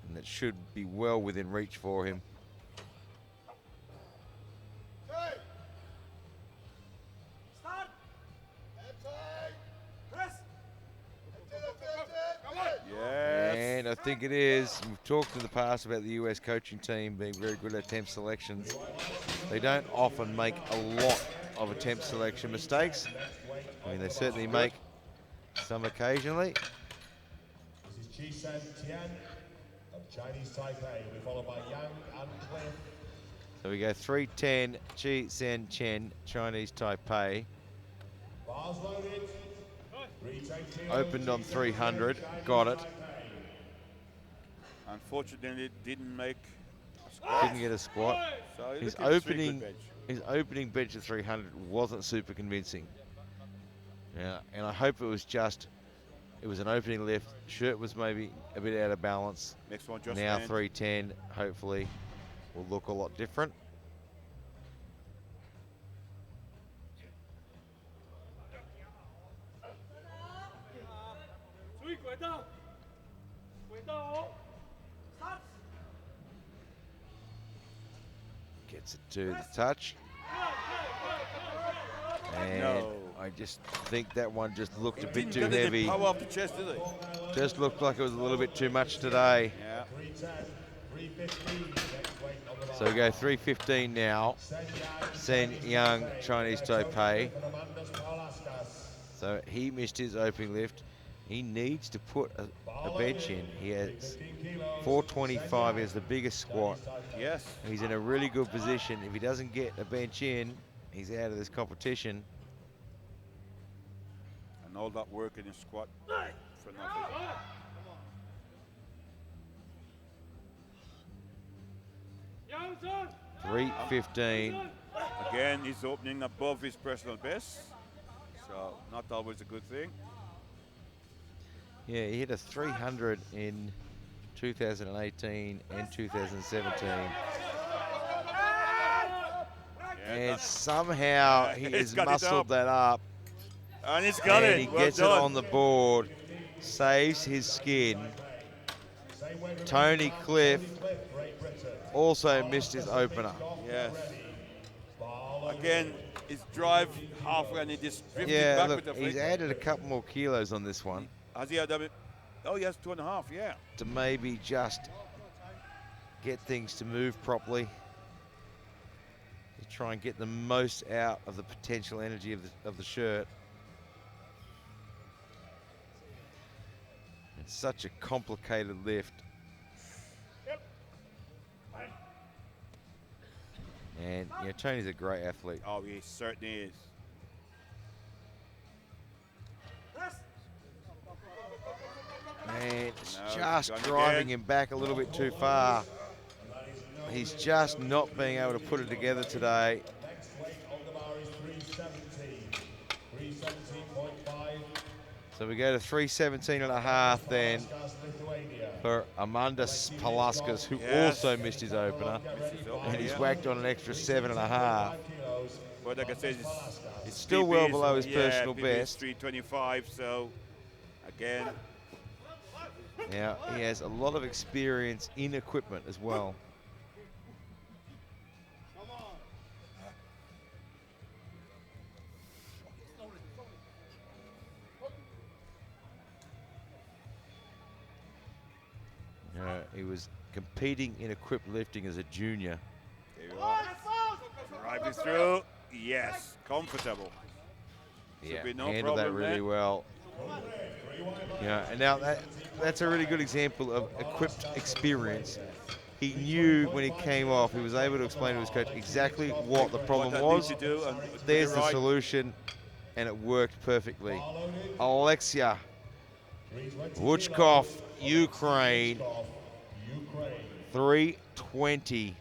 and that should be well within reach for him. Yes. And I think it is. We've talked in the past about the US coaching team being very good at attempt selections. They don't often make a lot of attempt selection mistakes. I mean, they certainly make some occasionally. This is Chi-Sen Tian of Chinese Taipei. Will be followed by Yang and Cliff. So we go 310, Chi Sen Chen, Chinese Taipei. Bars loaded. 310 kilos, Opened on Chi-Sen 300, Tian, got Chinese it. Taipei. Unfortunately, didn't make a squat. Didn't get a squat. So His look at three good opening, bench. his opening bench of 300 wasn't super convincing. Yeah, and I hope it was an opening lift. Shirt was maybe a bit out of balance. Next one just Now land. 310, hopefully, will look a lot different. Gets it to the touch. And No. I just think that one just looked a bit Didn't too get any heavy. power off the chest, did he? Just looked like it was a little bit too much today. Yeah. 310, 315 next weight on the bar. So we go 315 now. Sen Yang, Chinese Taipei. So he missed his opening lift. He needs to put a bench in. He has 425 is the biggest squat. Yes. He's in a really good position. If he doesn't get a bench in, he's out of this competition. And all that work in his squat for nothing. 315. Again, he's opening above his personal best. So not always a good thing. Yeah, he hit a 300 in 2018 and 2017. And somehow he has got it muscled up. that up. And he's got And it. he Well gets done. it on the board, saves his skin. Tony Cliff also missed his opener. Yes. Again, his drive halfway and he just drifted Yeah, back look, with the he's flick. added a couple more kilos on this one Has he had a bit? Oh, yes, 2.5, yeah. to maybe just get things to move properly. To try and get the most out of the potential energy of the shirt. It's such a complicated lift. And, you know, Tony's a great athlete. Oh, he certainly is. And it's No, just gone driving again. him back a little bit too far. He's just not being able to put it together today. Next weight on the bar is 317. 317.5. So we go to 317 and a half then Lithuania. for Amandas Palaskas, who Yes. also missed his opener. So, And he's yeah. whacked on an extra 7.5. But like I said, it's Still PB, well below his yeah, personal PB is best. 325, so again, Now, he has a lot of experience in equipment as well. He was competing in equipped lifting as a junior. there you are. Driving through, yes, comfortable. Yeah, be no handled that problem really there. well. Yeah, and now that's a really good example of equipped experience. He knew when he came off, he was able to explain to his coach exactly what the problem What I was. need to do, and There's the right. solution, and it worked perfectly. Alexia Vuchkov, Ukraine, 320.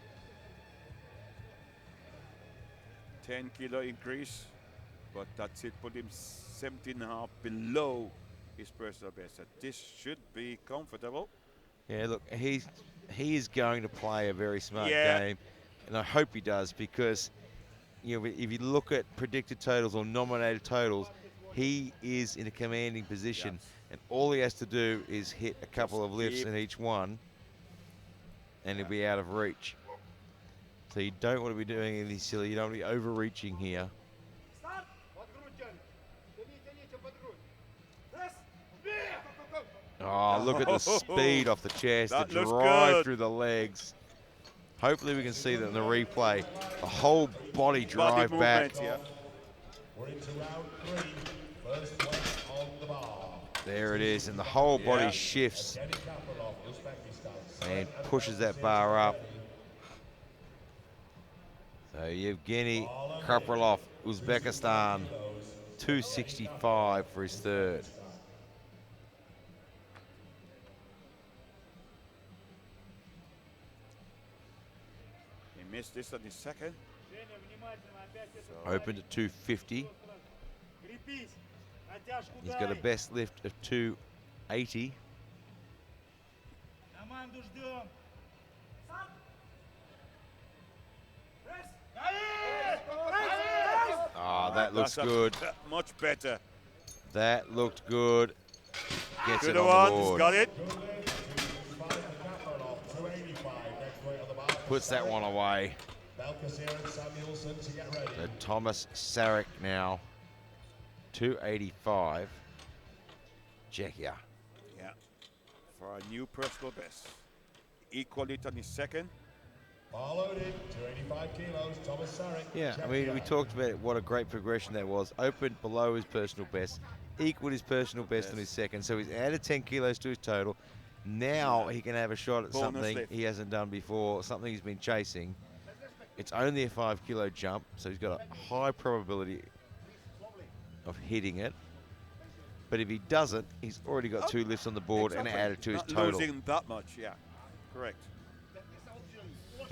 10 kilo increase, but that's it, put him 17.5 below his personal best. So this should be comfortable. Yeah, look, he is going to play a very smart Yeah. game, and I hope he does, because you know, if you look at predicted totals or nominated totals, he is in a commanding position, Yes. and all he has to do is hit a couple of lifts keep- in each one, and he'll be out of reach. So you don't want to be doing anything silly. You don't want to be overreaching here. Oh, look at the speed off the chest, the That looks drive good. through the legs. Hopefully we can see that in the replay. The whole body drive Body back. movement, yeah. We're into round 3. First weight on the bar. There it is, and the whole body Yeah. shifts Kenny Kaparov, Uzbekistan. and pushes that bar up. So Yevgeny Kapralov, Uzbekistan, 265 for his third. He missed this on his second. Opened at 250. Крепись. Натяжку He's got a дай. best lift of 280. Команду ждем. Ah, that looks That's good. Much better. That looked good. Gets Good it on one, the he's board. got it. Kaparov, 285. Next weight on the bar. Puts that one away. Belkacem and Samuelson to get ready. So Thomas Sarek now, 285. Czechia. Yeah, for a new personal best. Equal it on his second. Bar loaded, 285 kilos. Thomas Sarek. Yeah, I mean, we talked about what a great progression that was. Opened below his personal best, equaled his personal best on his second. So he's added 10 kilos to his total. Now he can have a shot at Bonus something lift. he hasn't done before, something he's been chasing. It's only a 5 kilo jump, so he's got a high probability of hitting it. But if he doesn't, he's already got 2 lifts on the board and Exactly. added to his Not total. losing that much, yeah. Correct.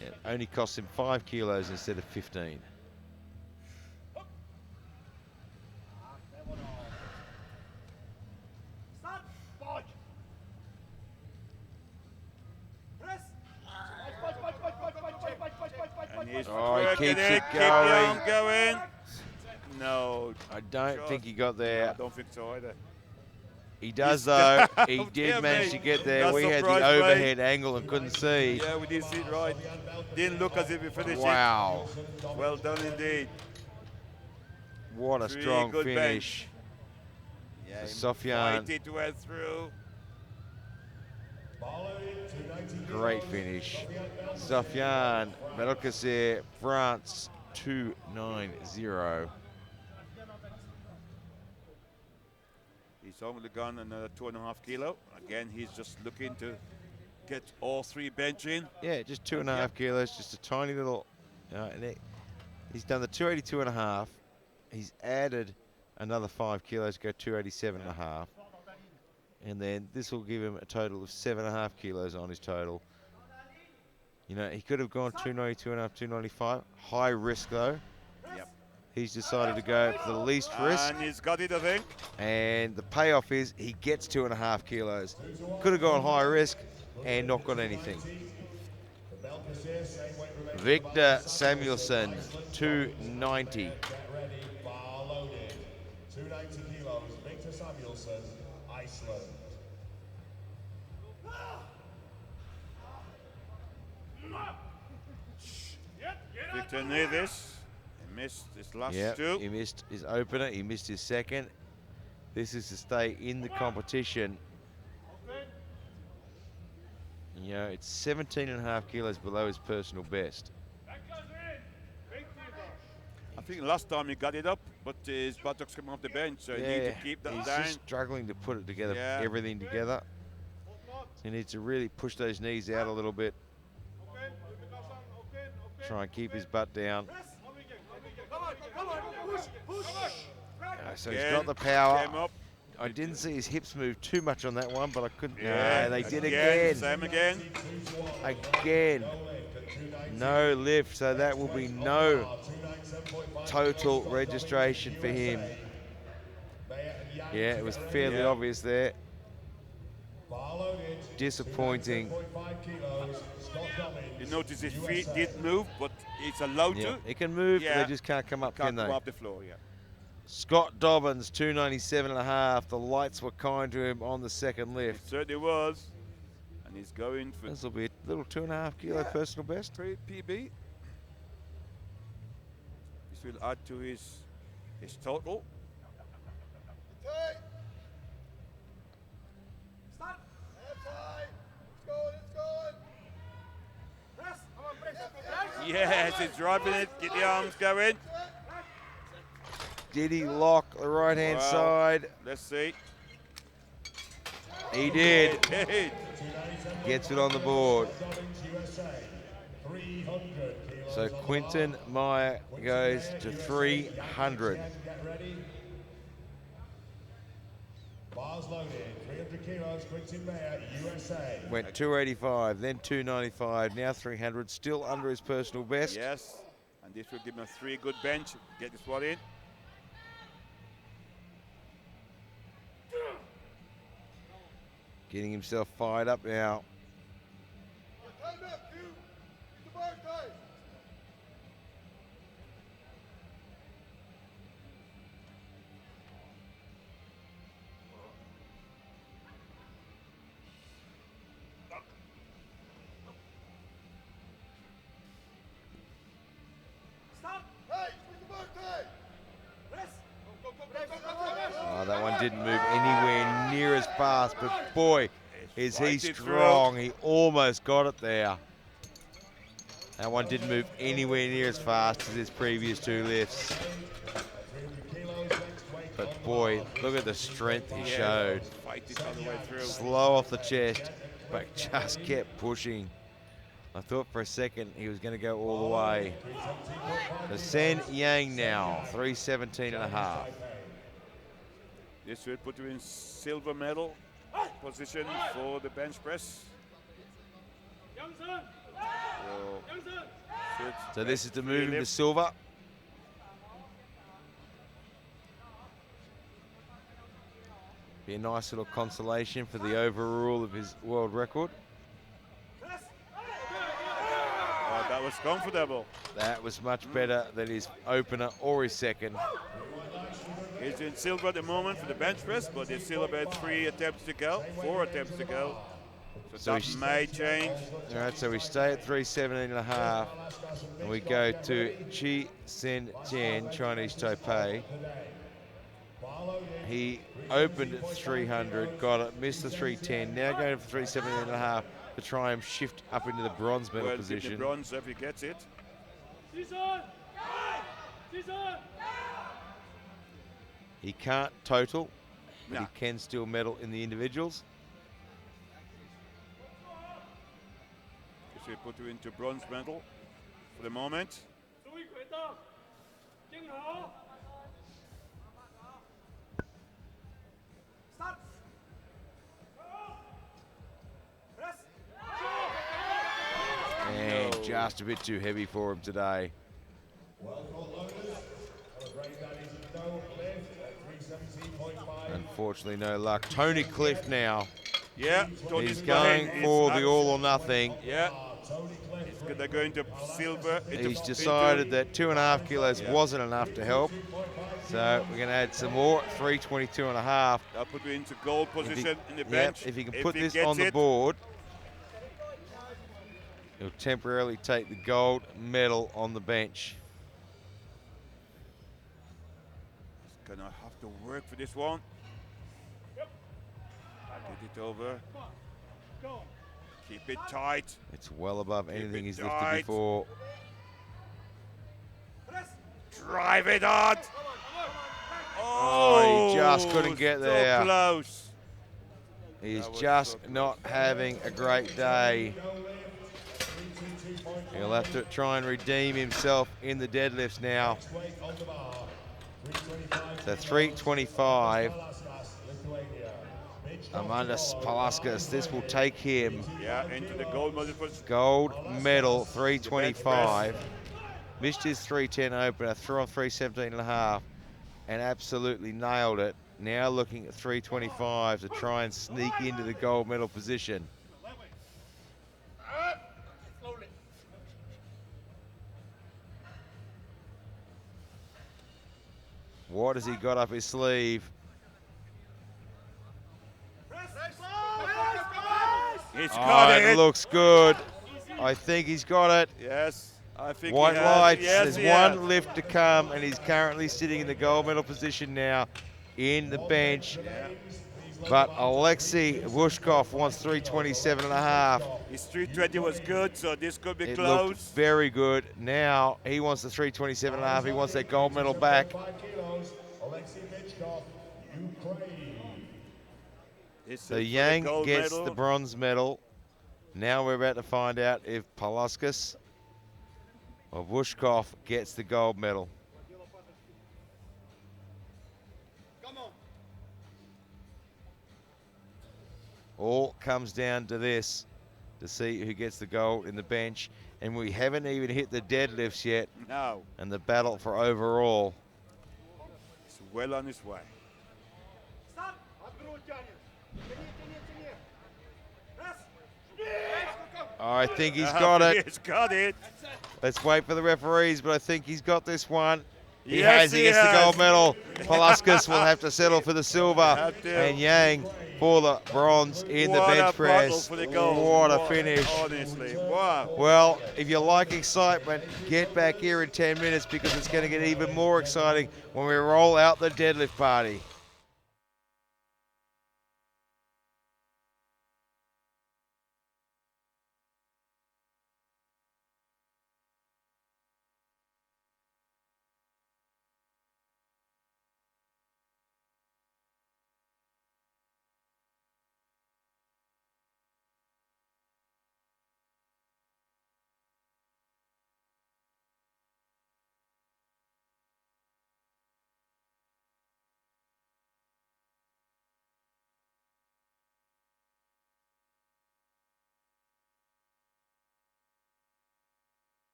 Yeah, it only costs him 5 kilos instead of 15. He's Oh, he working keeps it Keep going. the arm going. No. I don't Just- think he got No, there. I don't think so either. He does He's though. He down. did Dear manage me. to get there. That's We had the surprised, mate. overhead angle and couldn't see. Yeah, we did see it right. Didn't look as if we finished Wow. it. Well done indeed. What a Three strong good finish. Yeah, Sofyan. Fight it went through. Great finish. Sofyan Medal-clinching, France 290. He's only gone another 2.5 kilo. Again, he's just looking to get all three bench in. Yeah, just 2.5 kilos, just a tiny little. He's done the 282.5. He's added another 5 kilos to go 287.5. And then this will give him a total of 7.5 kilos on his total. You know, he could have gone 292.5, 295. High risk though. Yep. He's decided to go for the least risk. And he's got it, I think. And the payoff is he gets 2.5 kilos. Could have gone high risk and not got anything. Victor Samuelson, 290. Get ready, bar loaded. 290 kilos, Victor Samuelson, Iceland. Victor knew this. He missed his last Yeah, two. he missed his opener, he missed his second. This is to stay in the competition. You know, it's 17.5 kilos below his personal best. I think last time he got it up, but his buttocks came off the bench, so he needs to keep that he's down. just struggling to put it together, Yeah. everything together. He needs to really push those knees out a little bit. Try and keep his butt down. So he's got the power. Came up. I didn't see his hips move too much on that one, but I couldn't. Yeah, No, they did again. Same again. Again. No lift, so that will be no total registration for him. Yeah, it was fairly obvious there. Disappointing. You notice his feet did move, but it's allowed Yeah, to. he can move, but Yeah. they just can't come up, Can't can come they? off the floor, yeah. Scott Dobbins, 297.5. The lights were kind to him on the second It lift. certainly was. And he's going for This will be a little 2.5 kilo personal best. PB. This will add to his total. Yes, he's driving it. Get the arms going. Did he lock the right-hand Wow. side? Let's see. He did. Hey. Gets it on the board. So Quinton Meyer goes to 300. Bars loaded, 300 kilos, Quinton Meyer, USA. Went 285, then 295, now 300. Still under his personal best. Yes, and this will give him a 3 good bench. Get this one in. Getting himself fired up now. Oh, that one didn't move anywhere near as fast, but boy, is he fighting strong. He almost got it there. That one didn't move anywhere near as fast as his previous 2 lifts. But boy, look at the strength he showed. Fight it all the way through. Slow off the chest, but just kept pushing. I thought for a second he was going to go all the way. The Sen Yang now, 317.5. This will put you in silver medal position for the bench press. So this is to move him to lift. silver. Be a nice little consolation for the overrule of his world record. That was comfortable. That was much better than his opener or his second. He's in silver at the moment for the bench press, but there's still about 3 attempts to go, 4 attempts to go. So that may change. All right, so we stay at 317.5, and we go to Chi Sen Jian, Chinese Taipei. He opened at 300, got it, missed the 310. Now going for 317.5 to try and shift up into the bronze medal Well, position. the bronze if he gets it. He can't total, but No. he can still medal in the individuals. So we put you into bronze medal for the moment. And just a bit too heavy for him today. Unfortunately, no luck. Tony Clift now. Yeah, He's going for the all or nothing. Yeah, they're going to silver. He's decided that 2.5 kilos wasn't enough to help. So we're going to add some more, 322.5. I'll put you into gold position in the bench. If he can put this gets on the it. board, he'll temporarily take the gold medal on the bench. He's gonna have to work for this one. Get it over. Keep it tight. It's well above anything he's lifted tight. before. Drive it hard. Oh, he just couldn't get there. So close. He's just not having a great day. He'll have to try and redeem himself in the deadlifts now. So 325. Amanda Spalaskas, this will take him. Yeah, into the gold medal. Gold medal, 325. Missed his 310 opener, threw on 317.5, and absolutely nailed it. Now looking at 325 to try and sneak into the gold medal position. What has he got up his sleeve? He's got it looks good. I think he's got it. Yes, I think White he has. lights, Yes, there's one lift to come, and he's currently sitting in the gold medal position now in the bench. Yeah. But Alexei Vushkov wants 327.5. His 320 was good, so this could be It close. looked very good. Now he wants the 327.5. He wants that gold medal back. So Yang gets the bronze medal. Now we're about to find out if Palaskas or Vushkov gets the gold medal. All comes down to this, to see who gets the gold in the bench. And we haven't even hit the deadlifts yet. No. And the battle for overall. It's well on his way. I think he's got it. He's got it. Let's wait for the referees, but I think he's got this one. He Yes, he gets the gold medal. Palaskas will have to settle for the silver, to. and Yang for the bronze in the bench press. For the gold. What a finish. Honestly, wow. Well, if you like excitement, get back here in 10 minutes because it's going to get even more exciting when we roll out the deadlift party.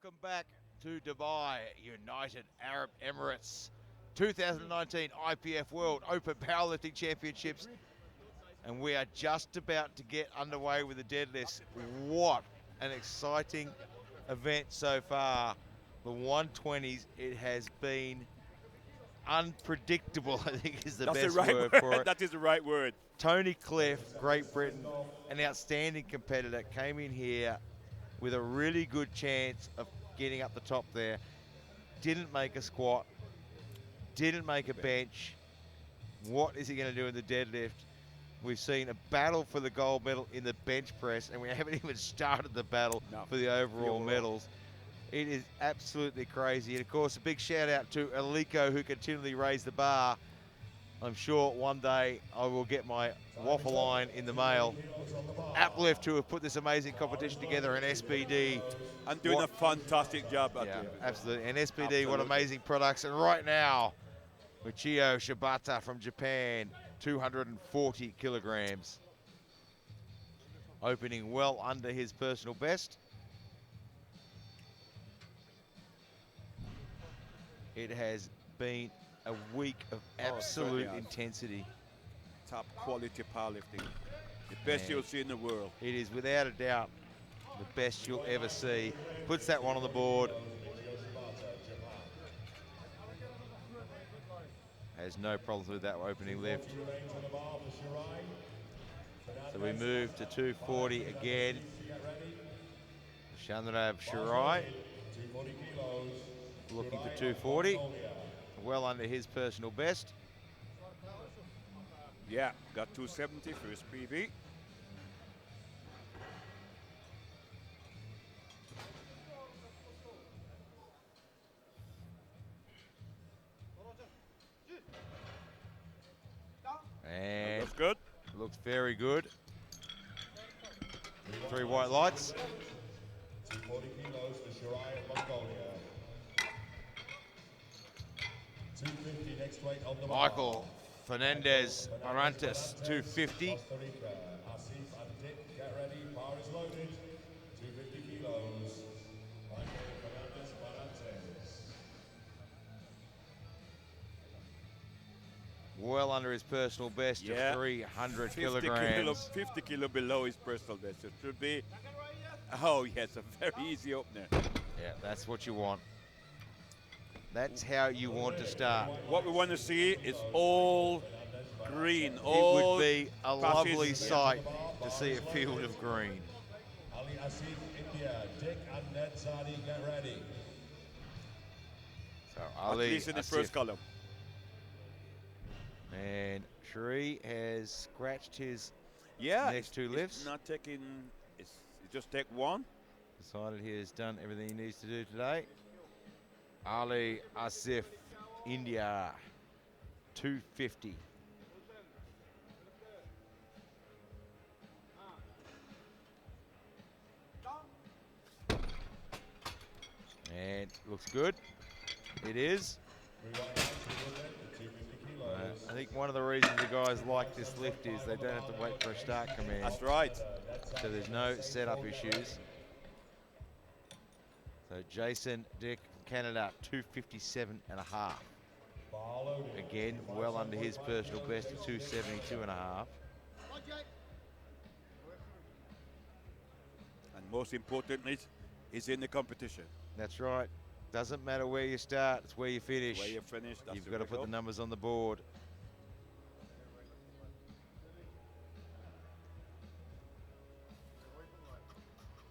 Welcome back to Dubai, United Arab Emirates. 2019 IPF World Open Powerlifting Championships. And we are just about to get underway with the deadlifts. What an exciting event so far. The 120s, it has been unpredictable, I think is the best word for it. That is the right word. Tony Cliff, Great Britain, an outstanding competitor, came in here with a really good chance of getting up the top there. Didn't make a squat, didn't make a bench. What is he going to do in the deadlift? We've seen a battle for the gold medal in the bench press, and we haven't even started the battle for the overall medals. It is absolutely crazy. And of course, a big shout out to Aliko, who continually raised the bar. I'm sure one day I will get my waffle line in the mail. Uplift, who have put this amazing competition together, and SBD. And doing a fantastic job out there. Absolutely. And SBD, what amazing products. And right now, Michio Shibata from Japan, 240 kilograms. Opening well under his personal best. It has been a week of absolute intensity. Top quality powerlifting. The best you'll see in the world. It is without a doubt the best you'll ever see. Puts that one on the board. Has no problems with that opening lift. So we move to 240 again. Shanrav Shirai looking for 240. Well under his personal best. Yeah, got 270 for his PB. And looks good. Looks very good. 3 white lights. 240 kilos for Shirai of Mongolia. 250 next weight on the Michael Fernandez Arantes, 250. Costa Rica. Asif and Dick, get ready. Bar is loaded. 250 kilos. Michael Fernandez Arantes. Well under his personal best of 300 kilograms. 50 kilo below his personal best. It should be, oh yes, a very easy opener. Yeah, that's what you want. That's how you want to start. What we want to see is all green. It All would be a passes. lovely sight to see a field of green. Ali Asif, India. Dick and Ned Zadi, get ready. So At Ali least in the first column. And Shri has scratched his Yeah, next 2 lifts. It's not taking, it's just take one. Decided he has done everything he needs to do today. Ali Asif, India, 250. And looks good. It is. I think one of the reasons the guys like this lift is they don't have to wait for a start command. That's right. So there's no setup issues. So Jason Dick, Canada, 257.5. Again, well under his personal best of 272.5. And most importantly, he's in the competition. That's right. Doesn't matter where you start, it's where you finish. Where you finish, that's You've the got to put the result. numbers on the board.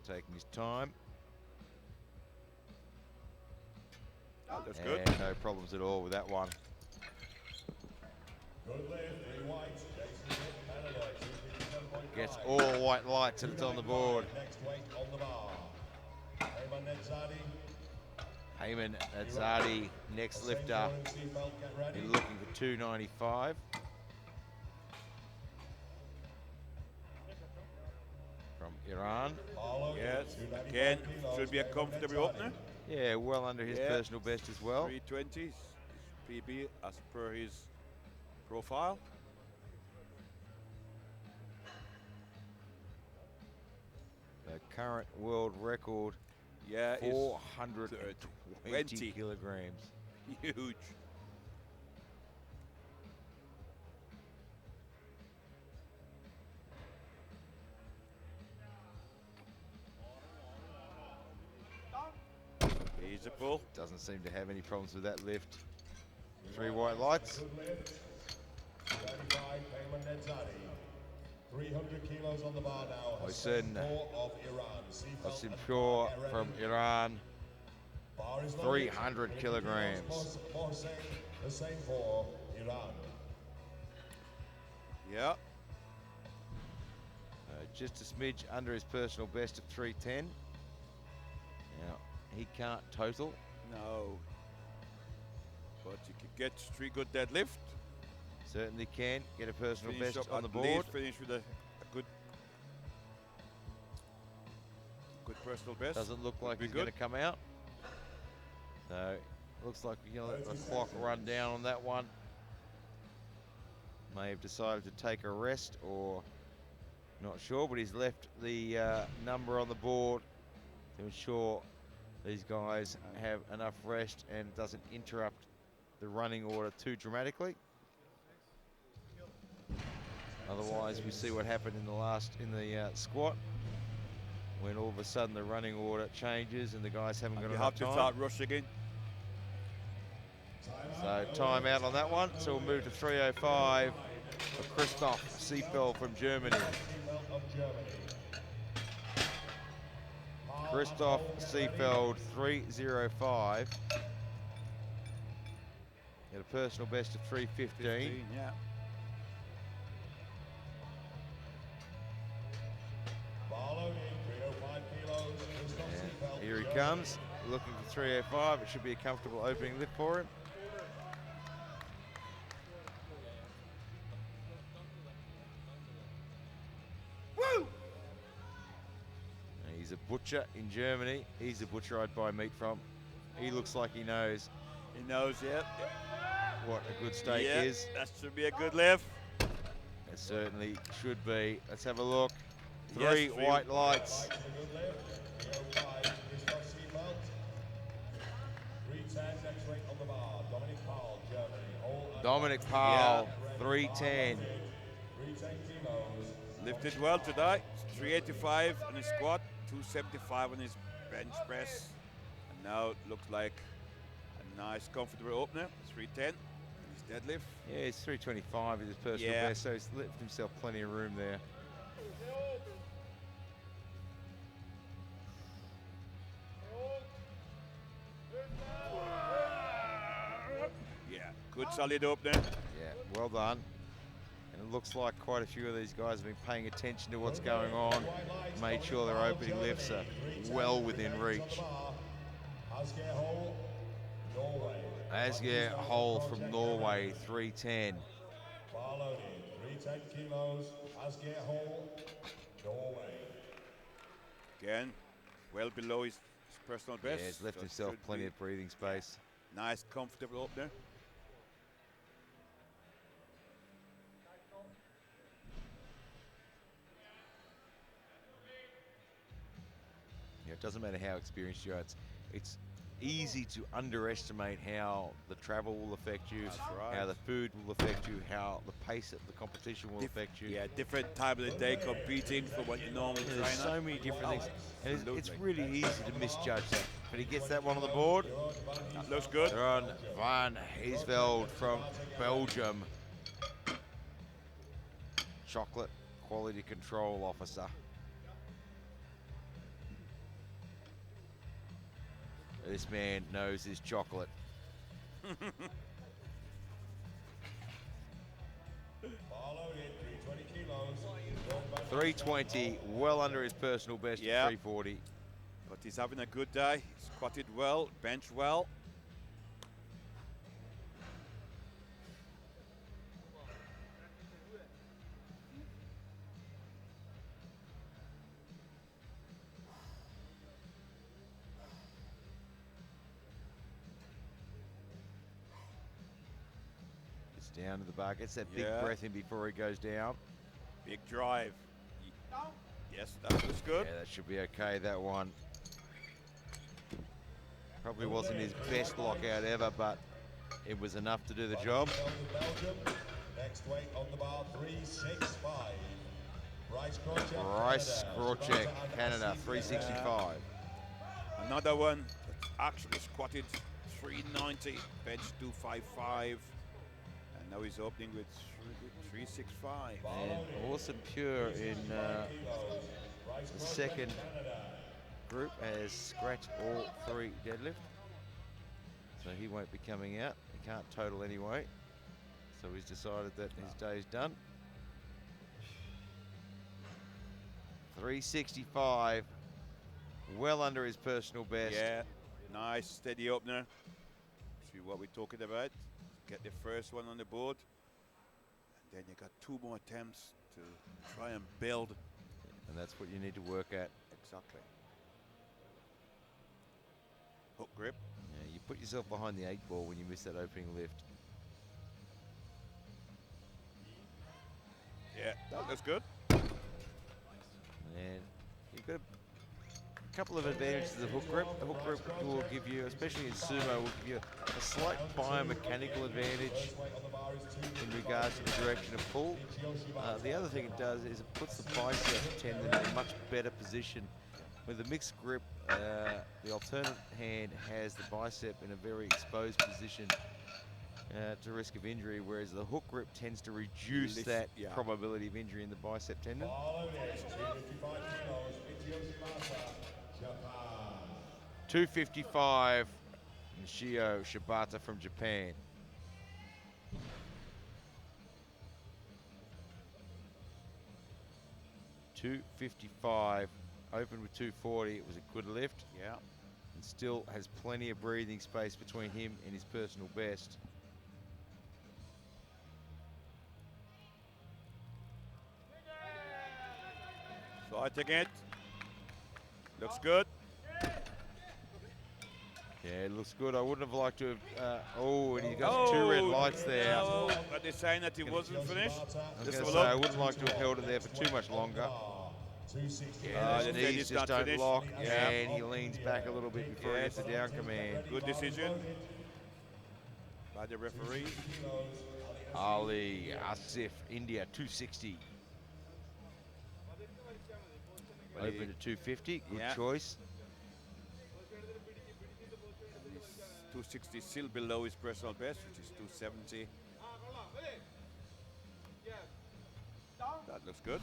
Taking his time. Oh, that's And good. no problems at all with that one. Good lift, 3 whites. Jason Dick, Canada, 257.5. Gets all white lights and it's on the board. Next weight on the bar. Ayman Nedzadi. Ayman Nadzadi, next lifter. He's looking for 295. From Iran. Yes, again, should be a comfortable opener. Yeah, well under his personal best as well. 320s, his PB as per his profile. The current world record Yeah, 420 kilograms. Huge. Easy pull. Doesn't seem to have any problems with that lift. 3 white lights. 300 kilos on the bar now. Hossein of Iran. Hossein from Iran. Bar is 300 kilograms. The same for Iran. Yeah. Just a smidge under his personal best of 310. Now, he can't total. No. But you can get 3 good deadlift. Certainly can get a personal Finish best up on the at board. least finish with a good personal best. Doesn't look like be he's going good. to come out. No, looks like we're going to let the clock run down on that one. May have decided to take a rest, or not sure, but he's left the number on the board to ensure these guys have enough rest and it doesn't interrupt the running order too dramatically. Otherwise, we see what happened in the squat, when all of a sudden the running order changes and the guys haven't got You enough have to time. start rushing in. So time out on that one. So we'll move to 305 for Christoph Seefeld from Germany. Christoph Seefeld, 305. Got a personal best of 315. Yeah. And here he comes, looking for 305. It should be a comfortable opening lift for him. Woo! He's a butcher in Germany. He's a butcher I'd buy meat from. He looks like he knows He knows, yeah. what a good steak Yeah, is. that should be a good lift. It certainly should be. Let's have a look. Yes, Three white lights. Dominic Powell, 310. Lifted well today. 385 on his squat, 275 on his bench press. And now it looks like a nice, comfortable opener. 310 on his deadlift. Yeah, it's 325 is his personal Yeah. best, so he's left himself plenty of room there. Yeah, good solid opener. Yeah, well done. And it looks like quite a few of these guys have been paying attention to what's going on, made sure their opening lifts are well within reach. Asgeir Hole from Norway, 310. 310 kilos, Asgeir Hole, Norway. Again, well below his personal best. Yeah, he's left so himself should plenty be of breathing space. Nice, comfortable opener. Yeah, it doesn't matter how experienced you are. It's easy to underestimate how the travel will affect you, That's right. how the food will affect you, how the pace of the competition will affect you. Yeah, different time of the day competing for what you normally train There's so at. many different things, and it's Absolutely. really easy to misjudge that. But he gets that one on the board. That looks good. Ron van Heesveld from Belgium. Chocolate Quality Control Officer. This man knows his chocolate. 320, well under his personal best of Yeah. 340. But he's having a good day. Squatted well, bench well. It's down to the bar. Gets that big Yeah. breath in before he goes down. Big drive. Yes, that looks good. Yeah, that should be okay, that one. Probably wasn't his best lockout ever, but it was enough to do the job. Belgium. Next weight on the bar, 365. Bryce Krocek, Canada, 365. Another one that's actually squatted 390, bench 255, and now he's opening with 365. And Awesome Pure in the second group has scratched all 3 deadlift. So he won't be coming out. He can't total anyway. So he's decided that his day's done. 365, well under his personal best. Yeah, nice steady opener. See what we're talking about. Get the first one on the board. And then you got 2 more attempts to try and build. And that's what you need to work at. Exactly. Hook grip. Yeah, you put yourself behind the 8 ball when you miss that opening lift. Yeah, that looks good. And you've got a couple of advantages of the hook grip. The hook grip will give you, especially in sumo, will give you a slight biomechanical advantage in regards to the direction of pull. The other thing it does is it puts the bicep tendon in a much better position. With the mixed grip, the alternate hand has the bicep in a very exposed position to risk of injury, whereas the hook grip tends to reduce that probability of injury in the bicep tendon. 255, Nishio Shibata from Japan. $255, opened with 240. It was a good lift. Yeah. And still has plenty of breathing space between him and his personal best. Fighting it. Looks good. Yeah, it looks good. I wouldn't have liked to have. And he got 2 red lights there. No, are they saying that he wasn't finished? I was going to say, I wouldn't like to have held it there for too much longer. Yeah, his knees just don't finished. lock, Yeah. and he leans back a little bit before he gets the down command. Good decision by the referee. Ali Asif, India, 260. Open to 250, good choice. 260 still below his personal best, which is 270. That looks good.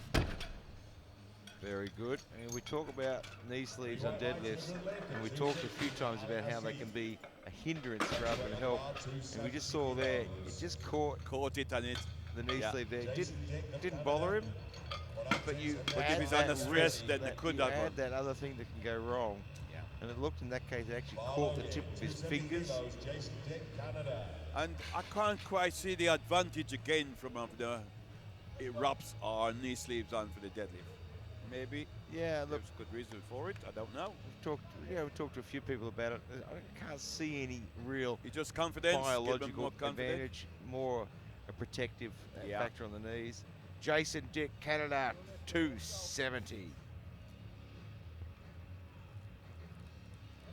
Very good. And we talk about knee sleeves on deadlifts, and we talked a few times about how they can be a hindrance rather than help. And we just saw there, it just caught it and it. The knee sleeve there. Didn't bother him, but you But add if he's that under stress, risk, then it could have add that other thing that can go wrong. Yeah. And it looked in that case, it actually caught the tip of his fingers. And I can't quite see the advantage again from the wraps or knee sleeves on for the deadlift. Maybe. Yeah, look, there's good reason for it. I don't know. We talked to a few people about it. I can't see any real It's just confidence, biological more confidence. advantage, more a protective factor on the knees. Jason Dick, Canada, 270.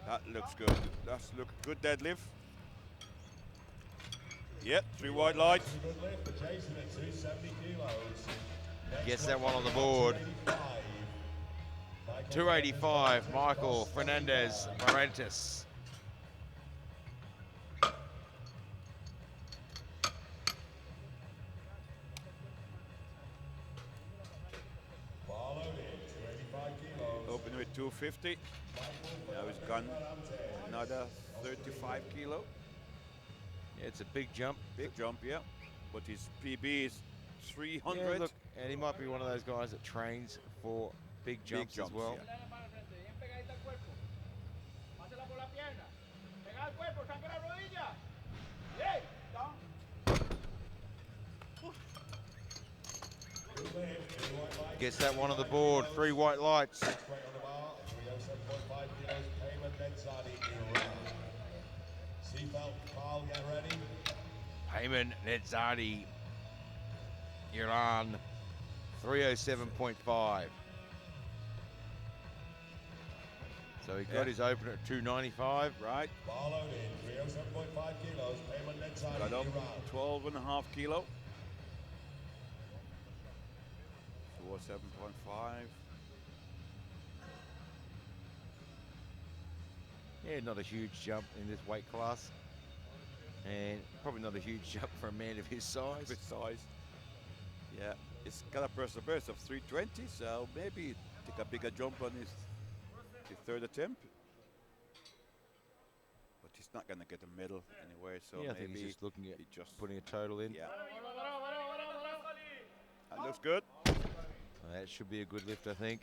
That looks good. That's look good deadlift. Yep, 3 white lights. Gets that one on the board. 285, Michael Fernandez Morantes. Open with 250. Now he's gone another 35 kilo. Yeah, it's a big jump. Big jump, yeah. But his PB is 300. Yeah, look, and he might be one of those guys that trains for big jumps, as well. Yeah. Gets that one on the board. 3 white lights. Payman Nedzadi, Iran, 307.5. So he got his opener at 295. Right. Bar loaded, 307.5 kilos. Payment next time, Got up Iran. 12.5 kilo. 207.5. Yeah, not a huge jump in this weight class. And probably not a huge jump for a man of his size. Bit size. Yeah, it's got a personal best of 320, so maybe take a bigger jump on his third attempt. But he's not going to get a medal anyway, so Yeah, I maybe think he's just looking at he just putting a total in. Yeah. That looks good. That should be a good lift, I think.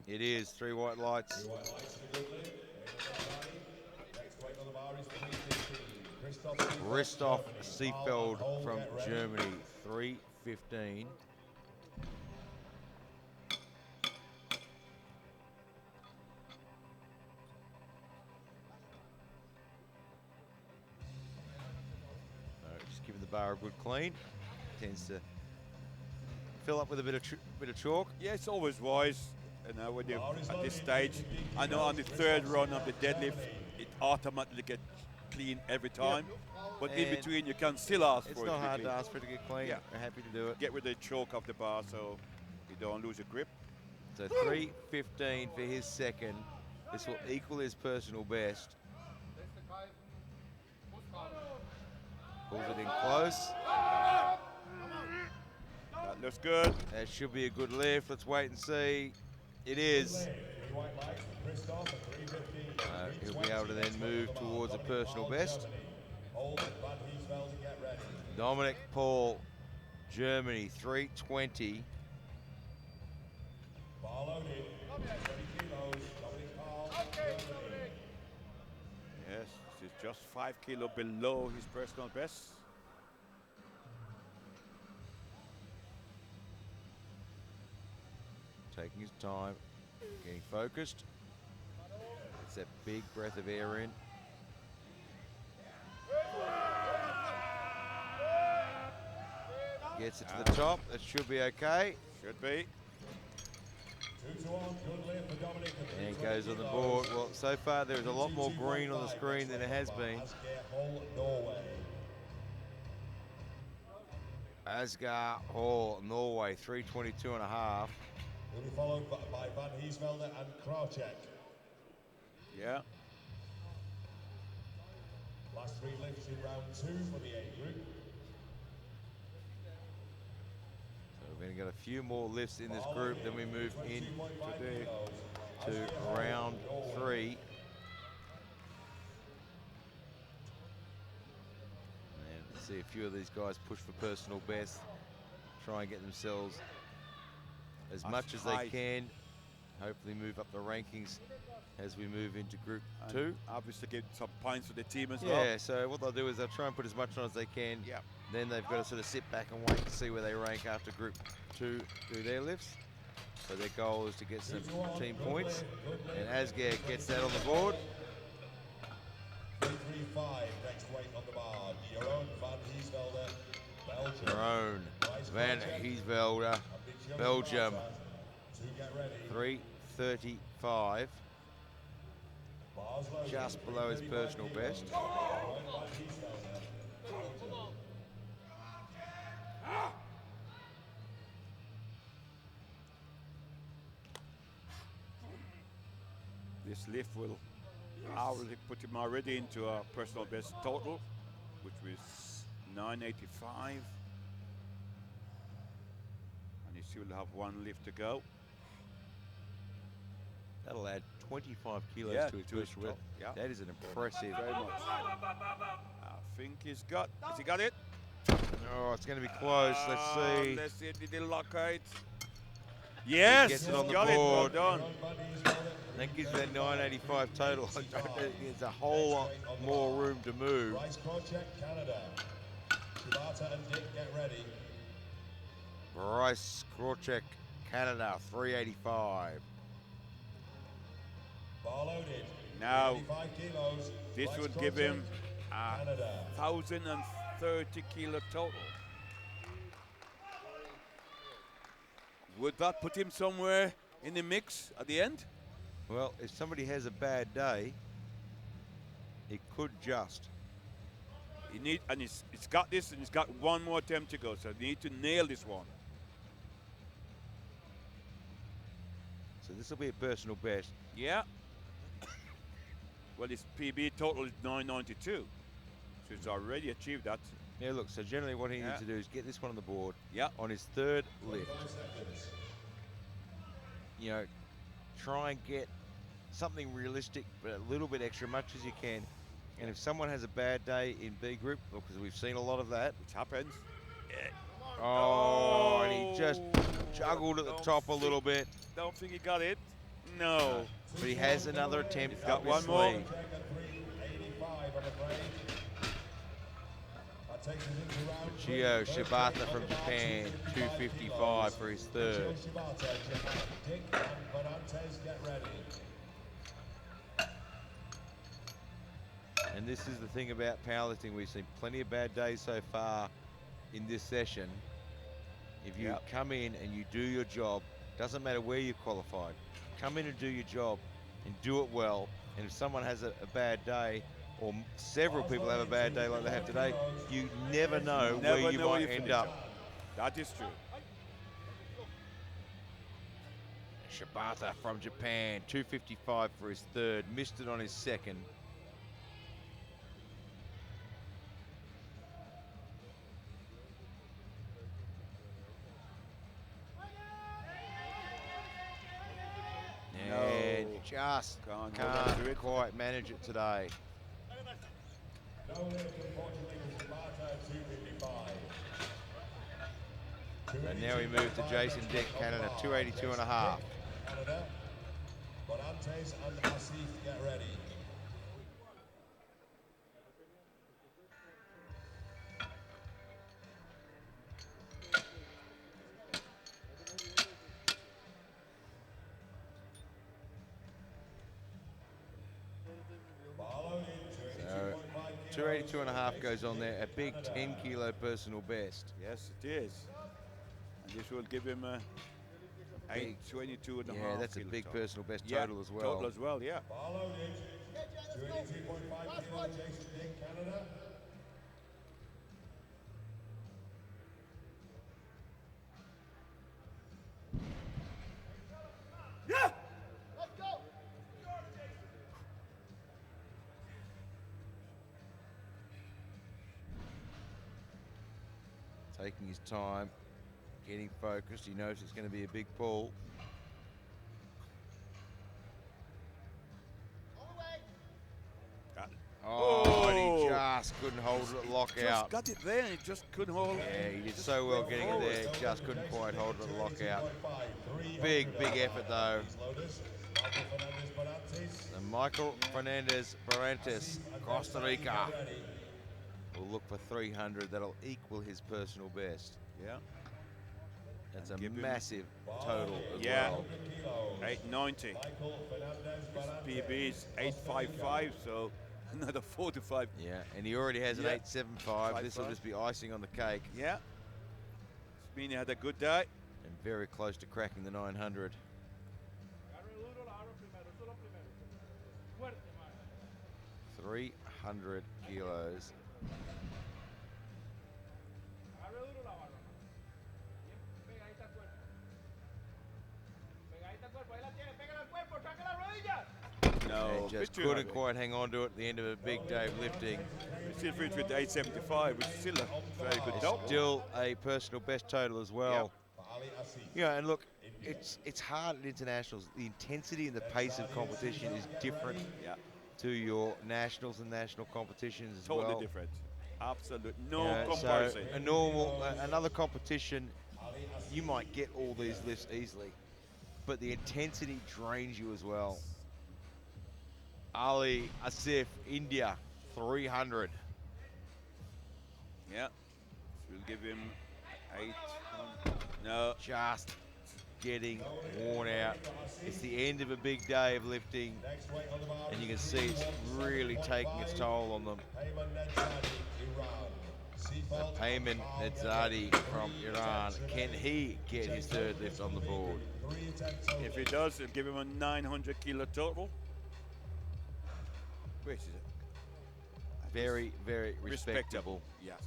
It is. 3 white lights. 3 white lights and a good lift. Next weight on the bar is 315. Christoph Seefeld Paul, from get ready. Germany. 315. Just giving the bar a good clean. Tends to fill up with a bit of chalk. Yeah, it's always wise, you know, when you at this stage. I know on the third run of the deadlift, it automatically gets clean every time. But in And between, you can still ask It's for it not to be hard to clean. ask for it to get clean. Yeah. We're happy to do it. Get rid of the choke of the bar so you don't lose your grip. So 315 for his second. This will equal his personal best. Pulls it in close. That looks good. That should be a good lift. Let's wait and see. It is. 3 white lights for Christoph at 315. He'll be able to then move towards a personal best. Hold Van Heesveld and get ready. Dominic Paul, Germany, 320. Bar loaded, 20 kilos. Dominic Paul, Germany. Yes, this is just 5 kilo below his personal best. Taking his time, getting focused. It's that big breath of air in. Gets it to the top. That should be okay. Should be. 2 to 1, good lift for Dominic. at And 320 goes on the board. kilos. Well, so far there's a lot more green on the screen than it has been. Asgeir Hull, Norway. Asgeir Hall, Norway, 322 and a half. Will be followed by Van Heesvelde and Krauchek. Yeah. Last 3 lifts in round 2 for the A group. So we're going to get a few more lifts in this group, then we move in 22.5 to kilos. round 3. And see a few of these guys push for personal best, try and get themselves as much as they can, hopefully move up the rankings as we move into group 2. Obviously give some points for the team as well. Yeah, so what they'll do is they'll try and put as much on as they can. Yeah. Then they've got to sort of sit back and wait to see where they rank after group 2 do their lifts. So their goal is to get some team points. And Asgeir gets that on the board. 335, next weight on the bar. Jeroen Van Heesvelde, Belgium. Jeroen Van Heesvelde, Belgium, To get ready. 335. Bars loaded. Just below his personal best. Jeroen Van Heesvelde, Belgium. This lift will already put him already into a personal best total, which was 985. And he still have 1 lift to go. That'll add 25 kilos Yeah, to his to his personal top, best. yeah. That is an impressive. Very much. I think he's got. Has he got it? Oh, it's going to be close. Let's see. Let's see. Did he lock out? Yes, gets it on the got it. Well board. done. Jeroen Van Heesvelde. That gives that 985 total. I don't think there's a whole lot more room to move. Bryce Krauchek, Canada. Shibata and Dick, get ready. Bryce Krauchek, Canada, 385. Bar loaded. Now, 85 kilos. this Bryce would give him Krauchek, a Canada. 1,030 kilo total. Would that put him somewhere in the mix at the end? Well, if somebody has a bad day, it could just. You need, and it's got this, and it's got one more attempt to go. So you need to nail this one. So this will be a personal best. Yeah. Well, his PB total is 992, so he's already achieved that. Yeah, look, so generally what he needs to do is get this one on the board. Yeah. On his third lift. You know, try and get something realistic, but a little bit extra, much as you can. And if someone has a bad day in B group, because we've seen a lot of that. Which happens. Oh, and he just juggled at the top a little bit. Don't think he got it. No. But he has another attempt. He's got up his one more. sleeve. Gio Shibata from Japan, 255 for his third. And this is the thing about powerlifting. We've seen plenty of bad days so far in this session. If you come in and you do your job, doesn't matter where you qualified, come in and do your job and do it well. And if someone has a bad day, or several people have a bad day like they have today, you never know where you might end up. That is true. Shibata from Japan, 255 for his third, missed it on his second. And just can't quite manage it today. And now we move to Jason Dick, Canada, 282 and a half. Bonantes and Asif, get ready. So 282 and a half goes on there, a big 10 kilo personal best. Yes, it is. And this will give him a 822 and a half. Yeah, that's a big personal best total as well. Total as well, yeah. 282.5 kilo, Jason Dick, Canada. Yeah! Taking his time, getting focused. He knows it's going to be a big pull. Oh, and he just couldn't hold it at lockout. Just got it there and he just couldn't hold it. Yeah, he did so well getting it there, just couldn't quite hold it at lockout. Big effort though. And Michael Fernandez Barrantes, Costa Rica, will look for 300. That'll equal his personal best. Yeah. That's a massive total as well. 890. His PB is 855, so another 4 to 5. Yeah, and he already has an 875. This will just be icing on the cake. Yeah. Meaning he had a good day. And very close to cracking the 900. 300 kilos. No, And just couldn't quite hang on to it at the end of a big day of lifting. Still finished with 875, which is still a very good total. Still a personal best total as well. Yeah, and look, it's hard at internationals. The intensity and the pace of competition is different to your nationals and national competitions as well. Totally different. Absolute no comparison. So another competition, you might get all these lifts easily, but the intensity drains you as well. Ali Asif, India, 300. Yeah, we'll give him 8. No, just getting worn out. It's the end of a big day of lifting, and you can see it's really taking its toll on them. Payman Nedzadi from Iran. Can he get his third lift on the board? If he does, it'll give him a 900 kilo total. Which is Very, very respectable. Yes.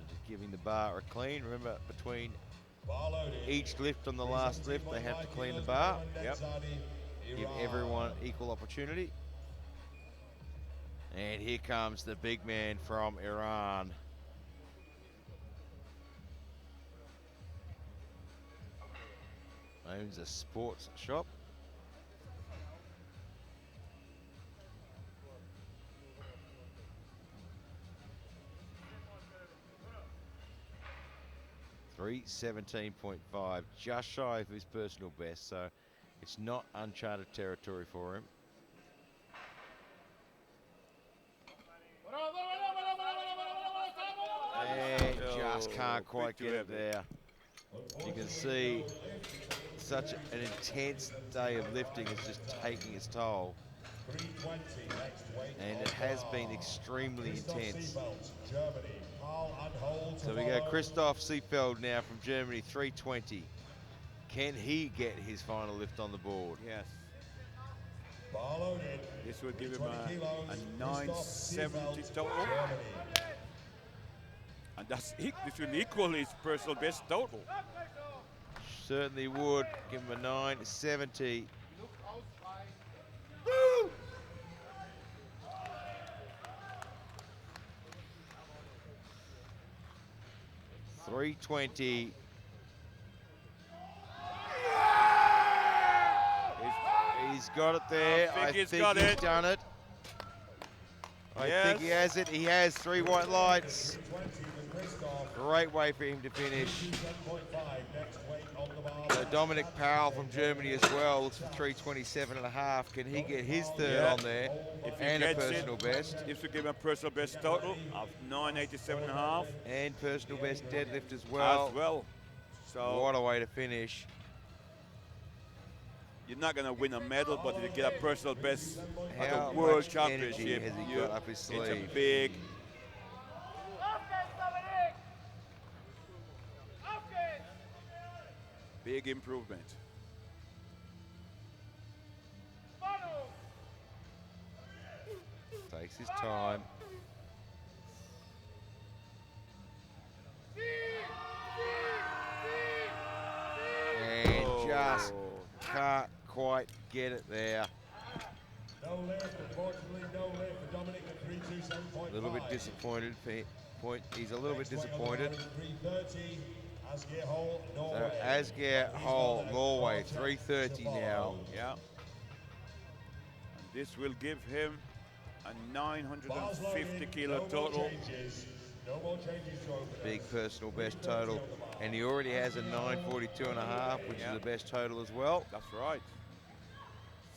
Just giving the bar a clean. Remember, between each lift on the last lift, they have to clean the bar. Yep. Give everyone equal opportunity. And here comes the big man from Iran. Owns a sports shop. $317.5, just shy of his personal best, so it's not uncharted territory for him. And just can't quite get it there. You can see such an intense day of lifting is just taking its toll. And it has been extremely intense. So we go Christoph Seefeld now from Germany, 320. Can he get his final lift on the board? Yes. This will give him a 970 total. And this will equal his personal best total. Certainly would. Give him a 970. Woo! 320. He's got it there. I think he's done it. I think he has it. He has 3 white lights. Great way for him to finish. So Dominic Powell from Germany as well looks for 327.5. Can he get his third on there and a personal best? This will give him a personal best total of 987.5. And personal best deadlift as well. So what a way to finish. You're not going to win a medal, but you get a personal best at How the World much Championship. energy has he got up his sleeve? It's a big improvement. Takes his time. And just can't quite get it there. No lift, unfortunately, no lift for Dominic at 327.5. A little bit disappointed. He's a little bit disappointed. 330, Asgeir Hall, So Norway. Asgeir Hall, Norway, 330 now. Yeah. And this will give him a 950 kilo total. No more changes to open. Big personal best total. And he already has a 942.5, which is the best total as well. That's right.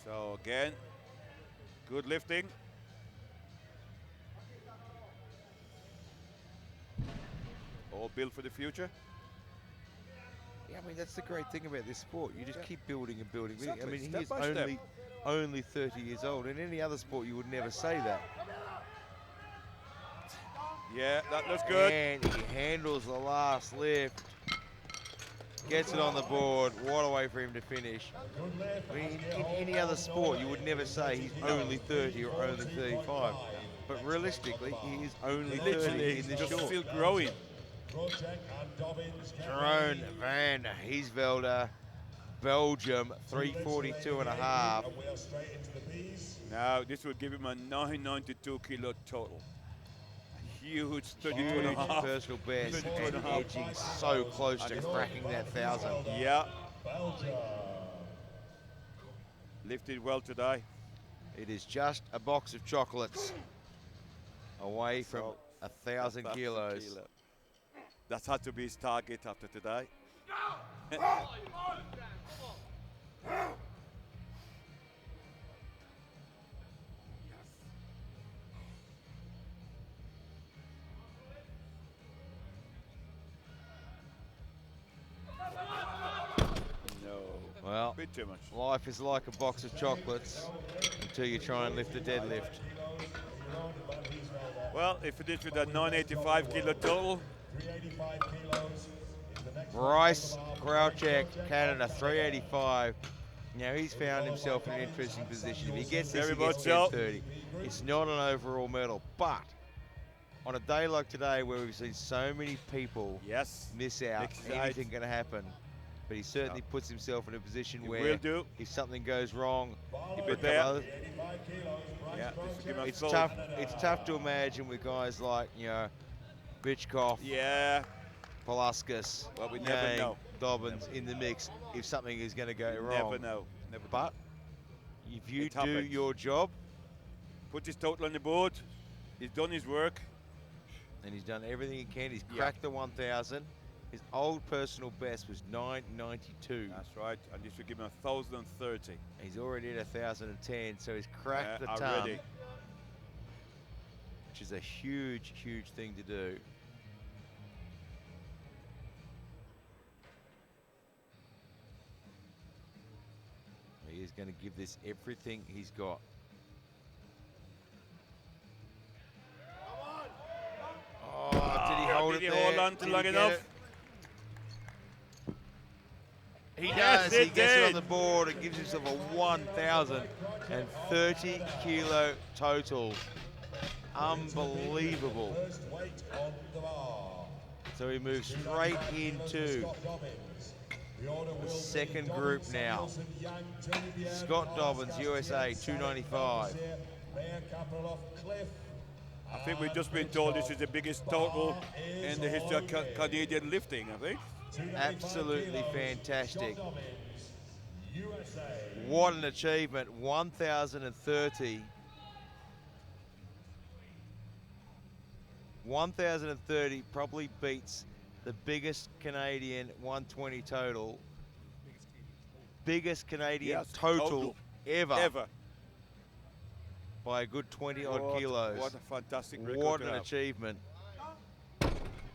So again, good lifting. All built for the future. Yeah, I mean, that's the great thing about this sport. You just keep building and building. Exactly, I mean, step he's by step. only 30 years old. In any other sport, you would never say that. Yeah, that looks good. And he handles the last lift. Gets it on the board. What a way for him to finish. I mean, in any other sport, you would never say he's only 30 or only 35. But realistically, he is only 30 in this just short. still growing. Jeroen van Heesvelde, Belgium, 342.5. Now, this will give him a 992 kilo total. A huge 32.5. Personal best and edging so close to cracking that 1,000. Yeah. Lifted well today. It is just a box of chocolates away from 1,000 kilos. That had to be his target after today. No. Well, Bit too much. life is like a box of chocolates until you try and lift a deadlift. Well, he finished with a 985 kilo total. 385 kilos is the next Bryce Crouchek, Canada, 385. Now he's found himself in an interesting position. If he gets this, Very he gets much so. 1030. It's not an overall medal, but on a day like today where we've seen so many people Yes. miss out, Exciting. anything can happen. But he certainly puts himself in a position He where will do. if something goes wrong, He for a will couple there. other- Yeah, this will give him a it's gold. tough. It's tough to imagine with guys like Bitchkoff, Yeah. Polaskis, Well, we never Yang, know. Dobbins in the mix if something is going to go wrong. Never know. Never know. But if you It do happens. your job, Put his total on the board. He's done his work. and he's done everything he can, he's Yeah. cracked the 1,000. His old personal best was 992. That's right. And this will give him 1,030. He's already at 1,010, so he's cracked the ton, already. which is a huge, huge thing to do. He is going to give this everything he's got. Oh, did he hold Did it he hold there? on to Did long he get enough? it? He Yes, does. he He gets it on did. the board and gives himself a 1,030 kilo total. Unbelievable. First weight on the bar. So he moves straight into the second group now. Scott Dobbins, USA, 295. I think we've just been told this is the biggest total in the history of Canadian lifting, I think. Absolutely fantastic. What an achievement. 1,030. 1,030 probably beats the biggest Canadian 120 total. Biggest Canadian Yes, total ever, Ever. by a good 20 odd kilos. What a fantastic record. What to an have. achievement.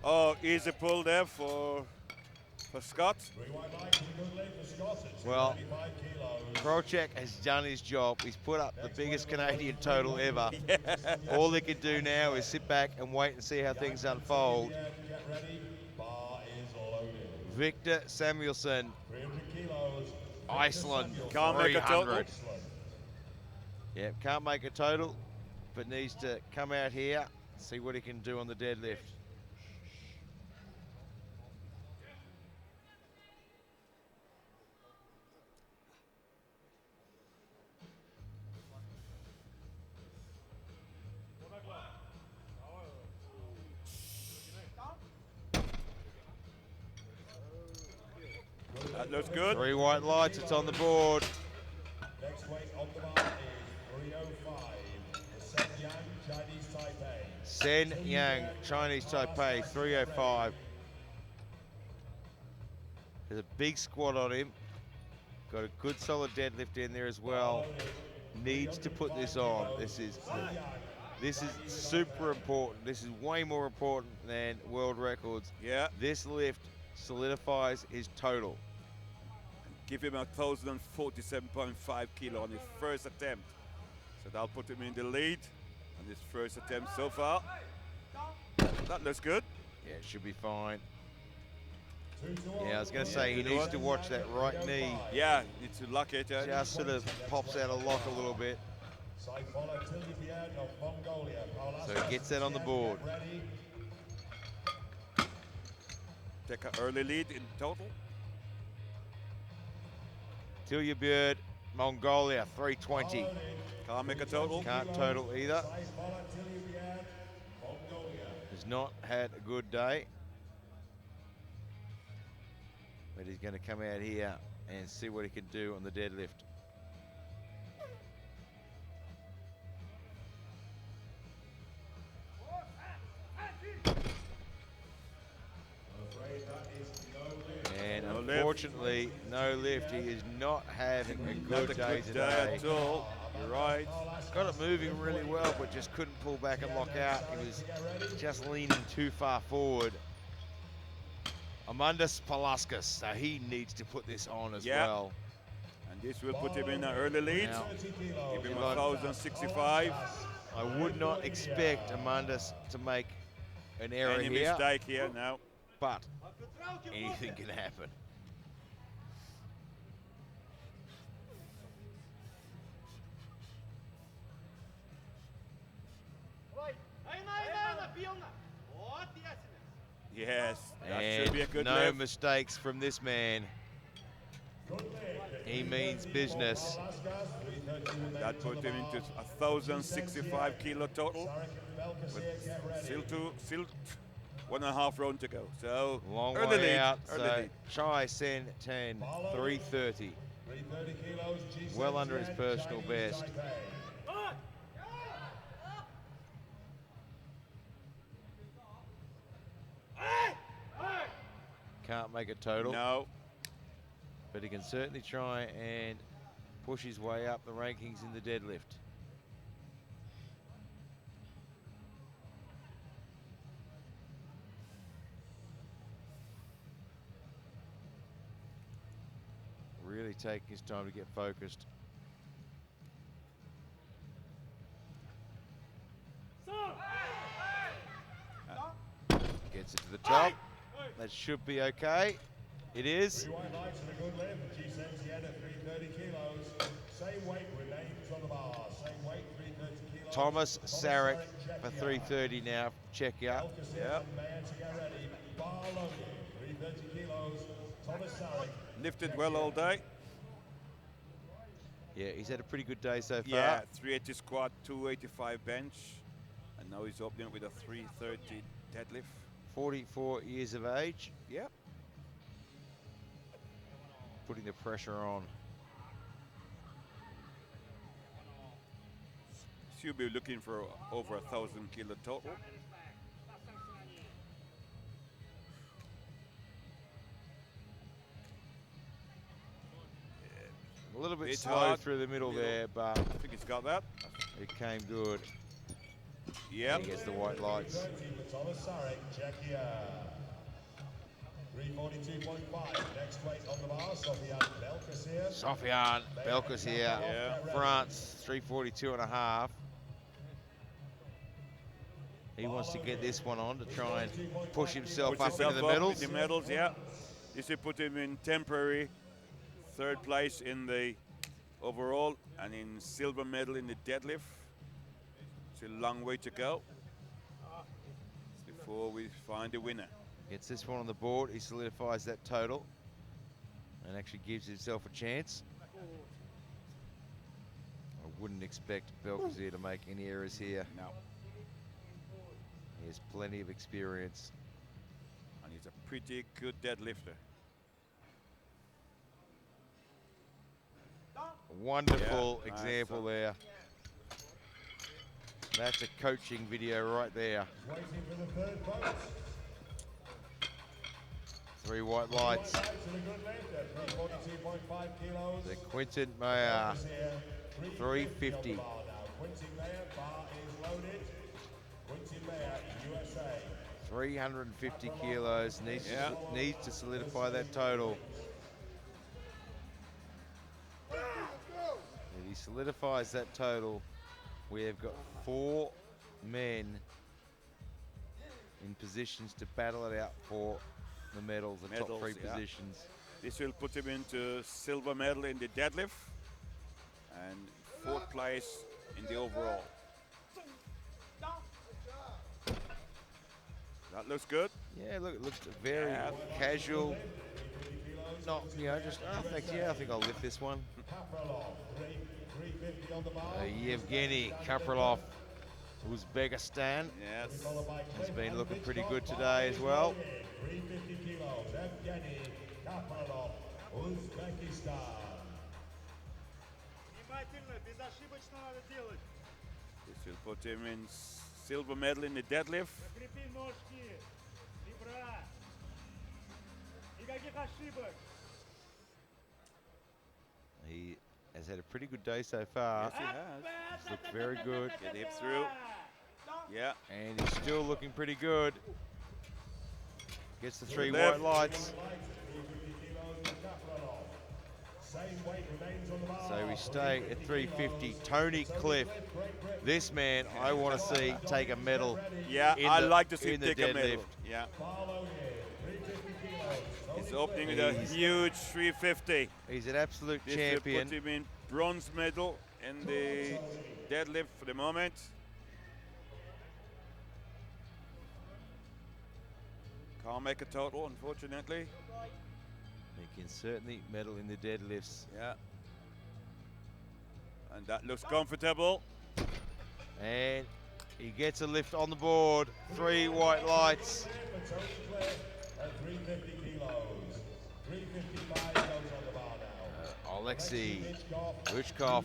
Oh, easy pull there for Scott. Well, Krocek has done his job. He's put up the biggest Canadian total ever. All he can do now is sit back and wait and see how things unfold. Victor Samuelsson, Iceland, Can't make a total. 300. Yeah, can't make a total, but needs to come out here, see what he can do on the deadlift. That looks good. 3 white lights, it's on the board. Next weight on the bar is 305. The Sen Yang, Chinese Sen Yang, Chinese Taipei. Taipei, 305. There's a big squat on him. Got a good solid deadlift in there as well. Needs to put this on. This is super important. This is way more important than world records. Yeah. This lift solidifies his total. Give him 1,047.5 kilo on his first attempt. So that'll put him in the lead on his first attempt so far. That looks good. Yeah, it should be fine. Yeah, I was going to say, he needs to watch that right knee. Yeah, needs to lock it. Just sort of pops out of lock a little bit. So he gets that on the board. Take an early lead in total. Tilya Beard, Mongolia, 320. Can't make a total. Can't total either. Has not had a good day. But he's going to come out here and see what he can do on the deadlift. And unfortunately, no lift. He is not having a Not good a day good day today. at all. You're right. Got it moving really well, but just couldn't pull back and lock out. He was just leaning too far forward. Amandus Palauskas, so he needs to put this on as Yeah. well. And this will put him in an early lead. Now, Give him Ivan- 1,065. I would not expect Amandus to make an error Any here, mistake here? No. but anything can happen. Yes, that And should be a good no lift. mistakes from this man. He means business. That put him into 1,065 kilo total. With still 1.5 round to go. So Long early way lead. out. Early So lead. Chai Sen 10, 330. Well under his personal best. Can't make a total, No. but he can certainly try and push his way up the rankings in the deadlift. Really taking his time to get focused. Gets it to the top. That should be okay. It is. Three white lights and a good lift. G70 at 330 kilos. Same weight remains on the bar. Same weight, 330 kilos. Thomas Sarek for 330 now. Check out. Yep. Bar loaded, 330 kilos. Thomas Sarek. Lifted well all day. Yeah, he's had a pretty good day so far. Yeah, 380 squat, 285 bench. And now he's opening with a 330 deadlift. 44 years of age. Yep. Putting the pressure on. So you'll be looking for over 1,000 kilo total. A little bit It's slow hard. through the middle there, but I think he's got that. it came good. Yep. He gets the white lights. 330 for Thomas Sarek, Czechia. 342.5. Next weight on the bar, Sofiane Belkacem. Sofiane Belkacem here. Yeah. France, 342 and a half. He wants to get this one on to try and push himself Puts up into himself the up medals. in the medals, yeah. This will put him in temporary third place in the overall and in silver medal in the deadlift. It's a long way to go before we find a winner. Gets this one on the board, he solidifies that total and actually gives himself a chance. I wouldn't expect Belkacem to make any errors here. No. He has plenty of experience. And he's a pretty good deadlifter. Wonderful Yeah, nice. example there. That's a coaching video right there. Waiting for the third vote. 3 white lights. White lights and a good lift at 342.5 kilos. The Quinton Mayer, Here, 350. on the bar now. Quinton Mayer, bar is loaded. Quinton Mayer, USA. 350 kilos, Yeah. needs to solidify that total. If he solidifies that total, we have got 4 men in positions to battle it out for the medals, the top Medals, 3 yeah. positions. This will put him into silver medal in the deadlift and 4th place in the overall. That looks good. Yeah, look, it looks very Yeah. casual. Not, you know, just, I think I'll lift this one. Kapralov, 350 on the bar. Yevgeny Kapralov, Uzbekistan, Yes. Followed by has Clint been looking Anthony pretty Scott, good bar today is as well. loaded. 350 kilos. Evgeny Kapralov, Uzbekistan. Внимательно, безошибочно надо делать. This will put him in silver medal in the deadlift. Закрепи ножки, ребра. Никаких ошибок. He has had a pretty good day so far, Yes, he has. He's looked very good, Get hip through. Yeah. and he's still looking pretty good. Gets the 3 Left. white lights. Same weight remains on the bar. So we stay at 350. Tony Cliff, this man I want to see take a medal. Yeah, in I the- like to see in him the take a medal. deadlift. Yeah, Barlow here, 350 kilos. he's Tony opening with Cliff. a He's- huge 350. He's an absolute This champion. will put him in bronze medal in the deadlift for the moment. Can't make a total, unfortunately. He can certainly medal in the deadlifts. Yeah. And that looks comfortable. And he gets a lift on the board. 3 white lights. For Tony Cliff at 350 kilos. 355 goes on the bar now. Alexei Rychkov, Rychkov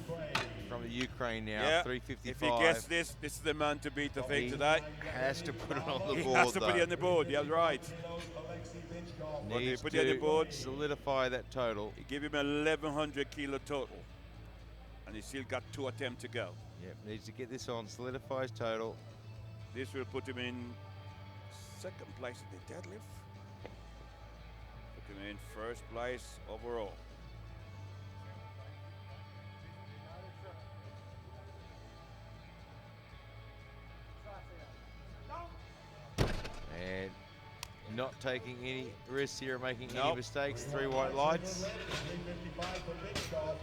from the Ukraine now, Yeah. 355. If he gets this, this is the man to beat, I think, He today. has to put it on the He board, has to put it though. on the board, yeah, right. Alexei Rychkov. But he Needs put it on the to board. solidify that total. He gave him 1,100 kilo total. And he still got 2 attempts to go. Yep, needs to get this on, solidify his total. This will put him in second place in the deadlift. Put him in first place overall. And not taking any risks here, making any Nope. mistakes. 3 white lights. 355 for Rychkov.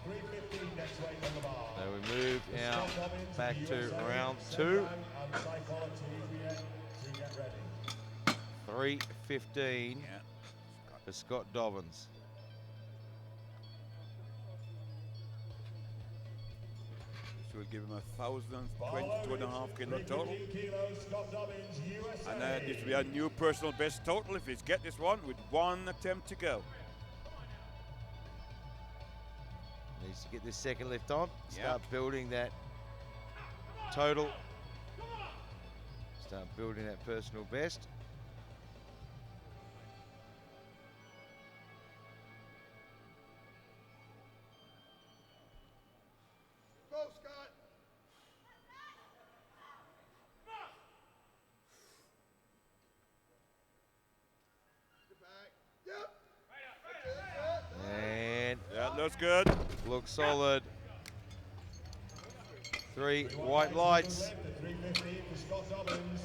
315 next weight on the bar. So we move now Scott Dobbins back of the to USA, round 2. Sevan and Psychology to get ready. 315 Yeah. for Scott Dobbins. This will give him 1,022.5 kilo total. 315 kilos, Scott Dobbins, USA. And this will be a new personal best total if he's get this one with 1 attempt to go. Needs to get this second lift on. Yeah. Start building that total. Start building that personal best. And Yeah, looks good. looks solid. 3 white lights. 315 for Scott Dobbins.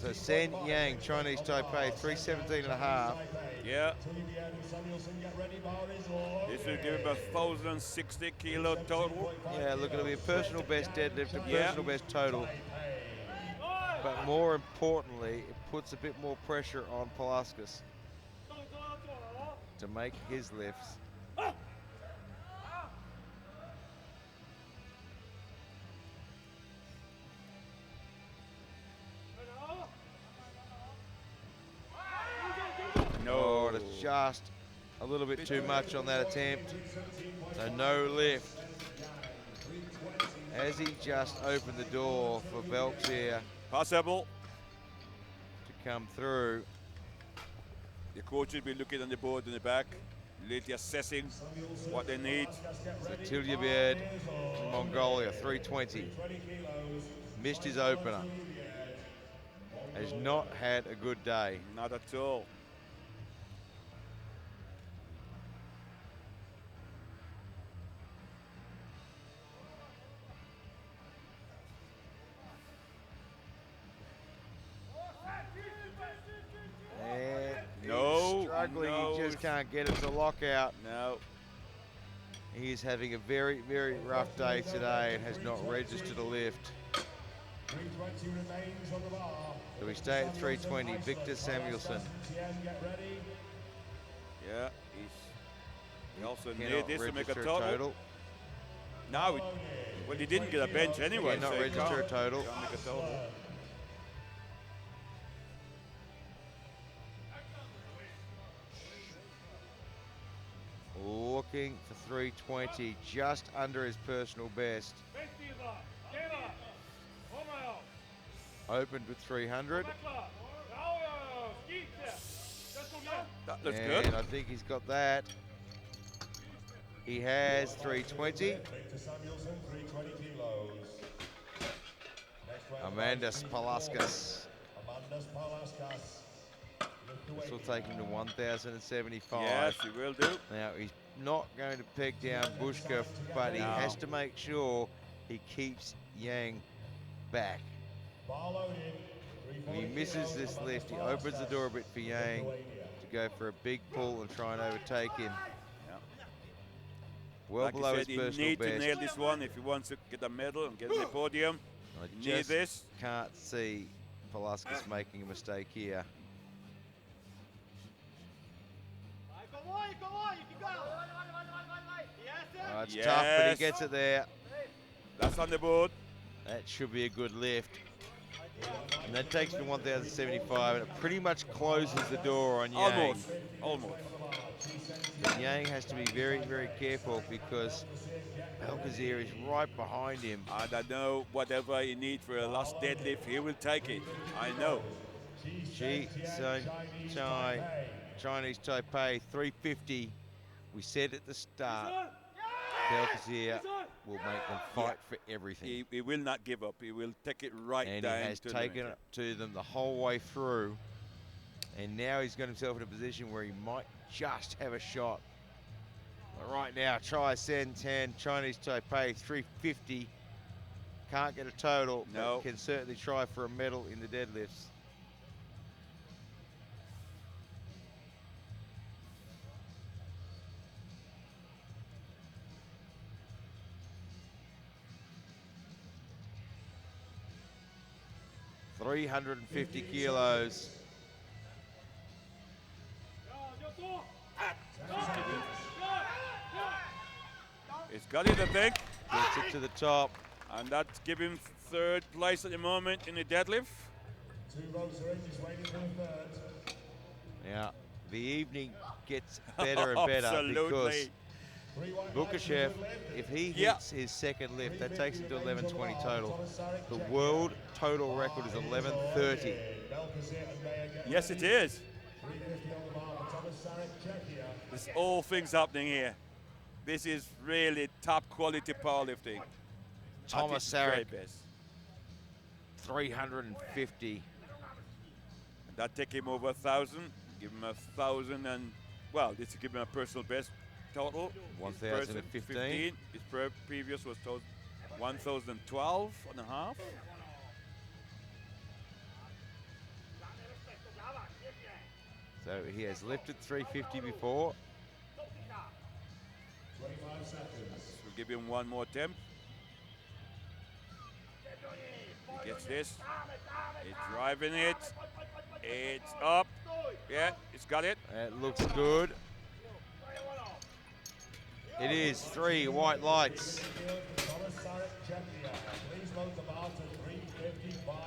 So Sen Yang, Chinese Taipei, 317 and a half. Yeah, Tullivian and Samuelson, get ready, bar is on. this will give him 1,060 kilo total. Yeah, look, it'll be a personal best deadlift, a Yeah. personal best total. But more importantly, it puts a bit more pressure on Palauskas to make his lifts. Oh, No, it's just a little bit too much on that attempt. So no lift. As he just opened the door for Belks here possible. to come through. The coach will be looking on the board in the back, literally assessing what they need. So Tilyabed from Mongolia, 320. Missed his opener. Has not had a good day. Not at all. And No, he's struggling, no. he just can't get it to lock out. No, He is having a very, very rough day today and has not registered a lift. 320 remains on the bar. So we stay at 320, Victor Samuelson. Get ready. yeah, he also Cannot need this to make a register total. Now, well, he didn't get a bench anyway. Cannot so he register a can't- total. can't make a total. Looking for 320, just under his personal best. Opened with 300. That looks And good. I think he's got that. He has 320. Victor Samuelson, 320 kilos. Next round, Amandas Palauskas. Amandas Palauskas. Lift the This will weight. take him to 1,075. Yes, he will do. Now he's not going to peg down Bushka, but he No. has to make sure he keeps Yang back. When he misses this lift, he opens the door a bit for Yang to go for a big pull and try and overtake him. Yeah. Well Like you below said, his you personal need to best. nail this one if he wants to get a medal and get on the podium. I You need just this. can't see Palaskis making a mistake here. Oh, it's tough, but he Yes. gets it there. That's on the board. That should be a good lift. And that takes him to 1,075, and it pretty much closes the door on Yang. Almost. Almost. But Yang has to be very, very careful because Alcazar is right behind him. And I know whatever he needs for a last deadlift, he will take it. I know. Chinese Taipei, 350. We said at the start, Alcazar will make them fight for everything. He will not give up. He will take it right And down he has to the taken limit. it to them the whole way through. And now he's got himself in a position where he might just have a shot. But right now, Chai Sen Tan, Chinese Taipei, 350. Can't get a total, No. but can certainly try for a medal in the deadlifts. $350 kilos. He's got it, I think. Gets it to the top. And that's giving him third place at the moment in the deadlift. 2 votes are in, just waiting for the third. Now, the evening gets better and better because Lukashev, if he hits his second lift, that takes him to 1120 total. The world total record is 1130. Yes, it is. There's all things happening here. This is really top quality powerlifting. Thomas At its very Sarek, best. 350. That take him over 1,000. Give him 1,000 and, well, this will give him a personal best total. His person, 1,015. His previous was 1,012 and a half. So he has lifted 350 before. 25 seconds. We'll give him one more attempt. He gets this. He's driving it. It's up. Yeah, he's got it. It looks good. It is 3 white lights.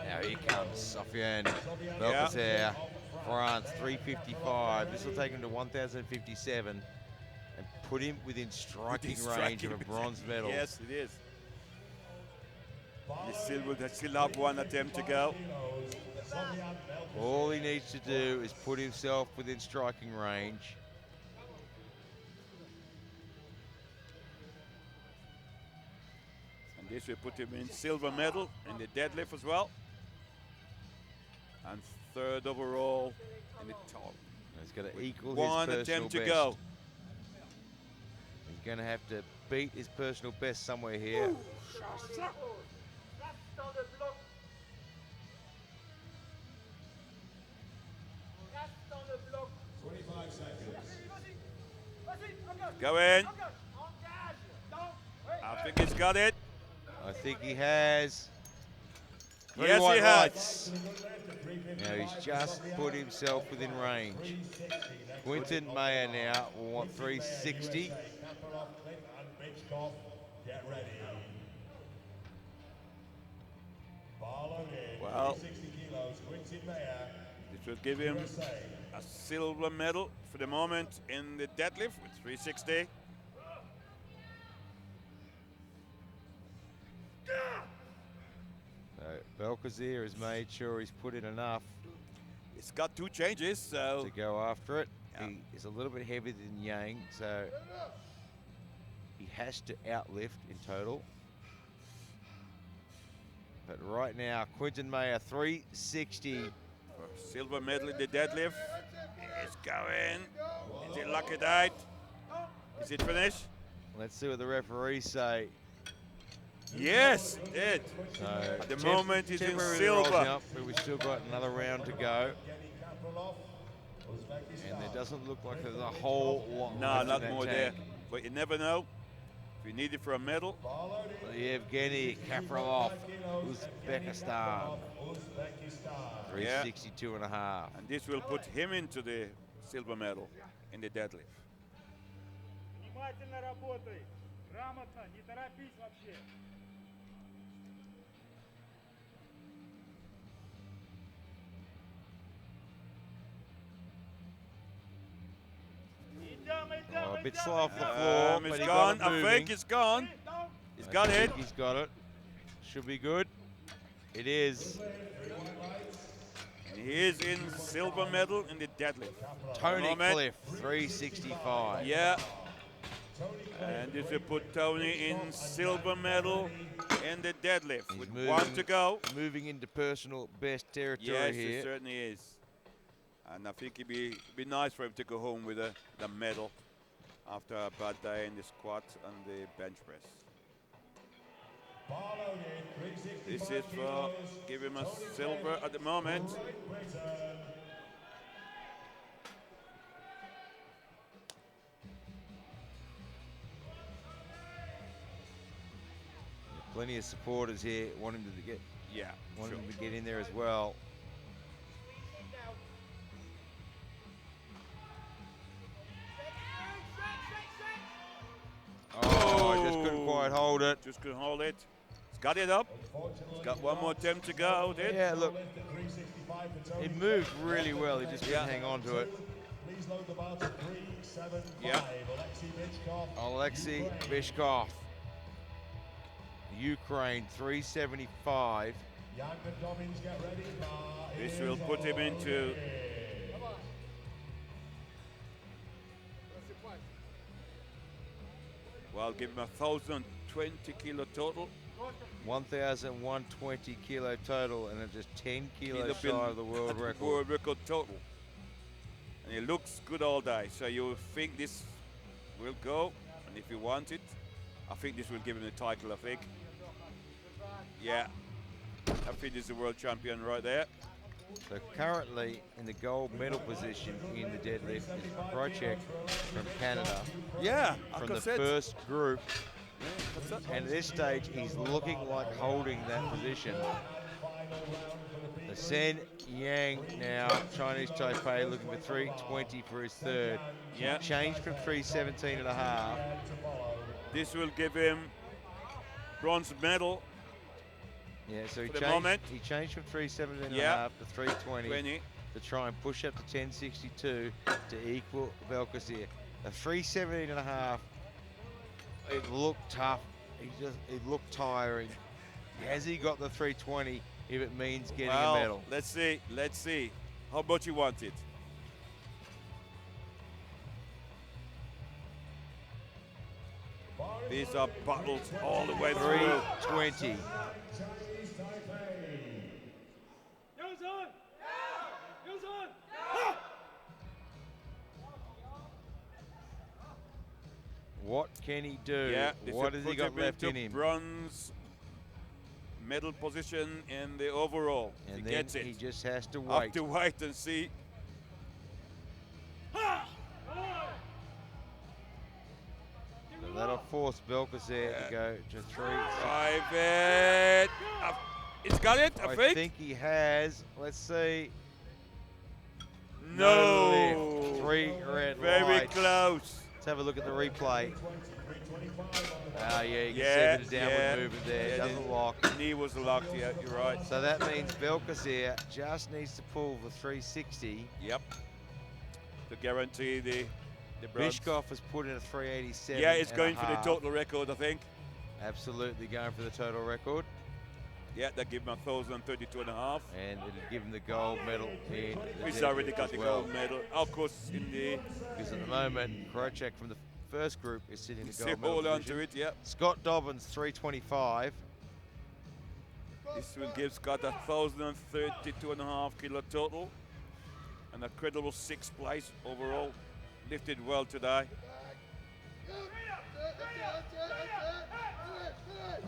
Now here comes Sofiane Belkacem, France, 355. This will take him to 1,057 and put him within striking range of a bronze medal. Yes, it is. He still have one attempt to go. All he needs to do is put himself within striking range. And this will put him in silver medal in the deadlift as well. And third overall in the total. He's got to equal One his personal attempt to best. go. He's going to have to beat his personal best somewhere here. Go in. I think he's got it. I think he has. Three Yes, white he has. lights. Now he's just put himself within range. Quinton Mayer now will want 360. Well, this will give him a silver medal for the moment in the deadlift with 360. So Belkacem has made sure he's put in enough It's got 2 changes, so to go after it. Yeah. He is a little bit heavier than Yang, so he has to outlift in total. But right now, Quinton Mayer, 360. for silver medal in the deadlift. He's going. Is he lucky that? Is it finished? Let's see what the referees say. Yes, it did. So At the moment, he's in temporarily rolls silver. up, but we've still got another round to go. And there doesn't look like there's a whole lot No, left in not that more tank. there. But you never know. If you need it for a medal. Yevgeny Kapralov, Uzbekistan. 362 and a half. And this will put him into the silver medal in the deadlift. Внимательно работай. Грамотно, не торопись вообще. Oh, a bit slow off the floor, but It's he gone. got it I moving. think it's gone. He's got it. He's got it. Should be good. It is. And he is in silver medal in the deadlift. Tony Moment. Cliff, 365. Yeah. And this will put Tony in silver medal in the deadlift He's with moving, 1 to go. Moving into personal best territory Yes, here. it certainly is. And I think it'd be nice for him to go home with the medal after a bad day in the squat and the bench press. This is for give him a silver at the moment. Plenty of supporters here wanting to get Yeah, wanting sure. to get in there as well. Oh, just couldn't quite hold it. Just couldn't hold it. He's got it up. He's got one more attempt to go. Did? Yeah, look, it moved really well. He just couldn't hang on to it. Yeah. Alexei Bishkov, Ukraine, 375. This will put him into. Well, give him 1,020 kilo total. 1,120 kilo total, and it's just 10 kilos shy He'll be of the world at the record. World record total. And he looks good all day. So you think this will go, and if you want it, I think this will give him the title, I think. Yeah, I think he's the world champion right there. So currently in the gold medal position in the deadlift is Project from Canada, Yeah, from the first group. And at this stage, he's looking like holding that position. The Sen Yang now, Chinese Taipei, looking for 320 for his third. Yeah. Changed from 317 and a half. This will give him bronze medal. Yeah, so For the moment. he changed from 317 and a Yeah. half to 320 20. to try and push up to 1062 to equal Belkacem. The 317 and a half, it looked tough. It looked tiring. Has he got the 320 if it means getting a medal? Let's see. Let's see. How much you want it? These are battles all the way through. 320. Goes on! Goes on! What can he do? Yeah, this What will has he put got left into in him? bronze medal position in the overall. And he then gets he it. just has to Have wait. to wait and see. So that'll force Belkacem to go to 3. Drive it. He's got it, I I think. he has. Let's see. No. lift. 3 red Very lights. close. Let's have a look at the replay. Ah, yeah, you can Yeah, see a bit of downward yeah. movement there. Yeah, Doesn't the lock. Knee was locked, yeah, you're right. So that means Belkacem just needs to pull the 360. Yep. To guarantee the bronze. Bishkov has put in a 387. Yeah, it's and a going for the half. total record, I think. Absolutely going for the total record. Yeah, that give him 1,032 and a half. And it'll give him the gold medal in the He's already deadlift got as the well. gold medal. Of course, in the Because at the moment, Krocek from the first group is sitting in the still gold medal hold on position. to it, yeah. Scott Dobbins, 325. This will give Scott 1,032 and a half kilo total. And a credible 6th place overall. Lifted well today.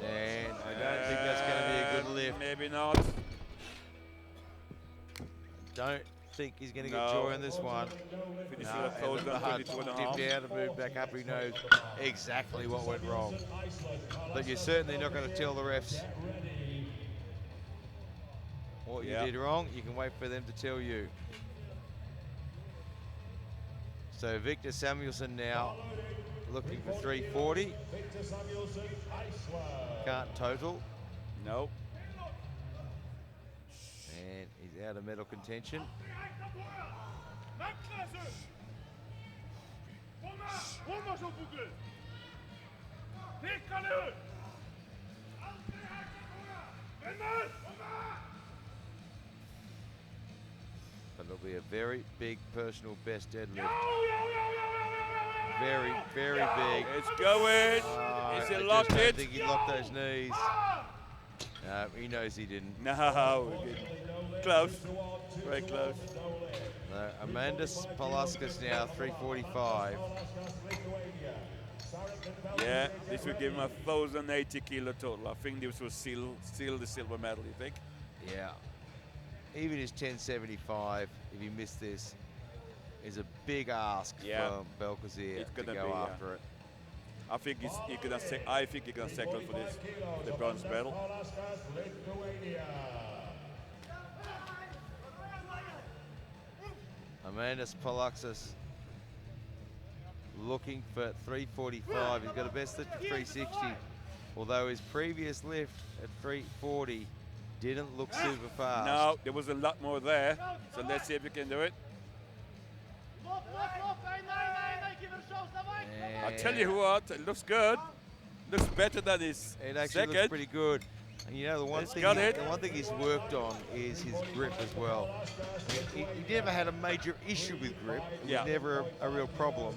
And I don't think that's going to be a good lift. Maybe not. Don't think he's going to get No. joy on this one. Finishing No, at close and on the Hutch 22 and a half. dipped out and moved back up. He knows exactly what went wrong. But you're certainly not going to tell the refs what you did wrong. You can wait for them to tell you. So Victor Samuelson now looking for 340. Can't total. No. And he's out of medal contention. But it'll be a very big personal best deadlift. Very, very big. It's going. Is it locked I in? think he locked those knees. No, he knows he didn't. No, he didn't. Close. Very close. No, Amandus Palaskas now 345. Yeah, this will give him 1,080 kilo total. I think this will seal the silver medal, you think? Yeah. Even his 1075, if he missed this, is a big ask from Belkazir to go after it. I think he's gonna settle for this, the bronze medal. Amandus Palaskas looking for 345. He's got a best lift of 360, although his previous lift at 340 didn't look super fast. No, there was a lot more there. So let's see if we can do it. I tell you what, it looks good. Looks better than his It actually second. looks pretty good. And you know, the one thing he's worked on is his grip as well. He never had a major issue with grip. It was never a real problem.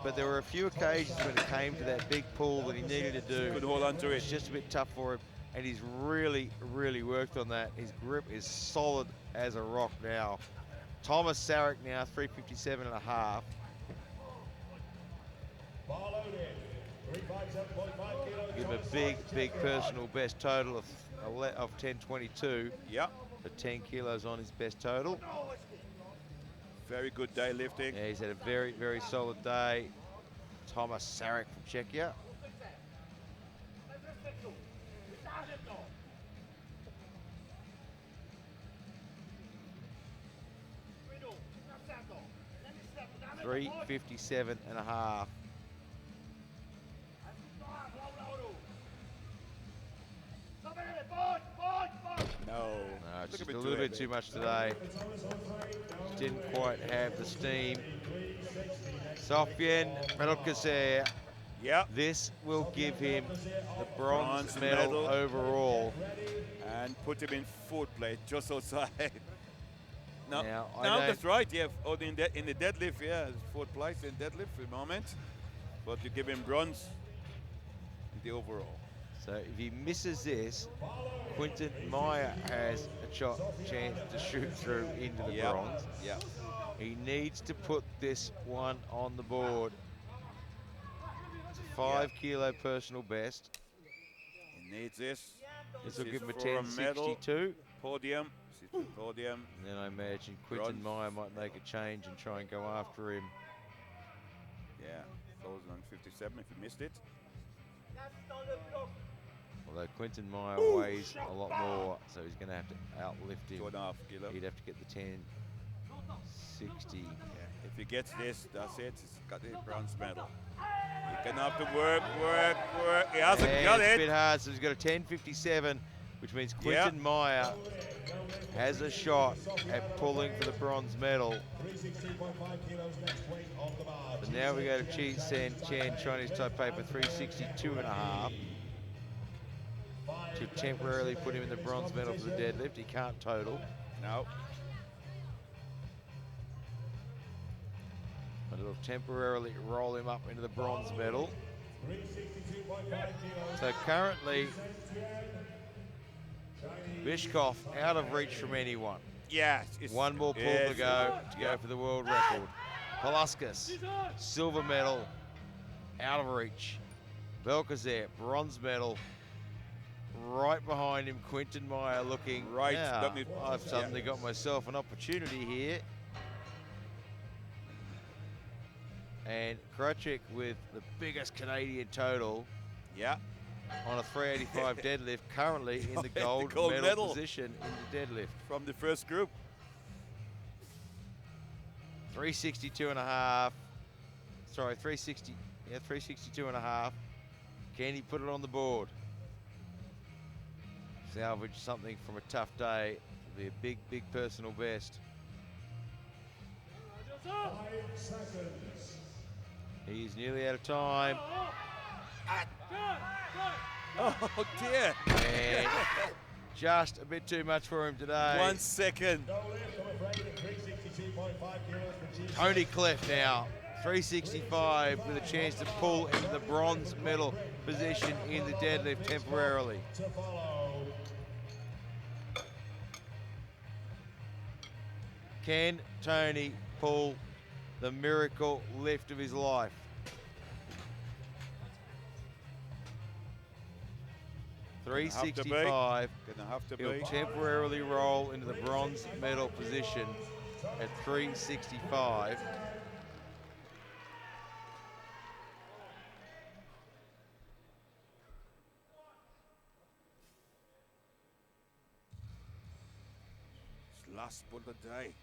But there were a few occasions when it came to that big pull that he needed to do. Could hold on to it. It's just a bit tough for him. And he's really, really worked on that. His grip is solid as a rock now. Thomas Sarek now 357 and a half. Give him a big, big personal best total of 1022. Yeah. For 10 kilos on his best total. Very good day lifting. Yeah, he's had a very, very solid day. Thomas Sarek from Czechia. $357 and a half. No. It's just a little bit too much today. Just didn't quite have the steam. Sofyan Medal-clinching. Yeah. This will give him the bronze medal overall. And put him in fourth place, just outside. No, Now, that's right. Yeah, in the deadlift, yeah, fourth place in deadlift for the moment. But you give him bronze in the overall. So if he misses this, Quinton Meyer has a chance to shoot through into the bronze. Yeah. He needs to put this one on the board. It's a 5 kilo personal best. He needs this. This will give him a for a medal. 1062. Podium. Podium. And then I imagine Quinton Meyer might make a change and try and go after him. Yeah, 1,057 if you missed it. Although Quinton Meyer weighs a lot more, so he's going to have to outlift him. 2.5 kilo. He'd have to get the 1060. Yeah. If he gets this, that's it. He's got the bronze medal. He's gonna have to work. He hasn't got It's it. a bit hard, so he's got a 1057, which means Quinton Meyer has a shot at pulling for the bronze medal. But now we go to Chi Sen Chen, Chinese Taipei for 362 and a half. To temporarily put him in the bronze medal for the deadlift. He can't total. No. But it'll temporarily roll him up into the bronze medal. So currently, Bishkov out of reach from anyone. Yes. One more pull to go for the world record. Palaskas, silver medal. out of reach. Belkazer, bronze medal. Right behind him, Quinton Meyer looking. Right, Now, let me- I've yeah. suddenly got myself an opportunity here. And Krocek with the biggest Canadian total Yeah. on a 385 deadlift, currently in the gold, gold medal, medal. position in the deadlift. From the first group. 362 and a half. Sorry, 360. Yeah, 362 and a half. Can he put it on the board? Salvage something from a tough day. It'll be a big, big personal best. 5 seconds. He's nearly out of time. Oh dear. And just a bit too much for him today. 1 second. No lift, I'm afraid, at 362.5 kilos for GC. Tony Cleft now, 365 with a chance to pull into the bronze medal position in the deadlift temporarily. To follow. Can Tony pull the miracle lift of his life? Have to be. 365. Gonna have to He'll be. temporarily roll into the bronze medal position at 365. It's last pull of the day.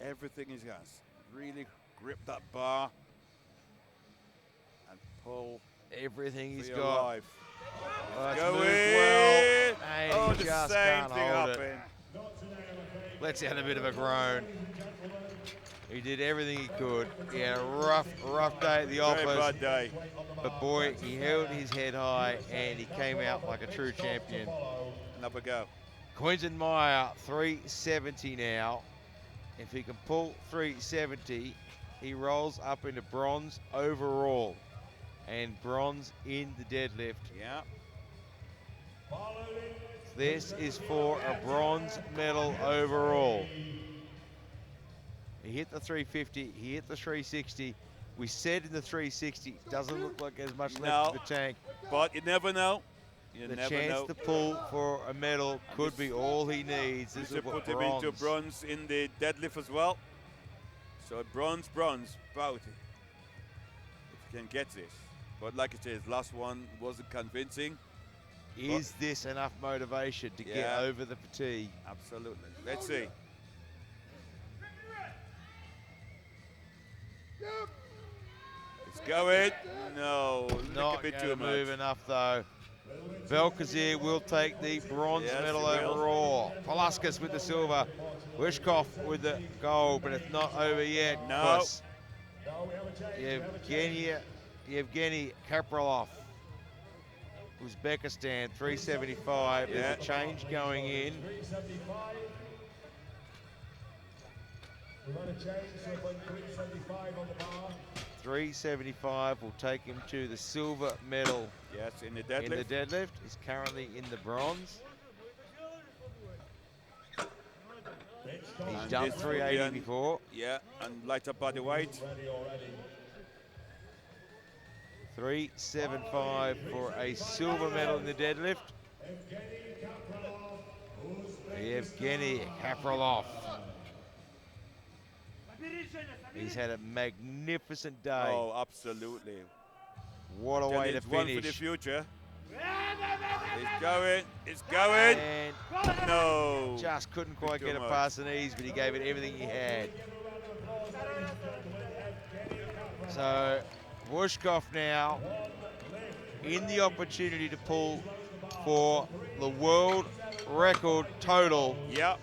Everything he has. Really grip that bar and pull Everything for he's your got. life. Let's Go move in. well, and Oh, he the just same can't thing hold it. happened. Lets out a bit of a groan. He did everything he could. He had a rough day at the Very office, bad day. but boy, he held his head high and he came out like a true champion. Another go. Quinton Meyer, 370 now. If he can pull 370, he rolls up into bronze overall and bronze in the deadlift. Yeah. This is for a bronze medal overall. He hit the 350, he hit the 360. We said in the 360, doesn't look like there's much left in the tank. But you never know. You The never chance know. to pull for a medal could be all he needs. This This is will what put him into bronze in the deadlift as well. So bronze, bout it. If you can get this. But like I said, his last one wasn't convincing. Is this enough motivation to get Yeah. over the fatigue? Absolutely. Let's see. It's going. No, Not a bit going too to move much. enough though. Belkazer will take the bronze Yes, medal he will. overall. Polaskas with the silver. Wishkov with the gold, but it's not over yet. No. because Yevgeny Kapralov, Uzbekistan, 375. Yeah. There's a change going in. 375. We've had a change, so we're putting 375 on the bar. 375 will take him to the silver medal Yes, in the in the deadlift. deadlift. He's currently in the bronze. He's And done this will 380 be before. Yeah, and light up body weight. Ready already. 375 for a silver medal in the deadlift. Yevgeny Kapralov. He's had a magnificent day. Oh, absolutely. What a way to It's one for the finish. future. It's going. It's going. And No. just couldn't quite too get it much. past the knees, but he gave it everything he had. So Wushkov now in the opportunity to pull for the world record total, Yeah.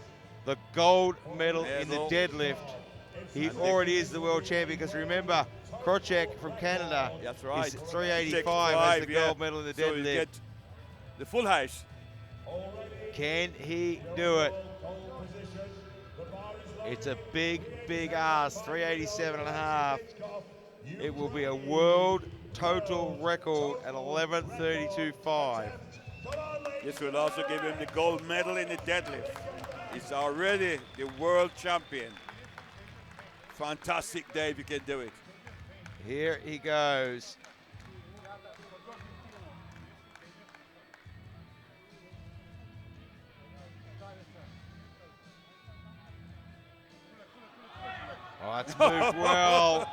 the gold medal in the Medal. deadlift. He already is the world champion, because remember, Krocek from Canada That's right. is 385 as the gold medal in the So you deadlift. get the full house. Can he do it? It's a big, big ask, 387 and a half. It will be a world total record at 11:32.5. This will also give him the gold medal in the deadlift. He's already the world champion. Fantastic day if you can do it. Here he goes. Oh, that's moved well.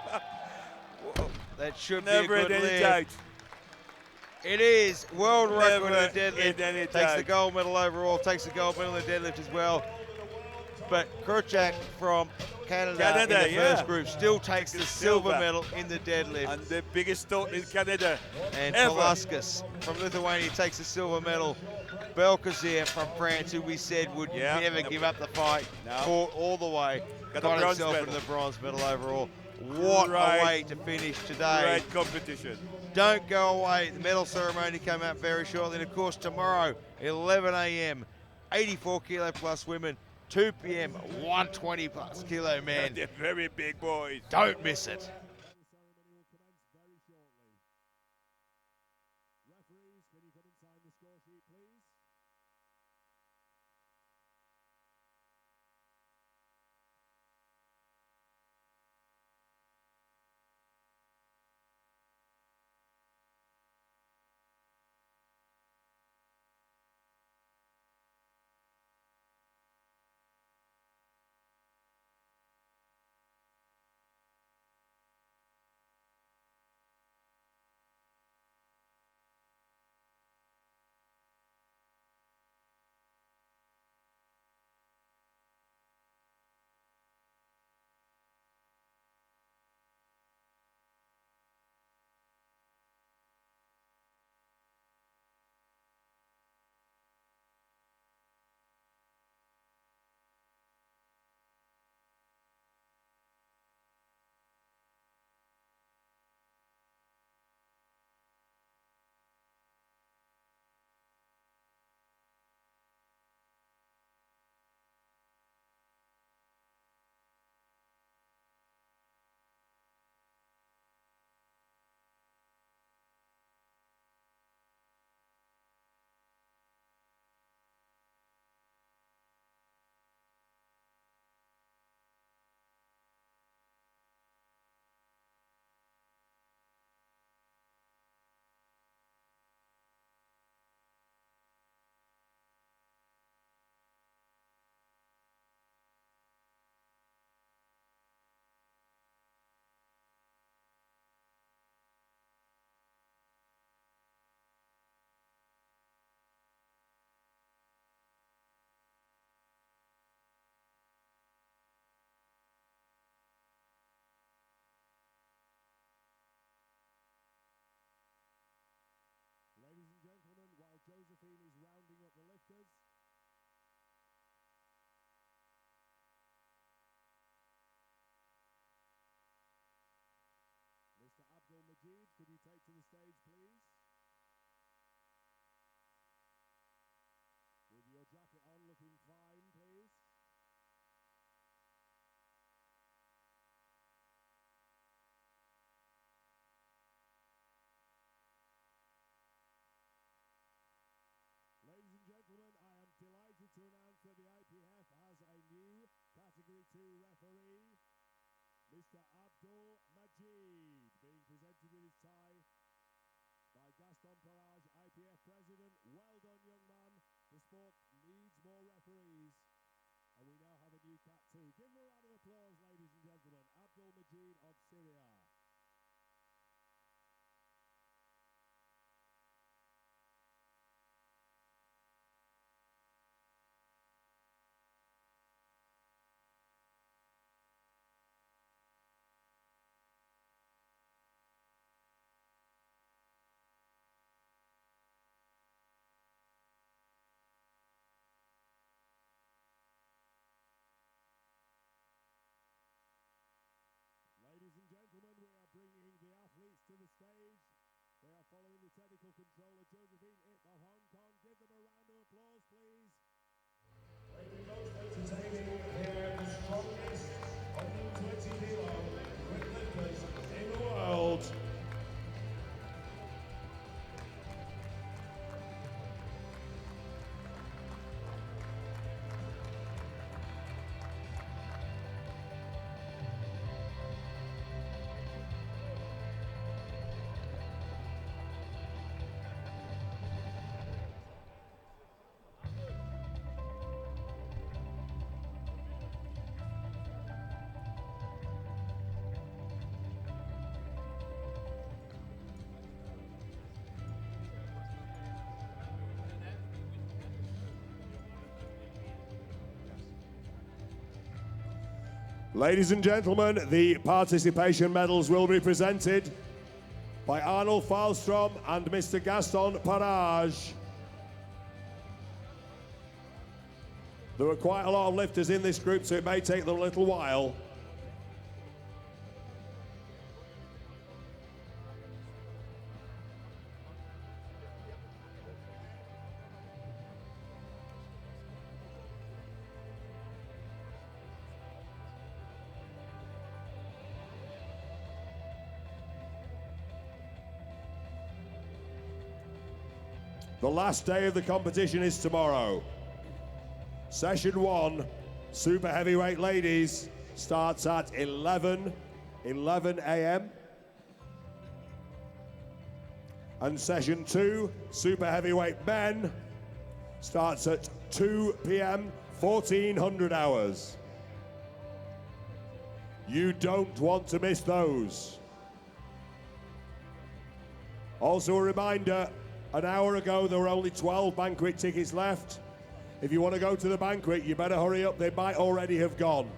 That should Never be a in good any lift. doubt. It is world record Never in the deadlift. in any Takes the doubt. gold medal overall. Takes the gold medal in the deadlift as well. But Krujak from Canada in the yeah. first group still takes the silver medal in the deadlift. And the biggest stone in Canada And ever. Palaskas from Lithuania takes the silver medal. Belkazir from France, who we said would never give up the fight, fought all the way, got himself into the bronze medal overall. What a way to finish today. Great competition. Don't go away. The medal ceremony came out very shortly. And of course, tomorrow, 11 a.m., 84 kilo plus women, 2 p.m., 120 plus kilo men. They're very big boys. Don't miss it. Referees, can you come and sign the score sheet, please? Ladies and gentlemen, while Josephine is rounding up the lifters, Mr. Abdul Majid, could you take to the stage, please? With your jacket on, looking fine, please. Ladies and gentlemen, I am delighted to announce that the IPF has a new Category 2 referee, Mr. Abdul Majid, being presented with his tie by Gaston Parage, IPF President. Well done, young man. The sport needs more referees, and we now have a new Cat 2. Give him a round of applause, ladies and gentlemen. Abdul Majid of Syria. Ladies and gentlemen, we are bringing the athletes to the stage. They are following the technical controller, Josephine Ip of Hong Kong. Give them a round of applause, please. Entertaining here the strongest 120 kilo weightlifters in the world. Ladies and gentlemen, the participation medals will be presented by Arnold Falstrom and Mr. Gaston Parage. There are quite a lot of lifters in this group, so it may take them a little while. The last day of the competition is tomorrow. Session 1, super heavyweight ladies, starts at 11 a.m. And session 2, super heavyweight men, starts at 2 p.m., 1400 hours. You don't want to miss those. Also a reminder, an hour ago there were only 12 banquet tickets left. If you want to go to the banquet, you better hurry up, they might already have gone.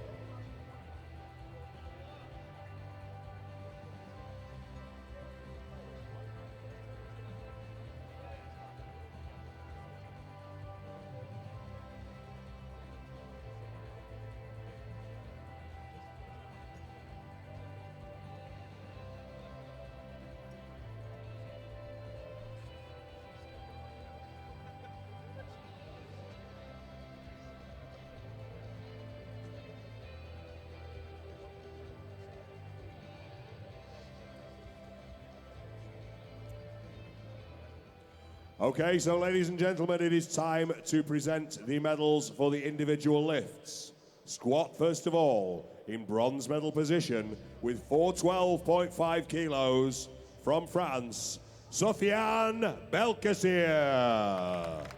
Okay, so ladies and gentlemen, it is time to present the medals for the individual lifts. Squat, first of all, in bronze medal position with 412.5 kilos from France, Sofiane Belkacir.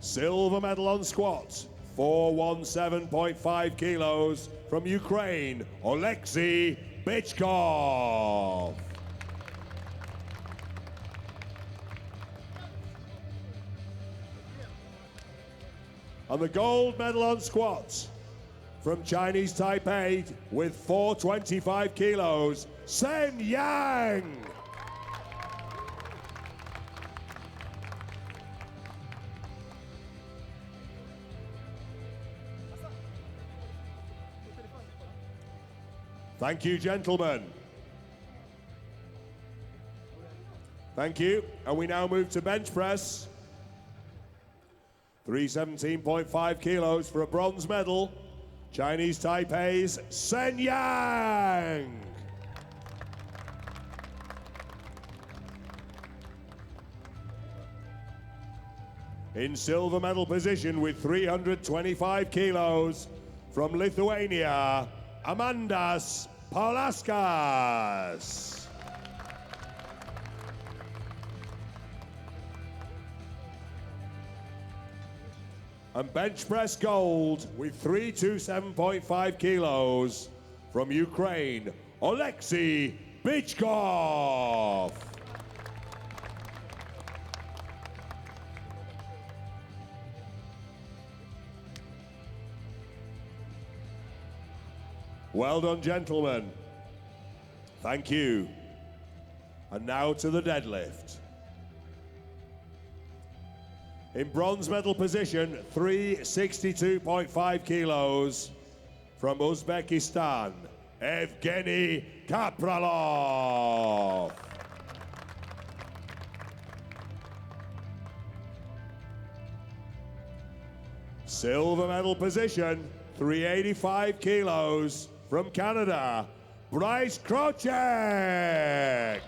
Silver medal on squat, 417.5 kilos from Ukraine, Oleksiy Bychkov. And the gold medal on squat from Chinese Taipei with 425 kilos, Sen Yang. Thank you, gentlemen. Thank you. And we now move to bench press. 317.5 kilos for a bronze medal. Chinese Taipei's Sen Yang. In silver medal position with 325 kilos from Lithuania, Amandas Paulaskas. And bench press gold with 327.5 kilos from Ukraine, Oleksiy Bychkov. Well done, gentlemen. Thank you. And now to the deadlift. In bronze medal position, 362.5 kilos from Uzbekistan, Evgeny Kapralov. Silver medal position, 385 kilos from Canada, Bryce Krocek.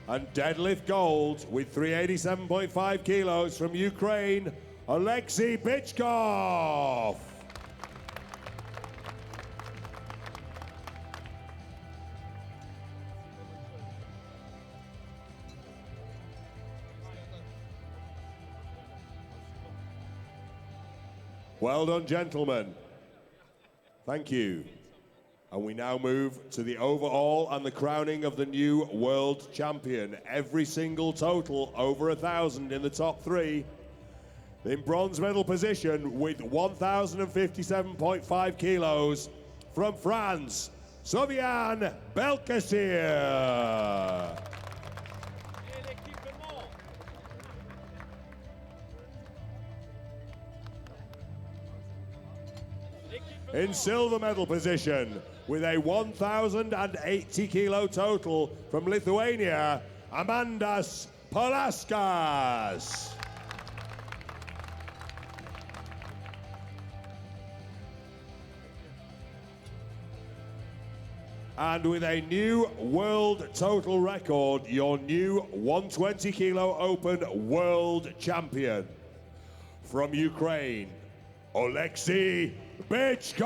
And deadlift gold with 387.5 kilos from Ukraine, Oleksiy Bychkov. Well done, gentlemen. Thank you. And we now move to the overall and the crowning of the new world champion. Every single total over 1,000 in the top 3. In bronze medal position with 1,057.5 kilos from France, Sofiane Belkacem. In silver medal position with a 1,080 kilo total from Lithuania, Amandas Palaskas. And with a new world total record, your new 120 kilo open world champion from Ukraine, Oleksiy Bychkov.